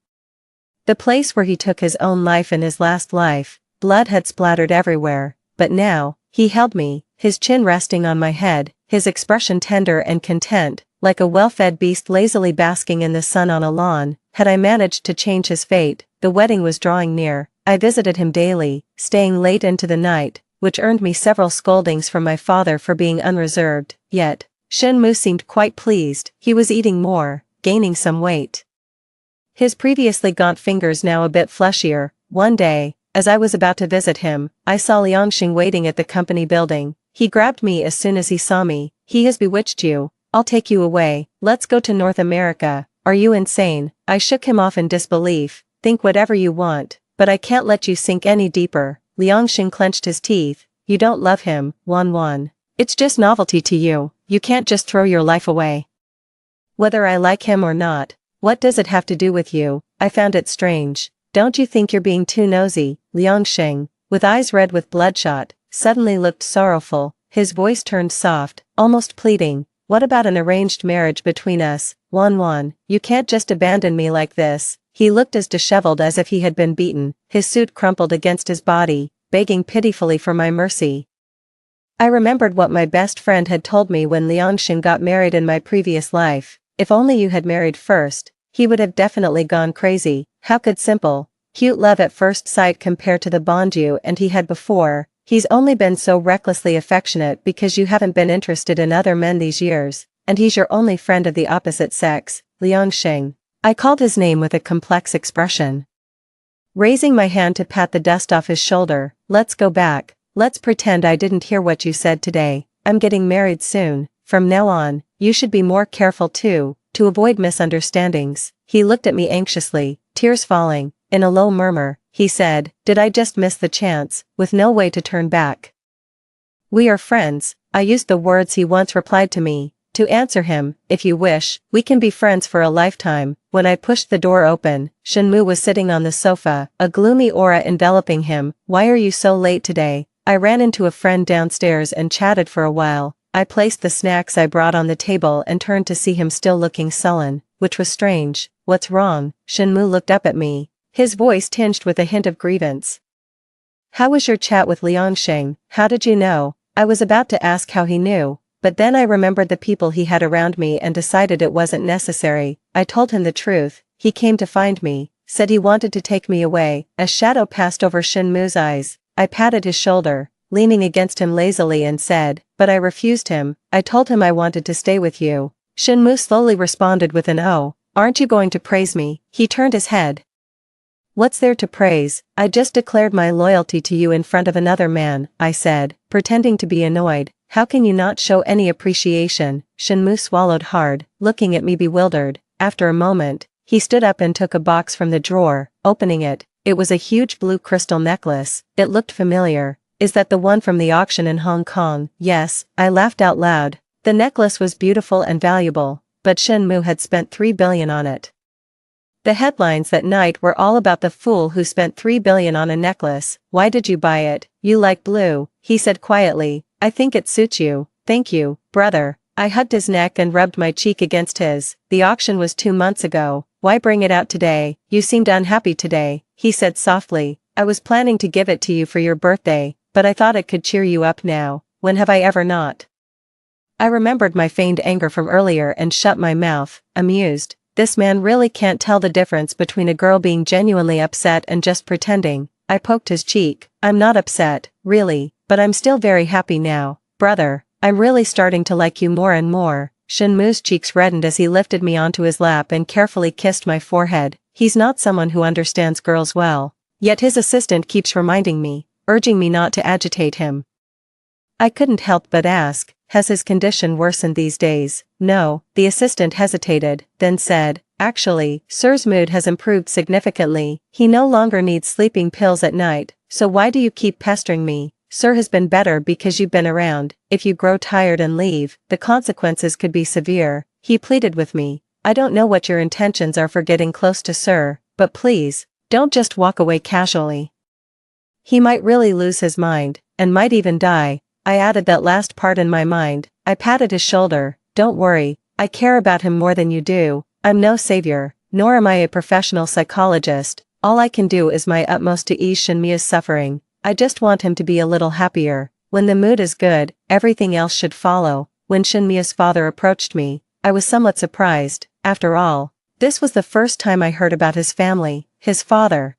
The place where he took his own life in his last life. Blood had splattered everywhere, but now, he held me, his chin resting on my head, his expression tender and content, like a well-fed beast lazily basking in the sun on a lawn. Had I managed to change his fate, the wedding was drawing near. I visited him daily, staying late into the night, which earned me several scoldings from my father for being unreserved, yet, Shenmue seemed quite pleased. He was eating more, gaining some weight. His previously gaunt fingers now a bit fleshier. One day, as I was about to visit him, I saw Liangxing waiting at the company building. He grabbed me as soon as he saw me. He has bewitched you. I'll take you away. Let's go to North America. Are you insane? I shook him off in disbelief. Think whatever you want, but I can't let you sink any deeper. Liangxing clenched his teeth. You don't love him, Wan. It's just novelty to you. You can't just throw your life away. Whether I like him or not, what does it have to do with you? I found it strange. Don't you think you're being too nosy? Liangxing, with eyes red with bloodshot, suddenly looked sorrowful. His voice turned soft, almost pleading. What about an arranged marriage between us? Wan, you can't just abandon me like this. He looked as disheveled as if he had been beaten. His suit crumpled against his body, begging pitifully for my mercy. I remembered what my best friend had told me when Liangxing got married in my previous life. If only you had married first, he would have definitely gone crazy. How could simple, cute love at first sight compare to the bond you and he had before? He's only been so recklessly affectionate because you haven't been interested in other men these years, and he's your only friend of the opposite sex, Liangxing. I called his name with a complex expression, raising my hand to pat the dust off his shoulder. Let's go back. Let's pretend I didn't hear what you said today. I'm getting married soon. From now on, you should be more careful too, to avoid misunderstandings. He looked at me anxiously, tears falling. In a low murmur, he said, did I just miss the chance, with no way to turn back? We are friends. I used the words he once replied to me. To answer him, if you wish, we can be friends for a lifetime. When I pushed the door open, Shenmue was sitting on the sofa, a gloomy aura enveloping him. Why are you so late today? I ran into a friend downstairs and chatted for a while. I placed the snacks I brought on the table and turned to see him still looking sullen, which was strange. What's wrong? Shenmue looked up at me, his voice tinged with a hint of grievance. How was your chat with Liangxing? How did you know? I was about to ask how he knew, but then I remembered the people he had around me and decided it wasn't necessary. I told him the truth. He came to find me, said he wanted to take me away. A shadow passed over Shenmue's eyes. I patted his shoulder, leaning against him lazily and said, but I refused him. I told him I wanted to stay with you. Shenmue slowly responded with an "Oh, aren't you going to praise me?" He turned his head. What's there to praise? I just declared my loyalty to you in front of another man, I said, pretending to be annoyed. How can you not show any appreciation? Shenmue swallowed hard, looking at me bewildered. After a moment, he stood up and took a box from the drawer, opening it. It was a huge blue crystal necklace. It looked familiar. Is that the one from the auction in Hong Kong? Yes, I laughed out loud. The necklace was beautiful and valuable, but Shenmue had spent 3 billion on it. The headlines that night were all about the fool who spent 3 billion on a necklace. Why did you buy it? You like blue, he said quietly. I think it suits you. Thank you, brother. I hugged his neck and rubbed my cheek against his. The auction was 2 months ago. Why bring it out today? You seemed unhappy today, he said softly. I was planning to give it to you for your birthday, but I thought it could cheer you up now. When have I ever not? I remembered my feigned anger from earlier and shut my mouth, amused. This man really can't tell the difference between a girl being genuinely upset and just pretending. I poked his cheek. I'm not upset, really, but I'm still very happy now. Brother, I'm really starting to like you more and more. Shenmue's cheeks reddened as he lifted me onto his lap and carefully kissed my forehead. He's not someone who understands girls well. Yet his assistant keeps reminding me, urging me not to agitate him. I couldn't help but ask, has his condition worsened these days? No, the assistant hesitated, then said, actually, Sir's mood has improved significantly. He no longer needs sleeping pills at night, so why do you keep pestering me? Sir has been better because you've been around. If you grow tired and leave, the consequences could be severe, he pleaded with me. I don't know what your intentions are for getting close to Sir, but please, don't just walk away casually. He might really lose his mind, and might even die. I added that last part in my mind. I patted his shoulder. Don't worry, I care about him more than you do. I'm no savior, nor am I a professional psychologist. All I can do is my utmost to ease Shinmu's suffering. I just want him to be a little happier. When the mood is good, everything else should follow. When Shinmu's father approached me, I was somewhat surprised. After all, this was the first time I heard about his family. His father,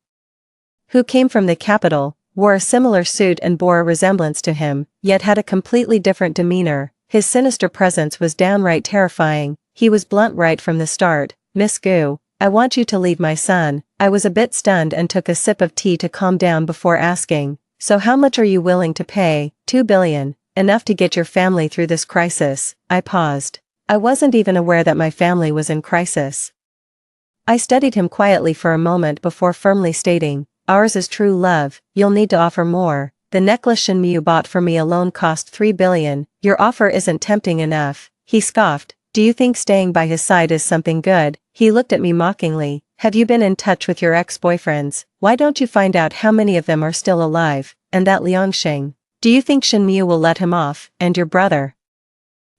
who came from the capital, wore a similar suit and bore a resemblance to him, yet had a completely different demeanor. His sinister presence was downright terrifying. He was blunt right from the start. Miss Gu, I want you to leave my son. I was a bit stunned and took a sip of tea to calm down before asking, so how much are you willing to pay? 2 billion, enough to get your family through this crisis. I paused. I wasn't even aware that my family was in crisis. I studied him quietly for a moment before firmly stating, ours is true love, you'll need to offer more. The necklace Shinmu bought for me alone cost 3 billion, your offer isn't tempting enough. He scoffed. Do you think staying by his side is something good? He looked at me mockingly. Have you been in touch with your ex-boyfriends? Why don't you find out how many of them are still alive? And that Liangsheng. Do you think Shinmu will let him off? And your brother?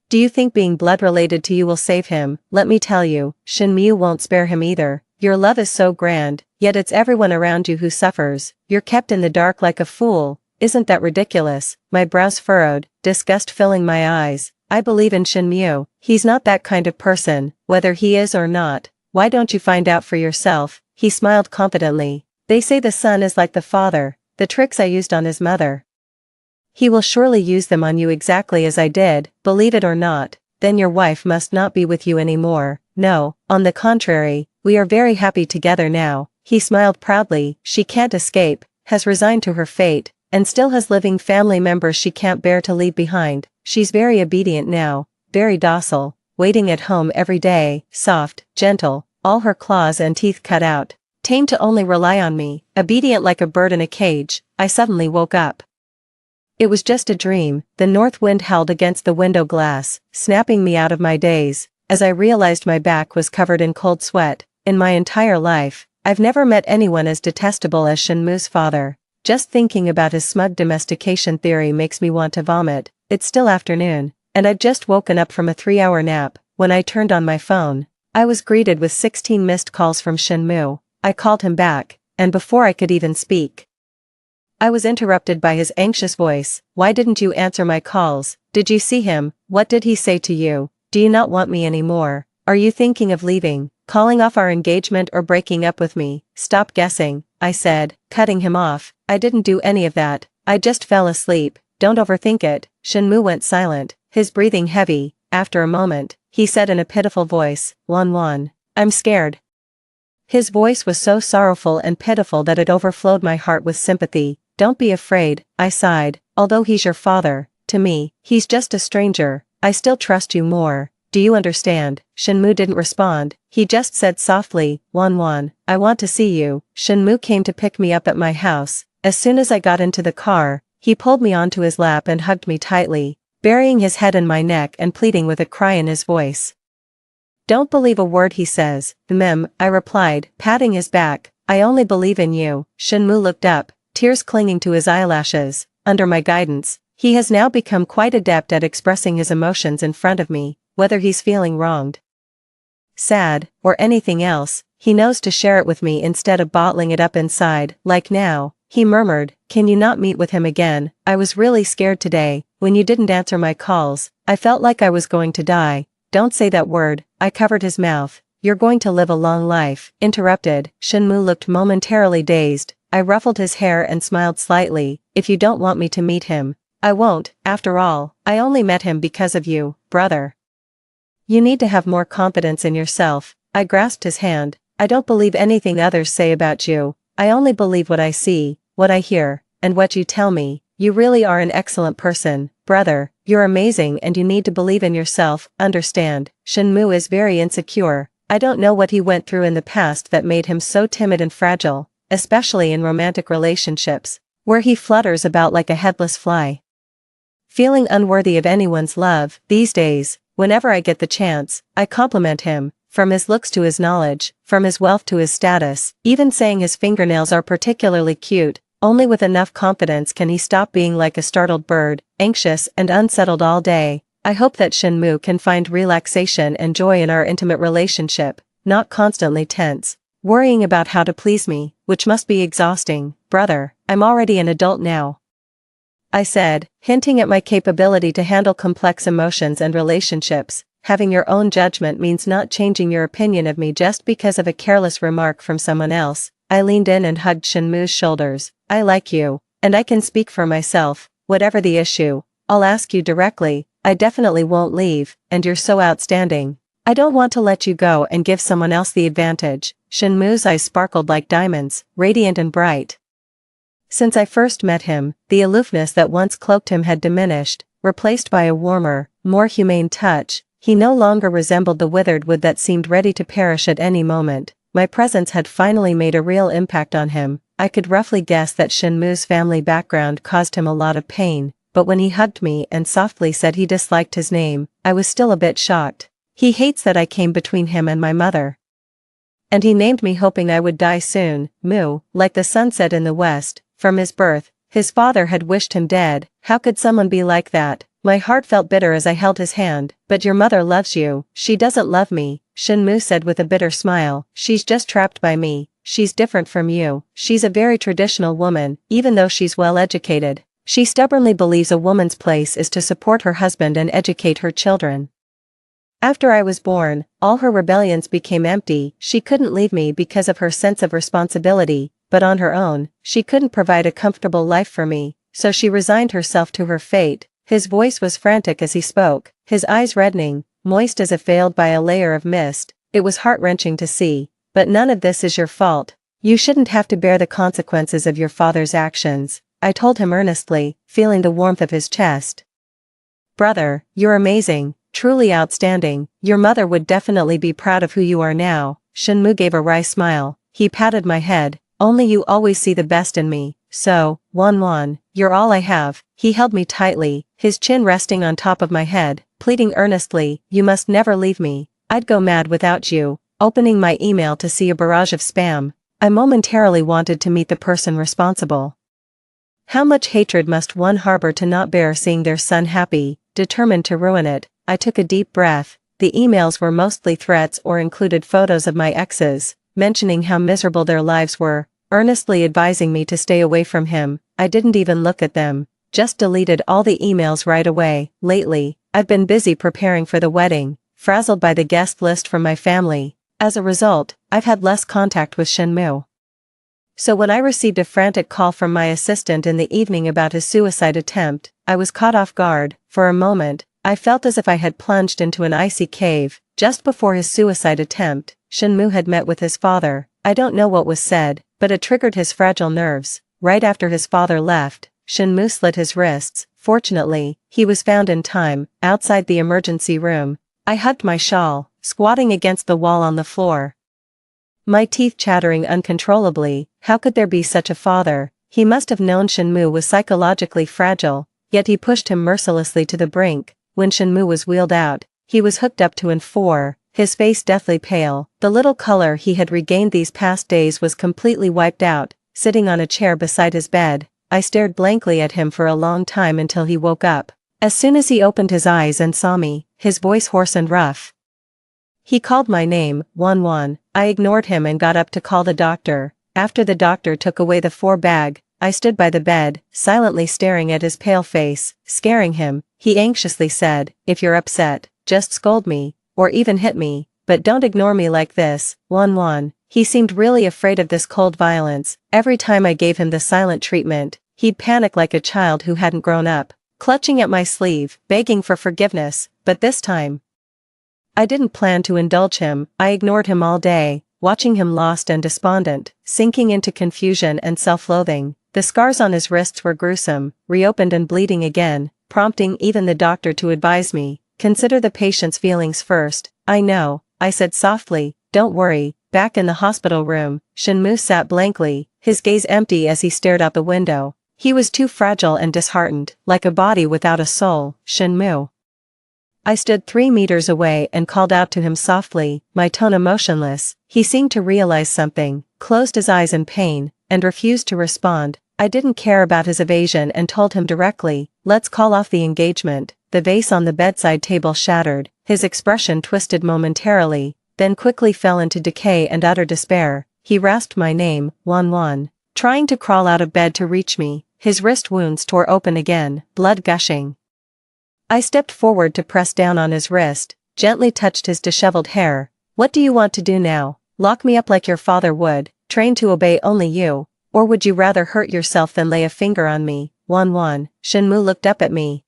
Do you think being blood-related to you will save him? Let me tell you, Shinmu won't spare him either. Your love is so grand, yet it's everyone around you who suffers. You're kept in the dark like a fool. Isn't that ridiculous? My brows furrowed, disgust filling my eyes. I believe in Shinmu. He's not that kind of person, whether he is or not. Why don't you find out for yourself? He smiled confidently. They say the son is like the father. The tricks I used on his mother, he will surely use them on you exactly as I did, believe it or not. Then your wife must not be with you anymore. No, on the contrary, we are very happy together now. He smiled proudly. She can't escape, has resigned to her fate, and still has living family members she can't bear to leave behind. She's very obedient now, very docile, waiting at home every day, soft, gentle, all her claws and teeth cut out, tamed to only rely on me, obedient like a bird in a cage. I suddenly woke up. It was just a dream. The north wind howled against the window glass, snapping me out of my daze, as I realized my back was covered in cold sweat. In my entire life, I've never met anyone as detestable as Shinmu's father. Just thinking about his smug domestication theory makes me want to vomit. It's still afternoon, and I'd just woken up from a 3-hour nap. When I turned on my phone, I was greeted with 16 missed calls from Shinmu. I called him back, and before I could even speak, I was interrupted by his anxious voice. Why didn't you answer my calls? Did you see him? What did he say to you? Do you not want me anymore? Are you thinking of leaving, calling off our engagement or breaking up with me? Stop guessing, I said, cutting him off. I didn't do any of that. I just fell asleep. Don't overthink it. Shinmu went silent, his breathing heavy. After a moment, he said in a pitiful voice, Wan, I'm scared. His voice was so sorrowful and pitiful that it overflowed my heart with sympathy. Don't be afraid, I sighed. Although he's your father, to me, he's just a stranger. I still trust you more. Do you understand? Shinmu didn't respond. He just said softly, Wan, I want to see you. Shinmu came to pick me up at my house. As soon as I got into the car, he pulled me onto his lap and hugged me tightly, burying his head in my neck and pleading with a cry in his voice. Don't believe a word he says, I replied, patting his back. I only believe in you. Shinmu looked up, tears clinging to his eyelashes. Under my guidance, he has now become quite adept at expressing his emotions in front of me, whether he's feeling wronged, sad, or anything else. He knows to share it with me instead of bottling it up inside. Like now, he murmured, can you not meet with him again? I was really scared today. When you didn't answer my calls, I felt like I was going to die. Don't say that word. I covered his mouth. You're going to live a long life. Interrupted. Shinmu looked momentarily dazed. I ruffled his hair and smiled slightly. If you don't want me to meet him, I won't. After all, I only met him because of you, brother. You need to have more confidence in yourself. I grasped his hand. I don't believe anything others say about you. I only believe what I see, what I hear, and what you tell me. You really are an excellent person, brother. You're amazing and you need to believe in yourself. Understand? Shinmu is very insecure. I don't know what he went through in the past that made him so timid and fragile, especially in romantic relationships. where he flutters about like a headless fly. Feeling unworthy of anyone's love, these days, whenever I get the chance, I compliment him, from his looks to his knowledge, from his wealth to his status, even saying his fingernails are particularly cute. Only with enough confidence can he stop being like a startled bird, anxious and unsettled all day. I hope that Shenmue can find relaxation and joy in our intimate relationship, not constantly tense, worrying about how to please me, which must be exhausting. Brother, I'm already an adult now, I said, hinting at my capability to handle complex emotions and relationships. Having your own judgment means not changing your opinion of me just because of a careless remark from someone else. I leaned in and hugged Shenmue's shoulders. I like you, and I can speak for myself. Whatever the issue, I'll ask you directly. I definitely won't leave, and you're so outstanding. I don't want to let you go and give someone else the advantage. Shenmue's eyes sparkled like diamonds, radiant and bright. Since I first met him, the aloofness that once cloaked him had diminished, replaced by a warmer, more humane touch. He no longer resembled the withered wood that seemed ready to perish at any moment. My presence had finally made a real impact on him. I could roughly guess that Shenmue's family background caused him a lot of pain, but when he hugged me and softly said he disliked his name, I was still a bit shocked. He hates that I came between him and my mother. And he named me hoping I would die soon. Mu, like the sunset in the west. From his birth, his father had wished him dead. How could someone be like that? My heart felt bitter as I held his hand. But your mother loves you. She doesn't love me, Shenmue said with a bitter smile. She's just trapped by me. She's different from you. She's a very traditional woman, even though she's well educated. She stubbornly believes a woman's place is to support her husband and educate her children. After I was born, all her rebellions became empty. She couldn't leave me because of her sense of responsibility, but on her own, she couldn't provide a comfortable life for me, so she resigned herself to her fate. His voice was frantic as he spoke, his eyes reddening, moist as if veiled by a layer of mist. It was heart-wrenching to see. But none of this is your fault. You shouldn't have to bear the consequences of your father's actions, I told him earnestly, feeling the warmth of his chest. Brother, you're amazing, truly outstanding. Your mother would definitely be proud of who you are now. Shenmue gave a wry smile. He patted my head. Only you always see the best in me. So, Wanwan, you're all I have. He held me tightly, his chin resting on top of my head, pleading earnestly, you must never leave me. I'd go mad without you. Opening my email to see a barrage of spam, I momentarily wanted to meet the person responsible. How much hatred must one harbor to not bear seeing their son happy? Determined to ruin it, I took a deep breath. The emails were mostly threats or included photos of my exes, mentioning how miserable their lives were, earnestly advising me to stay away from him. I didn't even look at them, just deleted all the emails right away. Lately, I've been busy preparing for the wedding, frazzled by the guest list from my family. As a result, I've had less contact with Shenmue. So when I received a frantic call from my assistant in the evening about his suicide attempt, I was caught off guard. For a moment, I felt as if I had plunged into an icy cave. Just before his suicide attempt, Shenmue had met with his father. I don't know what was said, but it triggered his fragile nerves. Right after his father left, Shenmue slit his wrists. Fortunately, he was found in time, outside the emergency room. I hugged my shawl, squatting against the wall on the floor, my teeth chattering uncontrollably. How could there be such a father? He must have known Shenmue was psychologically fragile, yet he pushed him mercilessly to the brink. When Shenmue was wheeled out, he was hooked up to N4, his face deathly pale. The little color he had regained these past days was completely wiped out. Sitting on a chair beside his bed, I stared blankly at him for a long time until he woke up. As soon as he opened his eyes and saw me, his voice hoarse and rough, he called my name, Wanwan. I ignored him and got up to call the doctor. After the doctor took away the 4 bag, I stood by the bed, silently staring at his pale face, scaring him. He anxiously said, if you're upset, just scold me, or even hit me, but don't ignore me like this. Wanwan. He seemed really afraid of this cold violence. Every time I gave him the silent treatment, he'd panic like a child who hadn't grown up, clutching at my sleeve, begging for forgiveness. But this time, I didn't plan to indulge him. I ignored him all day, watching him lost and despondent, sinking into confusion and self-loathing. The scars on his wrists were gruesome, reopened and bleeding again, prompting even the doctor to advise me, consider the patient's feelings first. I know, I said softly, don't worry. Back in the hospital room, Shenmue sat blankly, his gaze empty as he stared out the window. He was too fragile and disheartened, like a body without a soul. Shenmue. I stood 3 meters away and called out to him softly, my tone emotionless. He seemed to realize something, closed his eyes in pain, and refused to respond. I didn't care about his evasion and told him directly, let's call off the engagement. The vase on the bedside table shattered, his expression twisted momentarily, then quickly fell into decay and utter despair. He rasped my name, Wan, trying to crawl out of bed to reach me. His wrist wounds tore open again, blood gushing. I stepped forward to press down on his wrist, gently touched his disheveled hair. What do you want to do now? Lock me up like your father would, trained to obey only you, or would you rather hurt yourself than lay a finger on me? Wan. Shenmue looked up at me,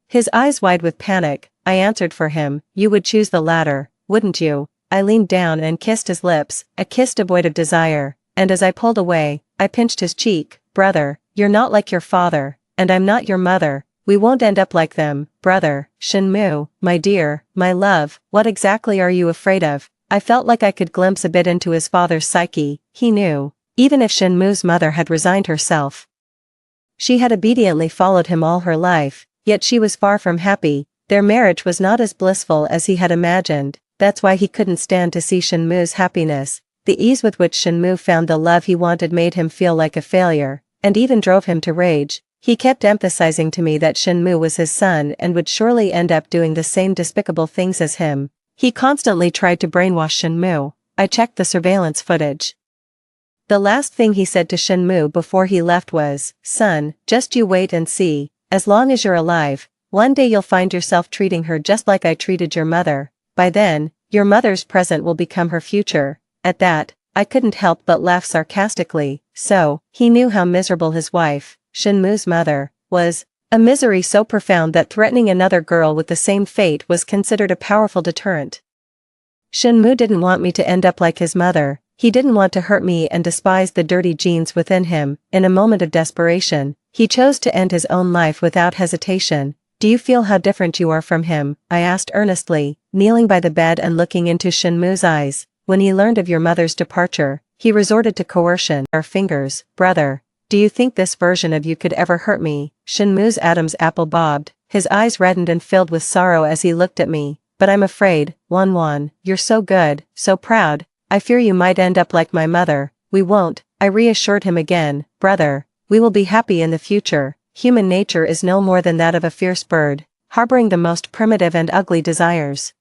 his eyes wide with panic. I answered for him, you would choose the latter, wouldn't you? I leaned down and kissed his lips, a kiss devoid of desire, and as I pulled away, I pinched his cheek. Brother, you're not like your father, and I'm not your mother. We won't end up like them, brother. Shenmue, my dear, my love, what exactly are you afraid of? I felt like I could glimpse a bit into his father's psyche. He knew, even if Shenmue's mother had resigned herself, she had obediently followed him all her life, yet she was far from happy. Their marriage was not as blissful as he had imagined. That's why he couldn't stand to see Shenmue's happiness. The ease with which Shenmue found the love he wanted made him feel like a failure, and even drove him to rage. He kept emphasizing to me that Shenmue was his son and would surely end up doing the same despicable things as him. He constantly tried to brainwash Shenmue. I checked the surveillance footage. The last thing he said to Shenmue before he left was, son, just you wait and see. As long as you're alive, one day you'll find yourself treating her just like I treated your mother. By then, your mother's present will become her future. At that, I couldn't help but laugh sarcastically. So, he knew how miserable his wife, Shenmue's mother, was. A misery so profound that threatening another girl with the same fate was considered a powerful deterrent. Shenmue didn't want me to end up like his mother. He didn't want to hurt me and despised the dirty genes within him. In a moment of desperation, he chose to end his own life without hesitation. Do you feel how different you are from him? I asked earnestly, kneeling by the bed and looking into Shenmue's eyes. When he learned of your mother's departure, he resorted to coercion. Our fingers, brother. Do you think this version of you could ever hurt me? Shenmue's Adam's apple bobbed, his eyes reddened and filled with sorrow as he looked at me. But I'm afraid, Wan, you're so good, so proud. I fear you might end up like my mother. We won't, I reassured him again. Brother, we will be happy in the future. Human nature is no more than that of a fierce bird, harboring the most primitive and ugly desires.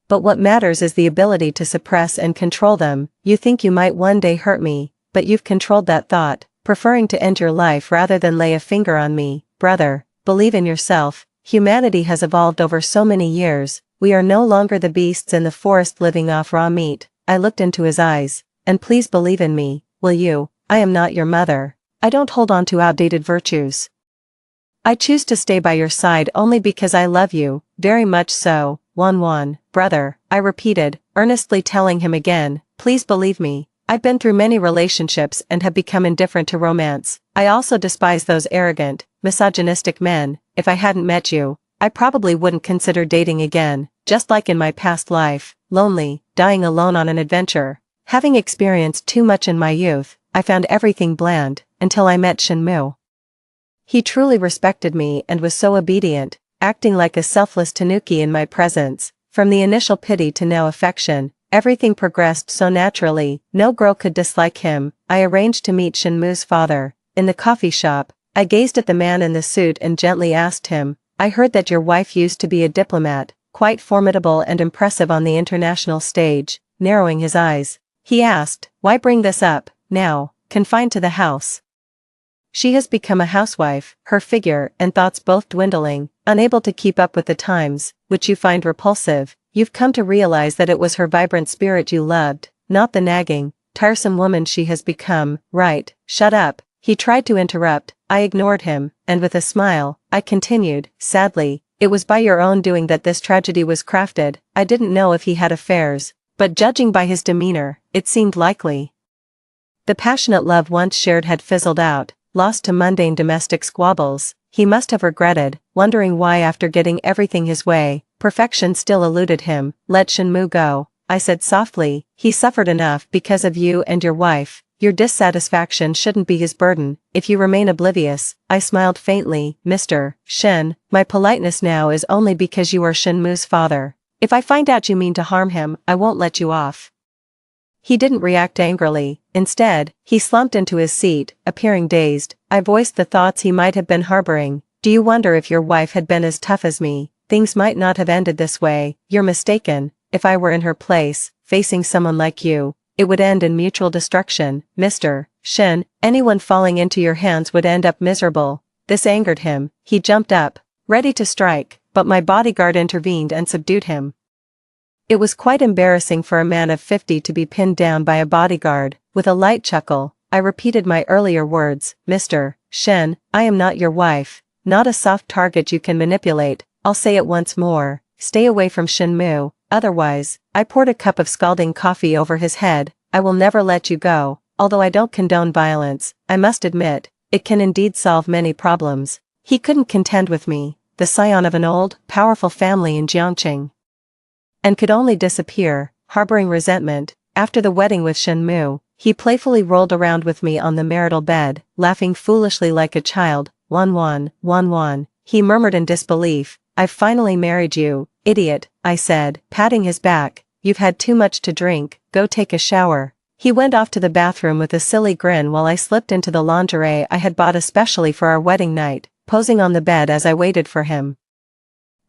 But what matters is the ability to suppress and control them. You think you might one day hurt me, but you've controlled that thought, preferring to end your life rather than lay a finger on me. Brother, believe in yourself. Humanity has evolved over so many years. We are no longer the beasts in the forest living off raw meat. I looked into his eyes. And please believe in me, will you? I am not your mother. I don't hold on to outdated virtues. I choose to stay by your side only because I love you, very much so. Wan, brother, I repeated, earnestly telling him again, please believe me. I've been through many relationships and have become indifferent to romance. I also despise those arrogant, misogynistic men. If I hadn't met you, I probably wouldn't consider dating again, just like in my past life, lonely, dying alone on an adventure. Having experienced too much in my youth, I found everything bland, until I met Shenmue. He truly respected me and was so obedient, acting like a selfless tanuki in my presence. From the initial pity to now affection, everything progressed so naturally, no girl could dislike him. I arranged to meet Shenmue's father. In the coffee shop, I gazed at the man in the suit and gently asked him, I heard that your wife used to be a diplomat, quite formidable and impressive on the international stage. Narrowing his eyes, he asked, why bring this up, now, confined to the house? She has become a housewife, her figure and thoughts both dwindling, unable to keep up with the times, which you find repulsive. You've come to realize that it was her vibrant spirit you loved, not the nagging, tiresome woman she has become, right? Shut up. He tried to interrupt. I ignored him, and with a smile, I continued, sadly, it was by your own doing that this tragedy was crafted. I didn't know if he had affairs, but judging by his demeanor, it seemed likely. The passionate love once shared had fizzled out, lost to mundane domestic squabbles. He must have regretted, wondering why after getting everything his way, perfection still eluded him. Let Shenmue go, I said softly. He suffered enough because of you and your wife. Your dissatisfaction shouldn't be his burden, if you remain oblivious. I smiled faintly. Mr. Shen, my politeness now is only because you are Shenmu's father. If I find out you mean to harm him, I won't let you off. He didn't react angrily. Instead, he slumped into his seat, appearing dazed. I voiced the thoughts he might have been harboring. Do you wonder if your wife had been as tough as me? Things might not have ended this way. You're mistaken. If I were in her place, facing someone like you, it would end in mutual destruction. Mr. Shen, anyone falling into your hands would end up miserable. This angered him. He jumped up, ready to strike, but my bodyguard intervened and subdued him. It was quite embarrassing for a man of 50 to be pinned down by a bodyguard. With a light chuckle, I repeated my earlier words. Mr. Shen, I am not your wife, not a soft target you can manipulate. I'll say it once more. Stay away from Shenmu, otherwise. I poured a cup of scalding coffee over his head. I will never let you go. Although I don't condone violence, I must admit, it can indeed solve many problems. He couldn't contend with me, the scion of an old, powerful family in Jiangqing, and could only disappear, harboring resentment. After the wedding with Shenmu, he playfully rolled around with me on the marital bed, laughing foolishly like a child. Wan, he murmured in disbelief. I've finally married you, idiot, I said, patting his back. You've had too much to drink, go take a shower. He went off to the bathroom with a silly grin while I slipped into the lingerie I had bought especially for our wedding night, posing on the bed as I waited for him.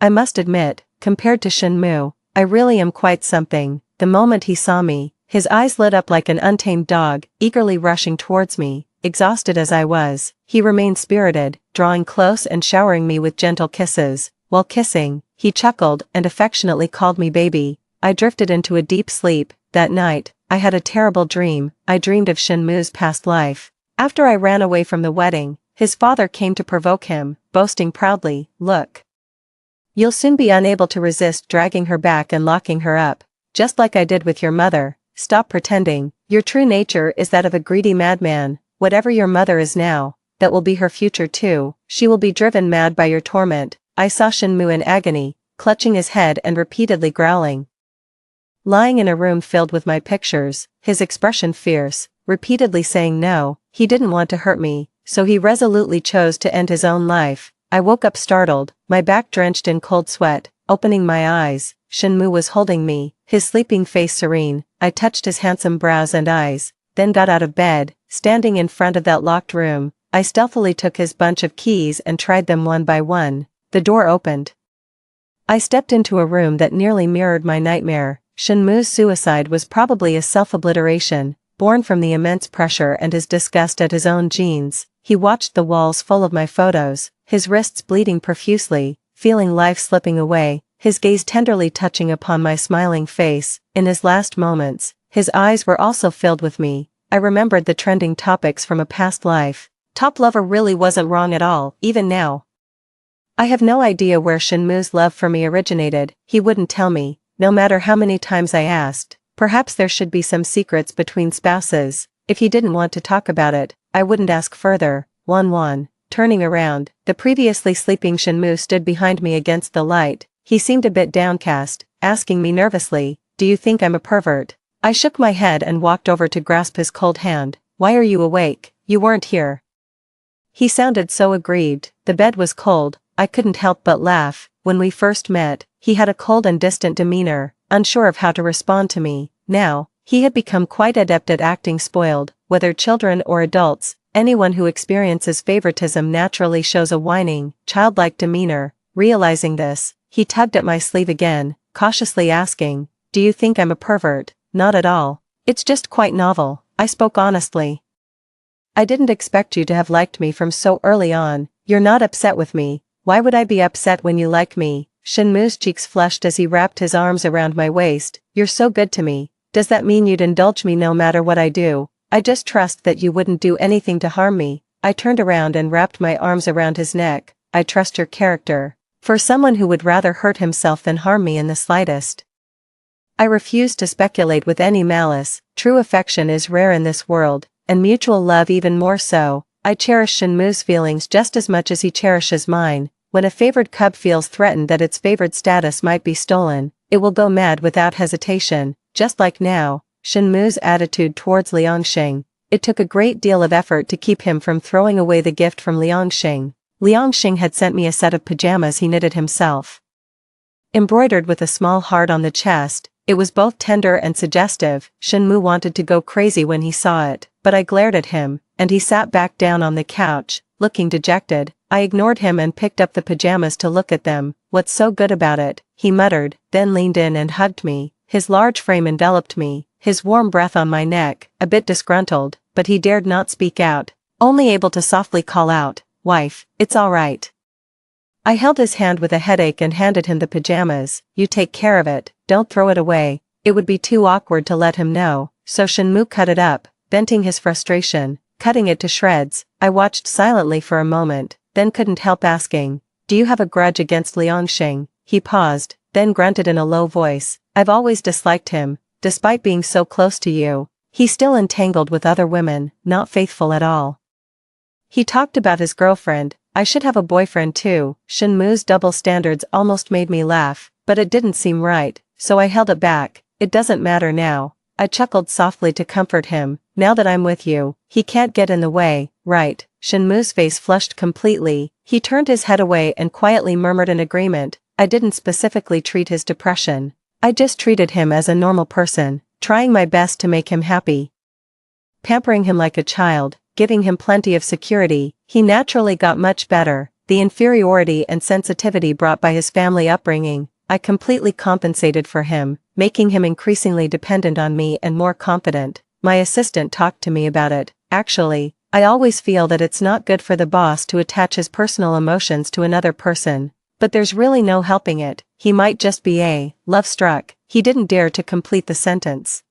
I must admit, compared to Shenmu, I really am quite something. The moment he saw me, his eyes lit up like an untamed dog, eagerly rushing towards me. Exhausted as I was, he remained spirited, drawing close and showering me with gentle kisses. While kissing, he chuckled and affectionately called me baby. I drifted into a deep sleep. That night, I had a terrible dream. I dreamed of Shenmu's past life. After I ran away from the wedding, his father came to provoke him, boasting proudly, "Look. You'll soon be unable to resist dragging her back and locking her up, just like I did with your mother. Stop pretending. Your true nature is that of a greedy madman. Whatever your mother is now, that will be her future too. She will be driven mad by your torment." I saw Shenmu in agony, clutching his head and repeatedly growling. Lying in a room filled with my pictures, his expression fierce, repeatedly saying no, he didn't want to hurt me, so he resolutely chose to end his own life. I woke up startled, my back drenched in cold sweat. Opening my eyes, Shenmu was holding me, his sleeping face serene. I touched his handsome brows and eyes, then got out of bed. Standing in front of that locked room, I stealthily took his bunch of keys and tried them one by one. The door opened. I stepped into a room that nearly mirrored my nightmare. Shenmu's suicide was probably a self-obliteration, born from the immense pressure and his disgust at his own genes. He watched the walls full of my photos, his wrists bleeding profusely, feeling life slipping away, his gaze tenderly touching upon my smiling face. In his last moments, his eyes were also filled with me. I remembered the trending topics from a past life. Top lover really wasn't wrong at all, even now. I have no idea where Shenmu's love for me originated. He wouldn't tell me, no matter how many times I asked. Perhaps there should be some secrets between spouses. If he didn't want to talk about it, I wouldn't ask further. Wan. Turning around, the previously sleeping Shenmu stood behind me against the light. He seemed a bit downcast, asking me nervously, "Do you think I'm a pervert?" I shook my head and walked over to grasp his cold hand. "Why are you awake? You weren't here." He sounded so aggrieved. The bed was cold. I couldn't help but laugh. When we first met, he had a cold and distant demeanor, unsure of how to respond to me. Now, he had become quite adept at acting spoiled. Whether children or adults, anyone who experiences favoritism naturally shows a whining, childlike demeanor. Realizing this, he tugged at my sleeve again, cautiously asking, "Do you think I'm a pervert?" "Not at all. It's just quite novel," I spoke honestly. "I didn't expect you to have liked me from so early on. You're not upset with me. Why would I be upset when you like me?" Shenmu's cheeks flushed as he wrapped his arms around my waist. "You're so good to me. Does that mean you'd indulge me no matter what I do? I just trust that you wouldn't do anything to harm me." I turned around and wrapped my arms around his neck. "I trust your character. For someone who would rather hurt himself than harm me in the slightest. I refuse to speculate with any malice. True affection is rare in this world, and mutual love even more so. I cherish Shenmu's feelings just as much as he cherishes mine. When a favored cub feels threatened that its favored status might be stolen, it will go mad without hesitation, just like now." Shenmu's attitude towards Liangsheng, it took a great deal of effort to keep him from throwing away the gift from Liangxing. Liangxing had sent me a set of pajamas he knitted himself. Embroidered with a small heart on the chest, it was both tender and suggestive. Shenmu wanted to go crazy when he saw it, but I glared at him, and he sat back down on the couch, looking dejected. I ignored him and picked up the pajamas to look at them. "What's so good about it?" he muttered, then leaned in and hugged me. His large frame enveloped me, his warm breath on my neck, a bit disgruntled, but he dared not speak out, only able to softly call out, "Wife, it's all right." I held his hand with a headache and handed him the pajamas. "You take care of it, don't throw it away." It would be too awkward to let him know, so Shenmu cut it up, venting his frustration, cutting it to shreds. I watched silently for a moment, then couldn't help asking, "Do you have a grudge against Liangxing?" He paused, then grunted in a low voice, "I've always disliked him, despite being so close to you. He's still entangled with other women, not faithful at all." He talked about his girlfriend. I should have a boyfriend too. Shenmu's double standards almost made me laugh, but it didn't seem right, so I held it back. "It doesn't matter now." I chuckled softly to comfort him. "Now that I'm with you, he can't get in the way, right?" Shenmu's face flushed completely. He turned his head away and quietly murmured in agreement. I didn't specifically treat his depression. I just treated him as a normal person, trying my best to make him happy. Pampering him like a child, giving him plenty of security, he naturally got much better. The inferiority and sensitivity brought by his family upbringing, I completely compensated for him, making him increasingly dependent on me and more confident. My assistant talked to me about it. "Actually, I always feel that it's not good for the boss to attach his personal emotions to another person. But there's really no helping it. He might just be love-struck." He didn't dare to complete the sentence.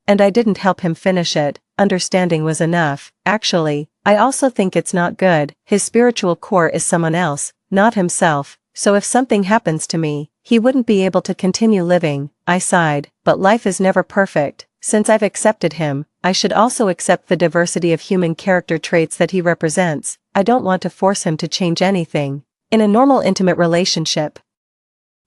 And I didn't help him finish it. Understanding was enough. "Actually, I also think it's not good. His spiritual core is someone else, not himself, so if something happens to me, he wouldn't be able to continue living." I sighed, "But life is never perfect. Since I've accepted him, I should also accept the diversity of human character traits that he represents. I don't want to force him to change anything. In a normal intimate relationship,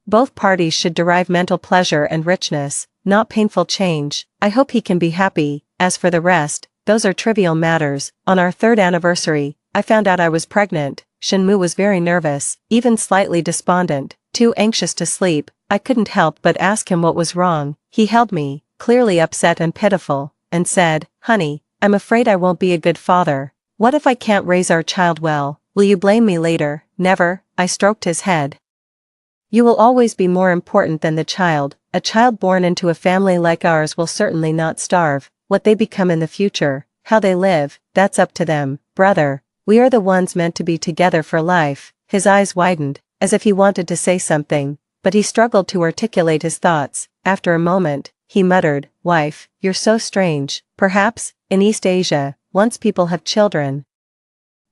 both parties should derive mental pleasure and richness, not painful change. I hope he can be happy. As for the rest, those are trivial matters." On our 3rd anniversary, I found out I was pregnant. Shenmu was very nervous, even slightly despondent, too anxious to sleep. I couldn't help but ask him what was wrong. He held me, clearly upset and pitiful, and said, "Honey, I'm afraid I won't be a good father. What if I can't raise our child well? Will you blame me later?" "Never." I stroked his head. "You will always be more important than the child. A child born into a family like ours will certainly not starve. What they become in the future, how they live, that's up to them. Brother, we are the ones meant to be together for life." His eyes widened, as if he wanted to say something, but he struggled to articulate his thoughts. After a moment, he muttered, "Wife, you're so strange. Perhaps, in East Asia, once people have children,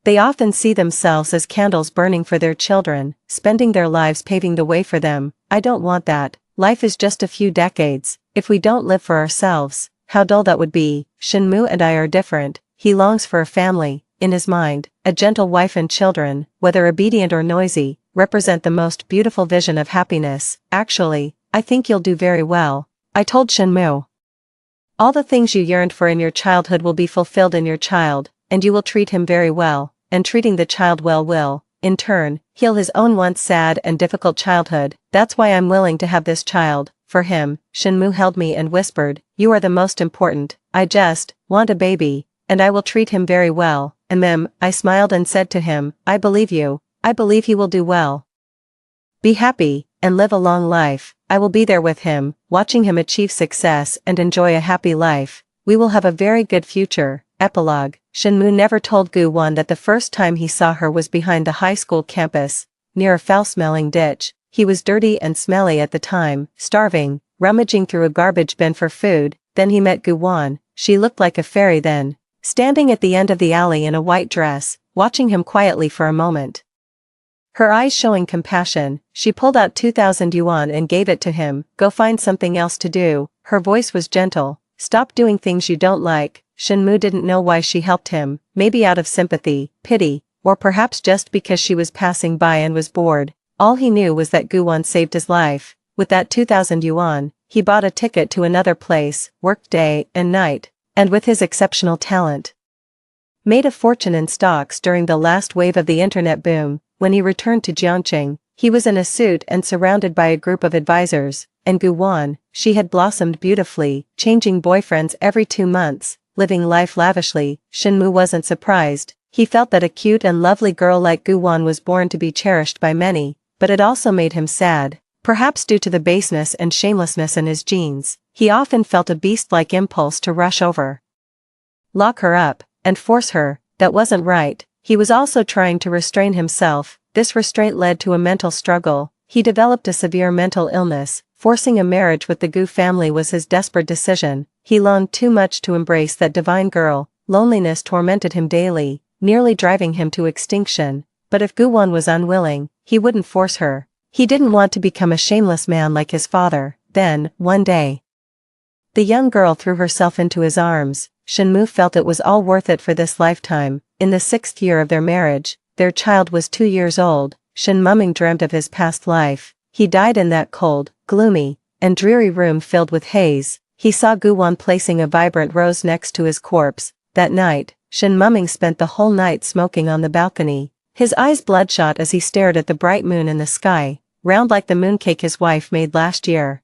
they often see themselves as candles burning for their children, spending their lives paving the way for them. I don't want that. Life is just a few decades. If we don't live for ourselves, how dull that would be." Shenmu and I are different. He longs for a family. In his mind, a gentle wife and children, whether obedient or noisy, represent the most beautiful vision of happiness. "Actually, I think you'll do very well," I told Shenmu. "All the things you yearned for in your childhood will be fulfilled in your child, and you will treat him very well, and treating the child well will, in turn, heal his own once sad and difficult childhood. That's why I'm willing to have this child, for him." Shenmu held me and whispered, "You are the most important. I just want a baby, and I will treat him very well." I smiled and said to him, "I believe you. I believe he will do well. Be happy, and live a long life. I will be there with him, watching him achieve success and enjoy a happy life. We will have a very good future." Epilogue. Shenmu never told Guwan that the first time he saw her was behind the high school campus, near a foul-smelling ditch. He was dirty and smelly at the time, starving, rummaging through a garbage bin for food. Then he met Guwan. She looked like a fairy then, standing at the end of the alley in a white dress, watching him quietly for a moment. Her eyes showing compassion, she pulled out 2,000 yuan and gave it to him. "Go find something else to do." Her voice was gentle. "Stop doing things you don't like." Shenmu didn't know why she helped him, maybe out of sympathy, pity, or perhaps just because she was passing by and was bored. All he knew was that Guwan saved his life. With that 2,000 yuan, he bought a ticket to another place, worked day and night. and with his exceptional talent, made a fortune in stocks during the last wave of the internet boom. When he returned to Jiangqing, he was in a suit and surrounded by a group of advisors, and Guwan, she had blossomed beautifully, changing boyfriends every 2 months, living life lavishly. Shenmu wasn't surprised. He felt that a cute and lovely girl like Guwan was born to be cherished by many, but it also made him sad. Perhaps due to the baseness and shamelessness in his genes, he often felt a beast-like impulse to rush over, lock her up, and force her. That wasn't right. He was also trying to restrain himself. This restraint led to a mental struggle. He developed a severe mental illness. Forcing a marriage with the Gu family was his desperate decision. He longed too much to embrace that divine girl. Loneliness tormented him daily, nearly driving him to extinction. But if Guwan was unwilling, he wouldn't force her. He didn't want to become a shameless man like his father. Then, one day, the young girl threw herself into his arms. Shenmu felt it was all worth it for this lifetime. In the 6th year of their marriage, their child was 2 years old. Shen Muming dreamt of his past life. He died in that cold, gloomy, and dreary room filled with haze. He saw Guwan placing a vibrant rose next to his corpse. That night, Shen Muming spent the whole night smoking on the balcony, his eyes bloodshot as he stared at the bright moon in the sky, round like the mooncake his wife made last year.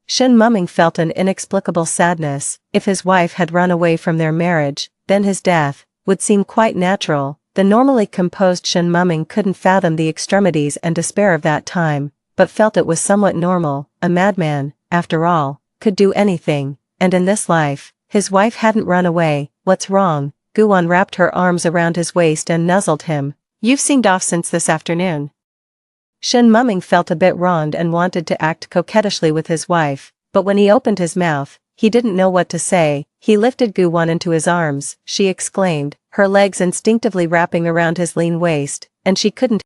Shen Muming felt an inexplicable sadness. If his wife had run away from their marriage, then his death would seem quite natural. The normally composed Shen Muming couldn't fathom the extremities and despair of that time, but felt it was somewhat normal. A madman, after all, could do anything, and in this life, his wife hadn't run away. What's wrong? Guwan wrapped her arms around his waist and nuzzled him. You've seemed off since this afternoon. Shen Muming felt a bit wronged and wanted to act coquettishly with his wife, but when he opened his mouth, he didn't know what to say. He lifted Guwan into his arms, she exclaimed, her legs instinctively wrapping around his lean waist, and she couldn't